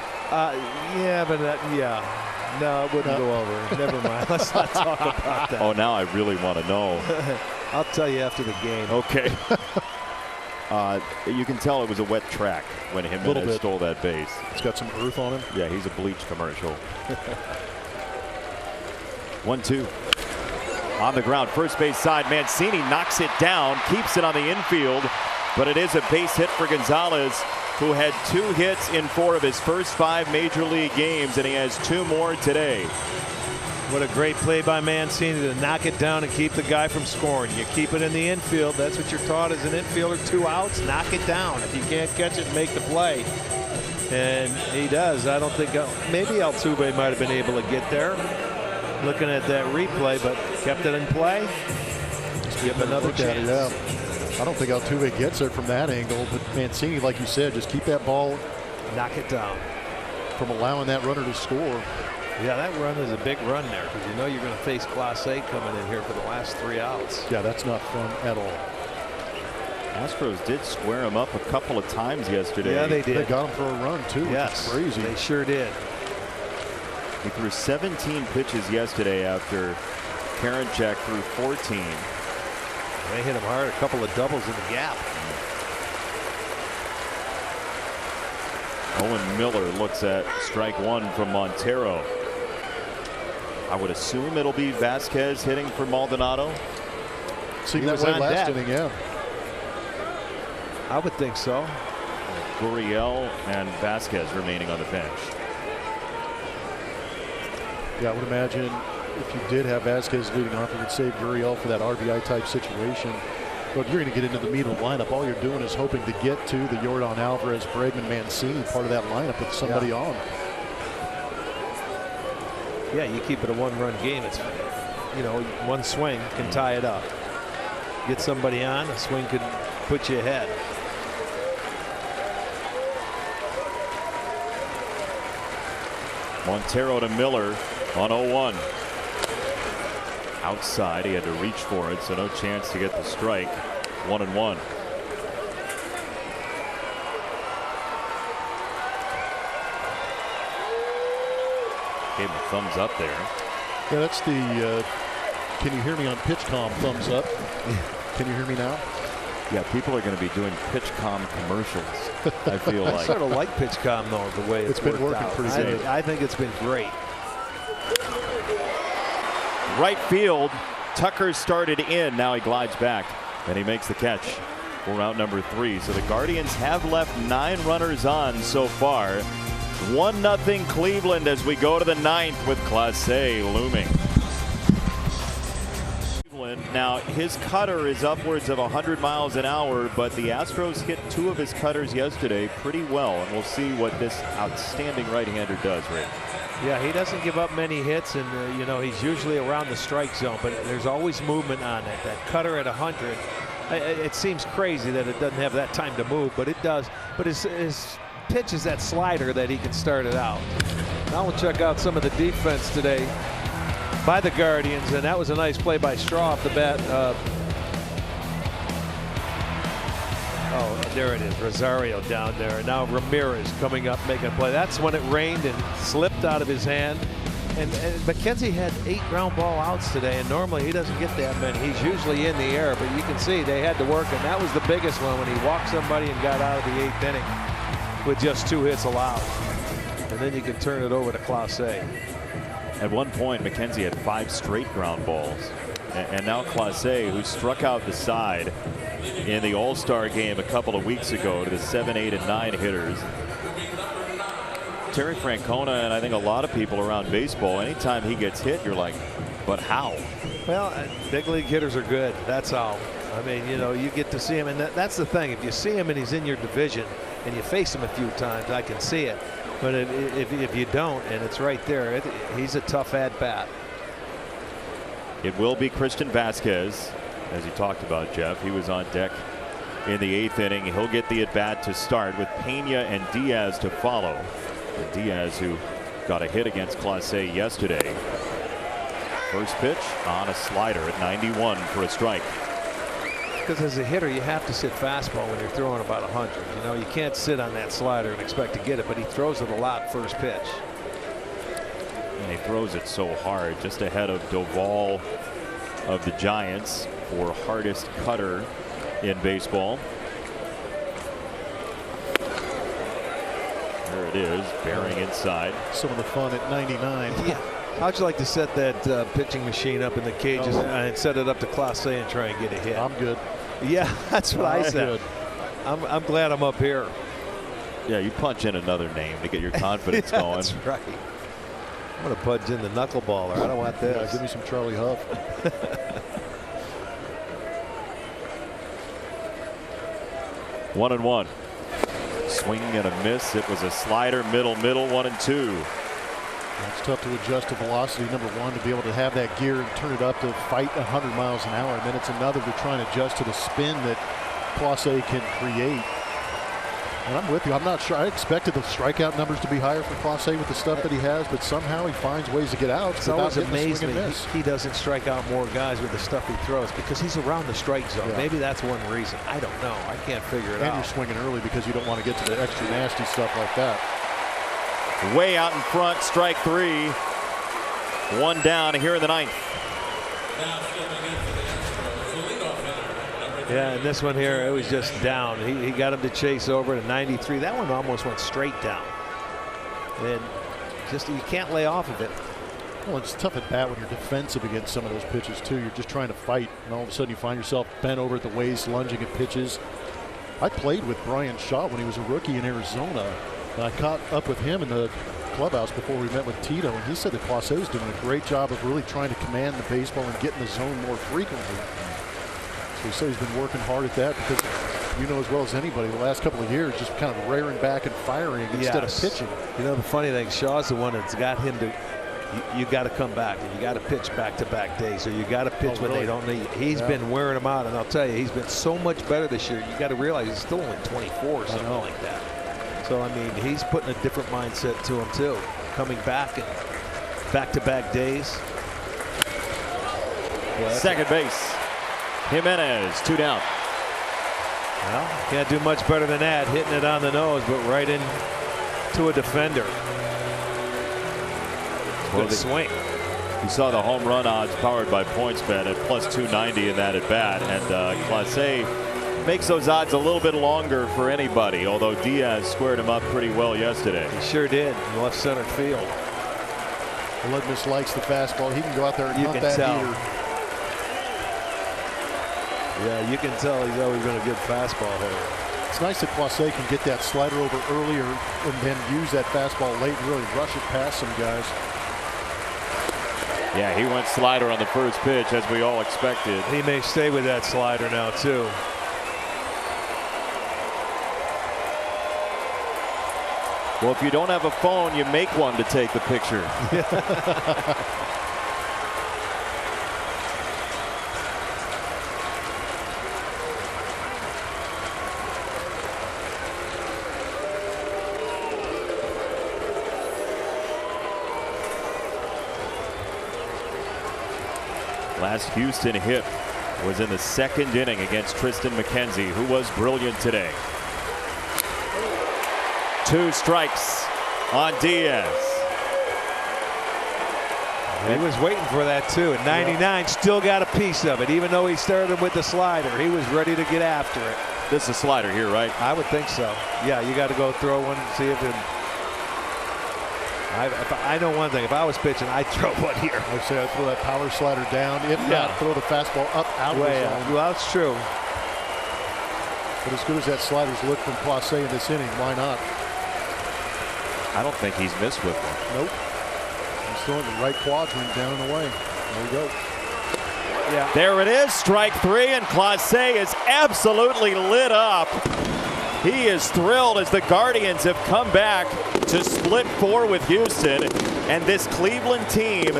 Yeah, but no, it wouldn't go over. Never mind. Let's not talk about that. Oh, now I really want to know. I'll tell you after the game. Okay. You can tell it was a wet track when Jimenez stole that base. It's got some earth on him. Yeah, he's a bleach commercial. 1-2. On the ground, first base side, Mancini knocks it down, keeps it on the infield, but it is a base hit for Gonzalez, who had 2 hits in 4 of his first 5 major league games, and he has 2 more today. What a great play by Mancini to knock it down and keep the guy from scoring. You keep it in the infield. That's what you're taught as an infielder. 2 outs, knock it down. If you can't catch it, make the play. And he does. I don't think maybe Altuve might have been able to get there. Looking at that replay, but kept it in play. Just give him another chance. I don't think Altuve gets there from that angle, but Mancini, like you said, just keep that ball, knock it down, from allowing that runner to score. Yeah, that run is a big run there, because you know you're going to face Class A coming in here for the last 3 outs. Yeah, that's not fun at all. Astros did square him up a couple of times yesterday. Yeah, they did. They got him for a run too. Yes, which is crazy. They sure did. He threw 17 pitches yesterday after Karinchak threw 14. They hit him hard, a couple of doubles in the gap. Owen Miller looks at strike 1 from Montero. I would assume it'll be Vasquez hitting for Maldonado. Seemed that way last inning, yeah. I would think so. Gurriel and Vasquez remaining on the bench. Yeah, I would imagine if you did have Vasquez leading off, you would save Gurriel for that RBI type situation. But you're going to get into the meat of the lineup. All you're doing is hoping to get to the Yordan Alvarez, Bregman, Mancini part of that lineup with somebody on. Yeah, you keep it a 1-run game. It's, you know, 1 swing can tie it up. Get somebody on, a swing could put you ahead. Montero to Miller on 0-1. Outside, he had to reach for it, so no chance to get the strike. 1-1. Gave him a thumbs up there. Yeah, that's the can you hear me on PitchCom thumbs up. Can you hear me now? Yeah, people are going to be doing PitchCom commercials, I feel like. I sort of like PitchCom, though, the way it's been working out. pretty good. I think it's been great. Right field, Tucker started in. Now he glides back, and he makes the catch. for out number 3. So the Guardians have left 9 runners on so far. 1-0 Cleveland as we go to the 9th with Clase looming. Now his cutter is upwards of 100 miles an hour, but the Astros hit 2 of his cutters yesterday pretty well, and we'll see what this outstanding right-hander does, Rick. Yeah, he doesn't give up many hits, and you know, he's usually around the strike zone, but there's always movement on it. That cutter at 100, it seems crazy that it doesn't have that time to move, but it does. But his pitch is that slider that he can start it out. Now we'll check out some of the defense today by the Guardians, and that was a nice play by Straw off the bat. Oh, there it is, Rosario down there. And now Ramirez coming up, making a play. That's when it rained and slipped out of his hand. And McKenzie had 8 ground ball outs today, and normally he doesn't get that many. He's usually in the air, but you can see they had to work, and that was the biggest one when he walked somebody and got out of the 8th inning with just 2 hits allowed. And then you can turn it over to Clase. At one point, McKenzie had 5 straight ground balls. And now Clase, who struck out the side in the All-Star game a couple of weeks ago to the 7, 8, and 9 hitters. Terry Francona, and I think a lot of people around baseball, anytime he gets hit, you're like, but how? Well, big league hitters are good. That's all. I mean, you know, you get to see him, and that's the thing. If you see him and he's in your division and you face him a few times, I can see it. But if you don't, and it's right there, he's a tough at-bat. It will be Christian Vasquez, as you talked about, Jeff. He was on deck in the 8th inning. He'll get the at-bat to start with Pena and Diaz to follow. And Diaz, who got a hit against Clase yesterday. First pitch on a slider at 91 for a strike. Because as a hitter, you have to sit fastball when you're throwing about 100. You know, you can't sit on that slider and expect to get it, but he throws it a lot first pitch. And he throws it so hard, just ahead of Doval of the Giants for hardest cutter in baseball. There it is, bearing inside. Some of the fun at 99. Yeah. How'd you like to set that pitching machine up in the cages and set it up to Clase and try and get a hit? I'm good. Yeah, that's what I said. Good. I'm glad I'm up here. Yeah, you punch in another name to get your confidence going. That's right. I'm going to punch in the knuckleballer. I don't want this. Yeah, give me some Charlie Huff. 1-1. Swing and a miss. It was a slider, middle, 1-2. It's tough to adjust to velocity, number one, to be able to have that gear and turn it up to fight 100 miles an hour. And then it's another to try and adjust to the spin that Clase can create. And I'm with you. I'm not sure. I expected the strikeout numbers to be higher for Clase with the stuff that he has, but somehow he finds ways to get out. It's always amazed me he doesn't strike out more guys with the stuff he throws because he's around the strike zone. Yeah. Maybe that's one reason. I don't know. I can't figure it out. And you're swinging early because you don't want to get to the extra nasty stuff like that. Way out in front, strike 3. 1 down here in the 9th. Yeah, and this one here, it was just down. He got him to chase over to 93. That one almost went straight down. And just you can't lay off of it. Well, it's tough at bat when you're defensive against some of those pitches too. You're just trying to fight, and all of a sudden you find yourself bent over at the waist, lunging at pitches. I played with Brian Shaw when he was a rookie in Arizona. And I caught up with him in the clubhouse before we met with Tito, and he said that Clase was doing a great job of really trying to command the baseball and get in the zone more frequently. So he said he's been working hard at that because you know as well as anybody the last couple of years just kind of rearing back and firing instead of pitching. You know, the funny thing, Shaw's the one that's got him to you got to come back and you got to pitch back-to-back days, or you got to pitch when they don't need. He's been wearing them out, and I'll tell you, he's been so much better this year. You got to realize he's still only 24 or something like that. So I mean, he's putting a different mindset to him too, coming back and back-to-back days. Second base, Jimenez, 2 down. Well, can't do much better than that, hitting it on the nose, but right in to a defender. Good swing. You saw the home run odds powered by PointsBet at plus 290 in that at bat, and Clase makes those odds a little bit longer for anybody, although Diaz squared him up pretty well yesterday. He sure did in left center field. Ledmus likes the fastball. He can go out there and hunt that heater. Yeah, you can tell he's always been a good fastball hitter. It's nice that Clase can get that slider over earlier and then use that fastball late and really rush it past some guys. Yeah, he went slider on the first pitch, as we all expected. He may stay with that slider now, too. Well, if you don't have a phone, you make one to take the picture. Last Houston hit was in the second inning against Tristan McKenzie, who was brilliant today. 2 strikes on Diaz. He was waiting for that too. At 99, still got a piece of it. Even though he started with the slider, he was ready to get after it. This is a slider here, right? I would think so. Yeah, you got to go throw one and see if it. I know one thing. If I was pitching, I'd throw one here. I'd say I'd throw that power slider down. If not, throw the fastball up out of the zone. Well, that's true. But as good as that slider's looked from Clase in this inning, why not? I don't think he's missed with one. Nope. He's throwing the right quadrant down and away. There you go. Yeah. There it is, strike 3, and Clase is absolutely lit up. He is thrilled as the Guardians have come back to split 4 with Houston, and this Cleveland team,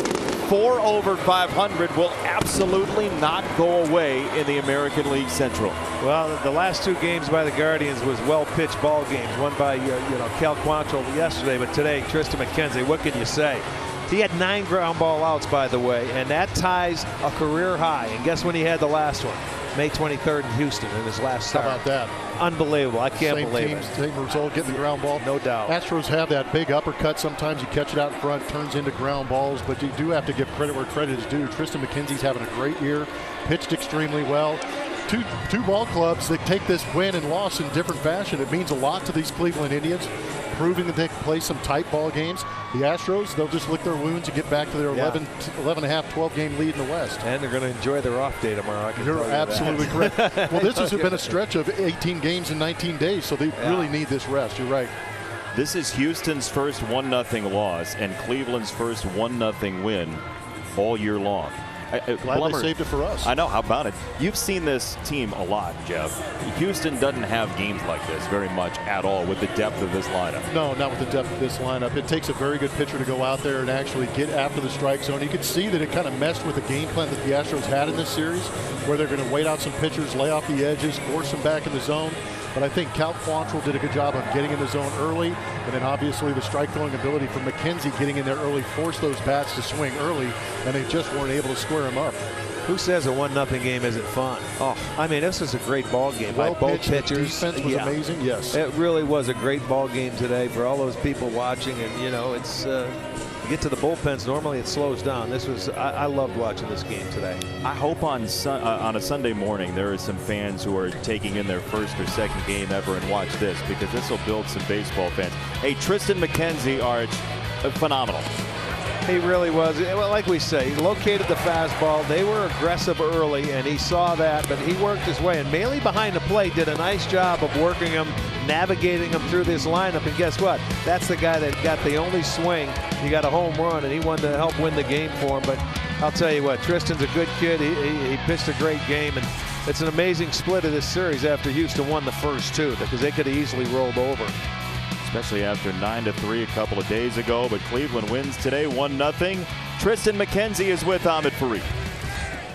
4 over 500, will absolutely not go away in the American League Central. Well, the last 2 games by the Guardians was well-pitched ball games. One by Cal Quantrill yesterday, but today Tristan McKenzie. What can you say? He had 9 ground ball outs, by the way, and that ties a career high. And guess when he had the last one? May 23rd in Houston in his last start. How about that? Unbelievable. I can't believe it. Same result, getting the ground ball. No doubt. Astros have that big uppercut. Sometimes you catch it out in front, turns into ground balls, but you do have to give credit where credit is due. Tristan McKenzie's having a great year, pitched extremely well. Two ball clubs that take this win and loss in different fashion. It means a lot to these Cleveland Indians, proving that they can play some tight ball games. The Astros, they'll just lick their wounds and get back to their 11 and a half, 12-game lead in the West. And they're going to enjoy their off day tomorrow. You're absolutely correct. Well, this has been a stretch of 18 games in 19 days, so they really need this rest. You're right. This is Houston's first 1-0 loss and Cleveland's first 1-0 win all year long. Glad they saved it for us. I know. How about it? You've seen this team a lot, Jeff. Houston doesn't have games like this very much at all with the depth of this lineup. No, not with the depth of this lineup. It takes a very good pitcher to go out there and actually get after the strike zone. You could see that it kind of messed with the game plan that the Astros had in this series, where they're going to wait out some pitchers, lay off the edges, force them back in the zone. But I think Cal Quantrill did a good job of getting in the zone early, and then obviously the strike throwing ability from McKenzie getting in there early forced those bats to swing early, and they just weren't able to square him up. Who says a 1-0 game isn't fun? Oh, I mean, this was a great ball game by both pitchers. Defense was amazing. Yes, it really was a great ball game today for all those people watching. And it's you get to the bullpens. Normally it slows down. This was I loved watching this game today. I hope on a Sunday morning there are some fans who are taking in their first or second game ever and watch this, because this will build some baseball fans. Hey, Tristan McKenzie, Arch, phenomenal. He really was. Well, like we say, he located the fastball. They were aggressive early, and he saw that, but he worked his way. And Maley behind the plate did a nice job of working him, navigating him through this lineup. And guess what? That's the guy that got the only swing. He got a home run, and he wanted to help win the game for him. But I'll tell you what, Tristan's a good kid. He pitched a great game, and it's an amazing split of this series after Houston won the first 2, because they could have easily rolled over. Especially after 9-3 a couple of days ago, but Cleveland wins today 1-0. Tristan McKenzie is with Ahmed Fareed.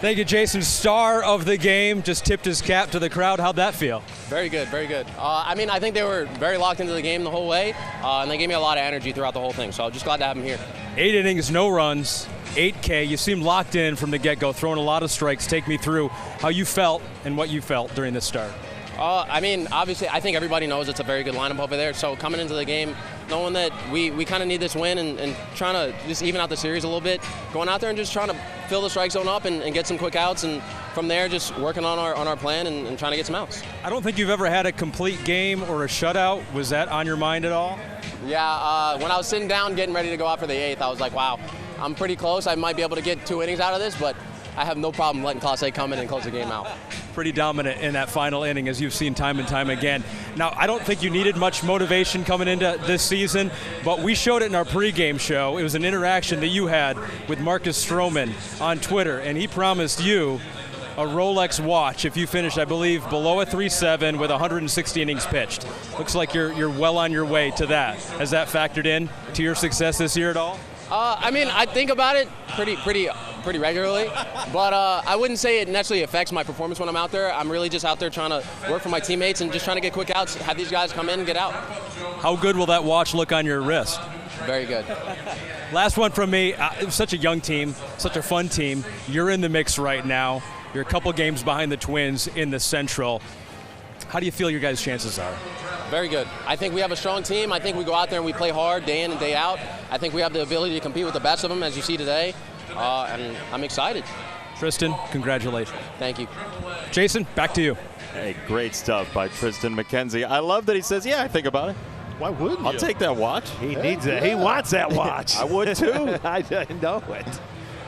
Thank you, Jason. Star of the game, just tipped his cap to the crowd. How'd that feel? Very good, very good. I mean, I think they were very locked into the game the whole way, and they gave me a lot of energy throughout the whole thing, so I'm just glad to have them here. 8 innings, no runs, 8K. You seemed locked in from the get-go, throwing a lot of strikes. Take me through how you felt and what you felt during this start. I mean, obviously, I think everybody knows it's a very good lineup over there. So coming into the game, knowing that we kind of need this win and trying to just even out the series a little bit, going out there and just trying to fill the strike zone up and get some quick outs, and from there just working on our plan and trying to get some outs. I don't think you've ever had a complete game or a shutout. Was that on your mind at all? Yeah, when I was sitting down getting ready to go out for the 8th, I was like, wow, I'm pretty close. I might be able to get 2 innings out of this, but I have no problem letting Clase come in and close the game out. pretty dominant in that final inning, as you've seen time and time again. Now, I don't think you needed much motivation coming into this season, but we showed it in our pregame show. It was an interaction that you had with Marcus Stroman on Twitter, and he promised you a Rolex watch if you finished, I believe, below a 3.7 with 160 innings pitched. Looks like you're well on your way to that. Has that factored in to your success this year at all? I mean, I think about it pretty regularly, but I wouldn't say it necessarily affects my performance when I'm out there. I'm really just out there trying to work for my teammates and just trying to get quick outs, have these guys come in and get out. How good will that watch look on your wrist? Very good. Last one from me. It was such a young team, such a fun team. You're in the mix right now. You're a couple games behind the Twins in the Central. How do you feel your guys' chances are? Very good. I think we have a strong team. I think we go out there and we play hard day in and day out. I think we have the ability to compete with the best of them, as you see today, and I'm excited. Tristan, congratulations. Thank you. Jason, back to you. Hey, great stuff by Tristan McKenzie. I love that he says, yeah, I think about it. Why wouldn't you? I'll take that watch. He needs it. He wants that watch. I would too. I know it.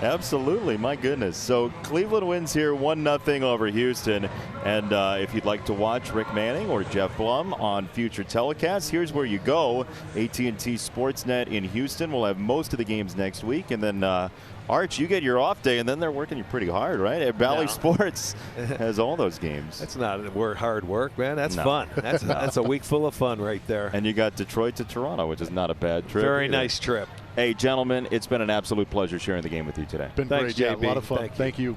Absolutely, my goodness. So Cleveland wins here 1-0 over Houston. And if you'd like to watch Rick Manning or Jeff Blum on future telecasts, here's where you go. AT&T Sportsnet in Houston. We'll have most of the games next week. And then, Arch, you get your off day, and then they're working you pretty hard, right? At Valley Sports has all those games. That's not hard work, man. That's fun. That's a week full of fun right there. And you got Detroit to Toronto, which is not a bad trip. Very either. nice trip. Hey, gentlemen, it's been an absolute pleasure sharing the game with you today. Been Thanks, great, JB. yeah, a lot of fun. Thank you.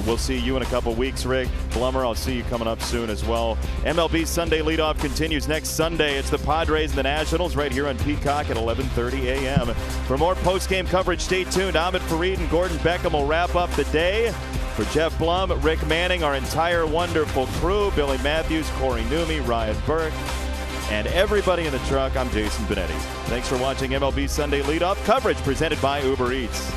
We'll see you in a couple weeks, Rick. Blummer, I'll see you coming up soon as well. MLB Sunday Leadoff continues next Sunday. It's the Padres and the Nationals right here on Peacock at 11:30 a.m. For more post-game coverage, stay tuned. Ahmed Fareed and Gordon Beckham will wrap up the day. For Jeff Blum, Rick Manning, our entire wonderful crew, Billy Matthews, Corey Newmy, Ryan Burke, and everybody in the truck, I'm Jason Benetti. Thanks for watching MLB Sunday Leadoff coverage presented by Uber Eats.